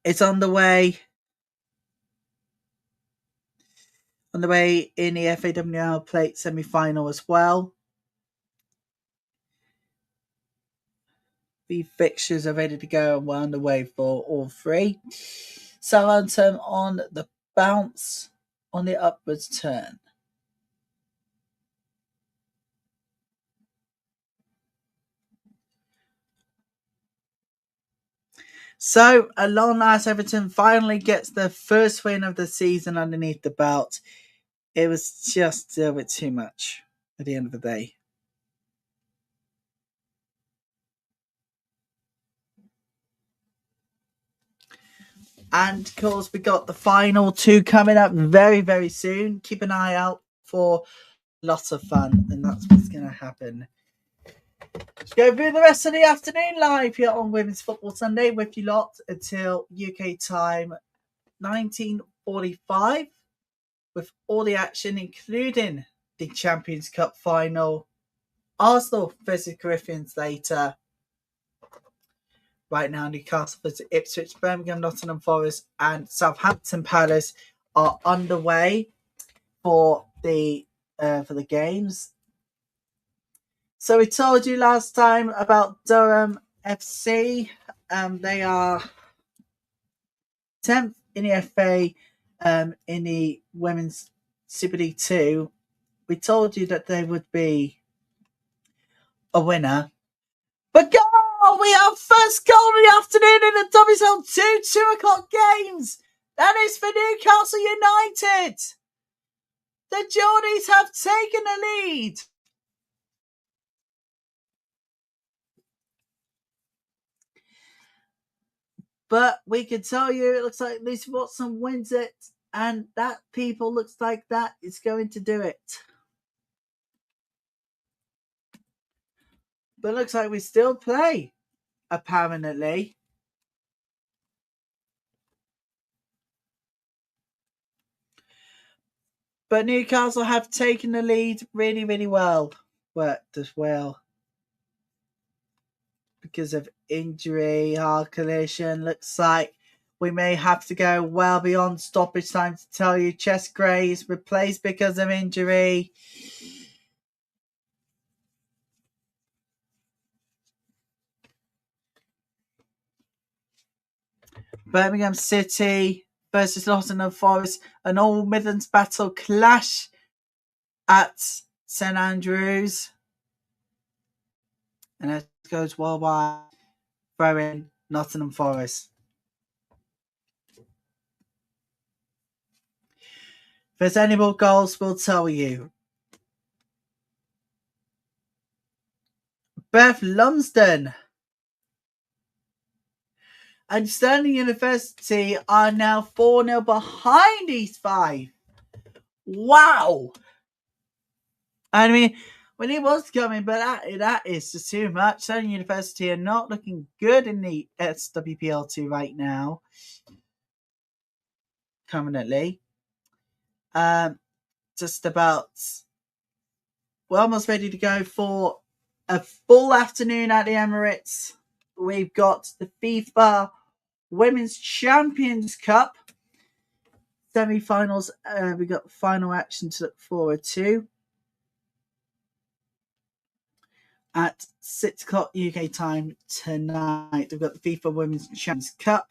It's on the way in the FAWNL Plate semi-final as well. The fixtures are ready to go and we're on the way for all three. Southampton on the bounce, on the upwards turn. So, at long last, Everton finally gets their first win of the season underneath the belt. It was just a bit too much at the end of the day. And of course, we got the final two coming up very, very soon. Keep an eye out for lots of fun, and that's what's going to happen. Let's go through the rest of the afternoon live here on Women's Football Sunday with you lot until UK time 19:45, with all the action, including the Champions Cup final, Arsenal versus Corinthians later. Right now, Newcastle versus Ipswich, Birmingham, Nottingham Forest, and Southampton Palace are underway for the games. So we told you last time about Durham FC. They are 10th in the FA in the Women's Super League 2. We told you that they would be a winner. But we have first goal of the afternoon in the WSL2 2 o'clock games. That is for Newcastle United. The Geordies have taken the lead. But we can tell you, it looks like Lucy Watson wins it, and that people looks like that is going to do it. But it looks like we still play, apparently. But Newcastle have taken the lead really, really well. Worked as well. Because of injury, hard collision. Looks like we may have to go well beyond stoppage time to tell you. Chess Gray is replaced because of injury. Birmingham City versus Nottingham Forest. An All Midlands battle clash at St Andrews. And it goes worldwide. Throwing Nottingham Forest. If there's any more goals, we'll tell you. Beth Lumsden and Stirling University are now 4-0 behind East 5. Wow! I mean, when it was coming, but that is just too much. Stirling University are not looking good in the SWPL2 right now. Currently. Just about... We're almost ready to go for a full afternoon at the Emirates. We've got the FIFA Women's Champions Cup semi-finals. We've got final action to look forward to at 6 o'clock UK time tonight. We've got the FIFA Women's Champions Cup.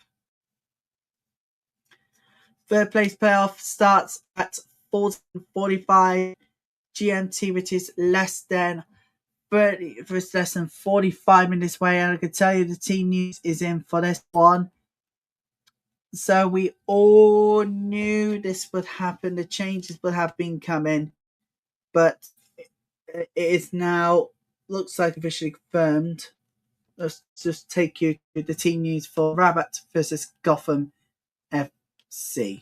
Third place playoff starts at 14:45 GMT, which is less than for less than 45 minutes away, and I can tell you the team news is in for this one. So we all knew this would happen. The changes would have been coming, but it is now looks like officially confirmed. Let's just take you to the team news for Rabat versus Gotham FC.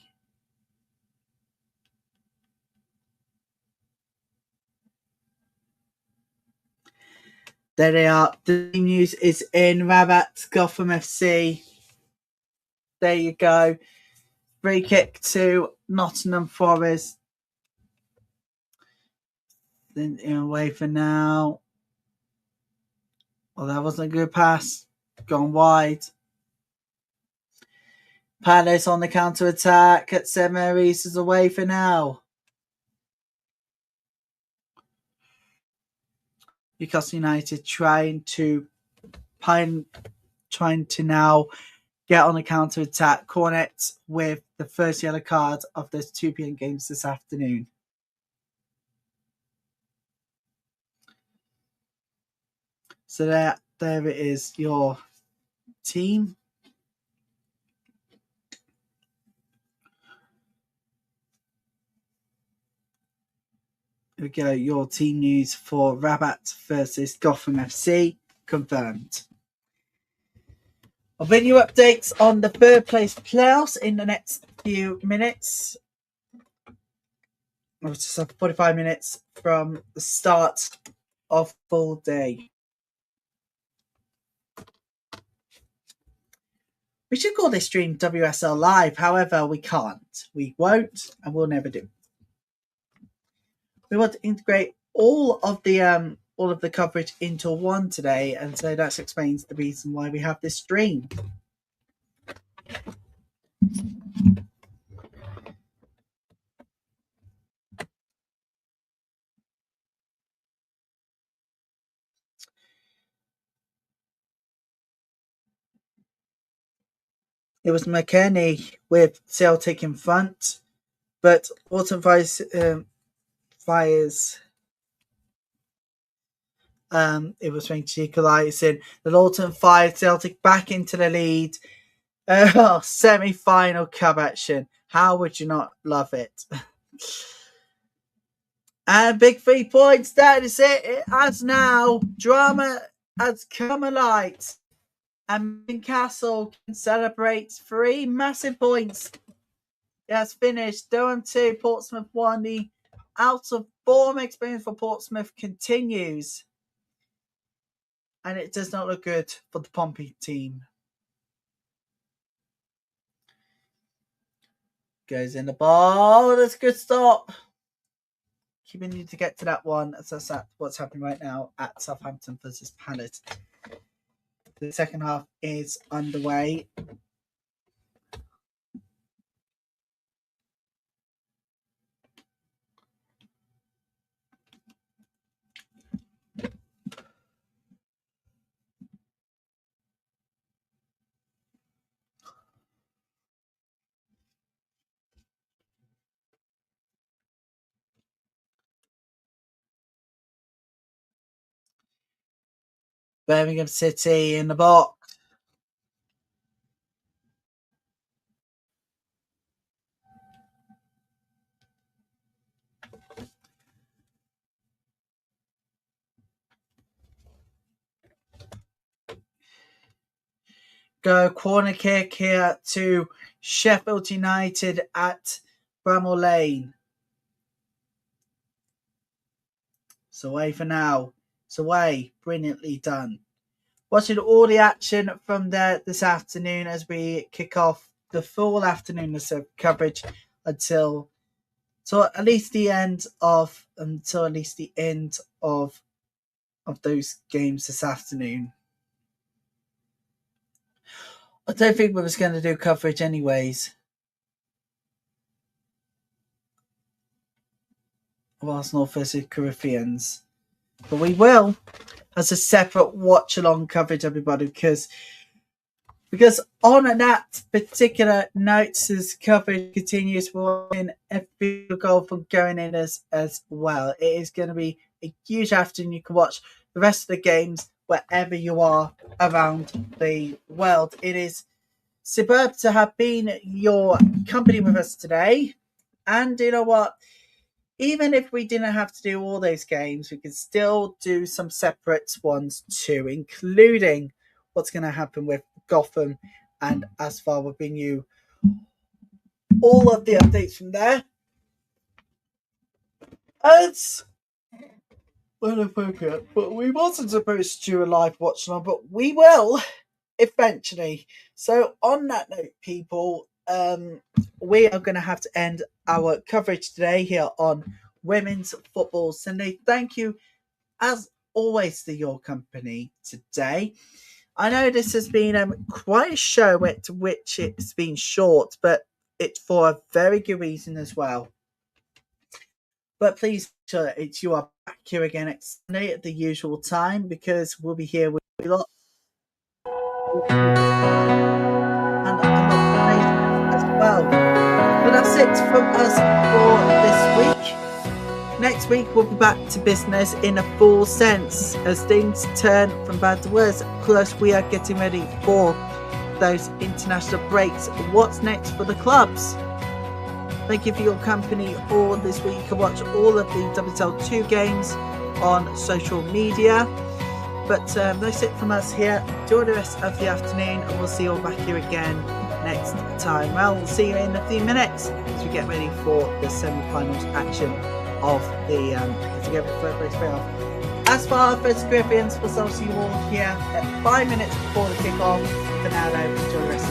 There they are. The team news is in Rabat, Gotham FC. There you go. Free kick to Nottingham Forest. Then away for now. Well, that wasn't a good pass. Gone wide. Palace on the counter attack at St Mary's is away for now. Newcastle United trying to now get on the counter attack. Cornet with the first yellow card of those 2 p.m. games this afternoon. So there it is, your team. Here we go, your team news for Rabat versus Gotham FC confirmed. I'll bring you updates on the third place playoffs in the next few minutes. We'll just have 45 minutes from the start of full day. We should call this stream WSL Live, however, we can't. We won't, and we'll never do. We want to integrate all of the coverage into one today, and so that explains the reason why we have this stream. It was McKennie with Celtic in front, but Autumn Fires. It was trying to equalise in the Lawton fired Celtic back into the lead. Semi-final cup action. How would you not love it? And big 3 points. That is it. It has now. Drama has come alight. And Newcastle can celebrate 3 massive points. It has finished. Durham 2, Portsmouth 1. The out of form experience for Portsmouth continues. And it does not look good for the Pompey team. Goes in the ball. That's a good stop. Keeping you to get to that one. That's what's happening right now at Southampton versus Palace. The second half is underway. Birmingham City in the box. Go corner kick here to Sheffield United at Bramall Lane. It's away for now. It's away. Brilliantly done. Watching all the action from there this afternoon as we kick off the full afternoon of coverage until at least the end of those games this afternoon. I don't think we was going to do coverage anyways of Arsenal versus Corinthians, but we will as a separate watch-along coverage, everybody, because on that particular note, as coverage continues, we're in every goal from going in as well. It is going to be a huge afternoon. You can watch the rest of the games wherever you are around the world. It is superb to have been your company with us today. And you know what? Even if we didn't have to do all those games, we could still do some separate ones too, including what's going to happen with Gotham and Asphalt. We'll bring you all of the updates from there. It's inappropriate, but we wasn't supposed to do a live watch on, but we will eventually. So on that note, people, we are going to have to end our coverage today here on Women's Football Sunday. Thank you, as always, for your company today. I know this has been quite a show to which it's been short, but it's for a very good reason as well. But please, it's you are back here again next Sunday at the usual time, because we'll be here with a lot. And as well. But that's it from us for this week. Next week we'll be back to business in a full sense as things turn from bad to worse. Plus we are getting ready for those international breaks. What's next for the clubs? Thank you for your company all this week. You can watch all of the WSL2 games on social media. But that's it from us here. Enjoy the rest of the afternoon, and we'll see you all back here again next time. Well, we'll see you in a few minutes as we get ready for the semi-finals action of the Together Third Place playoff. As far as Griffins, we'll see you all here at 5 minutes before the kick-off. For now, though, enjoy the rest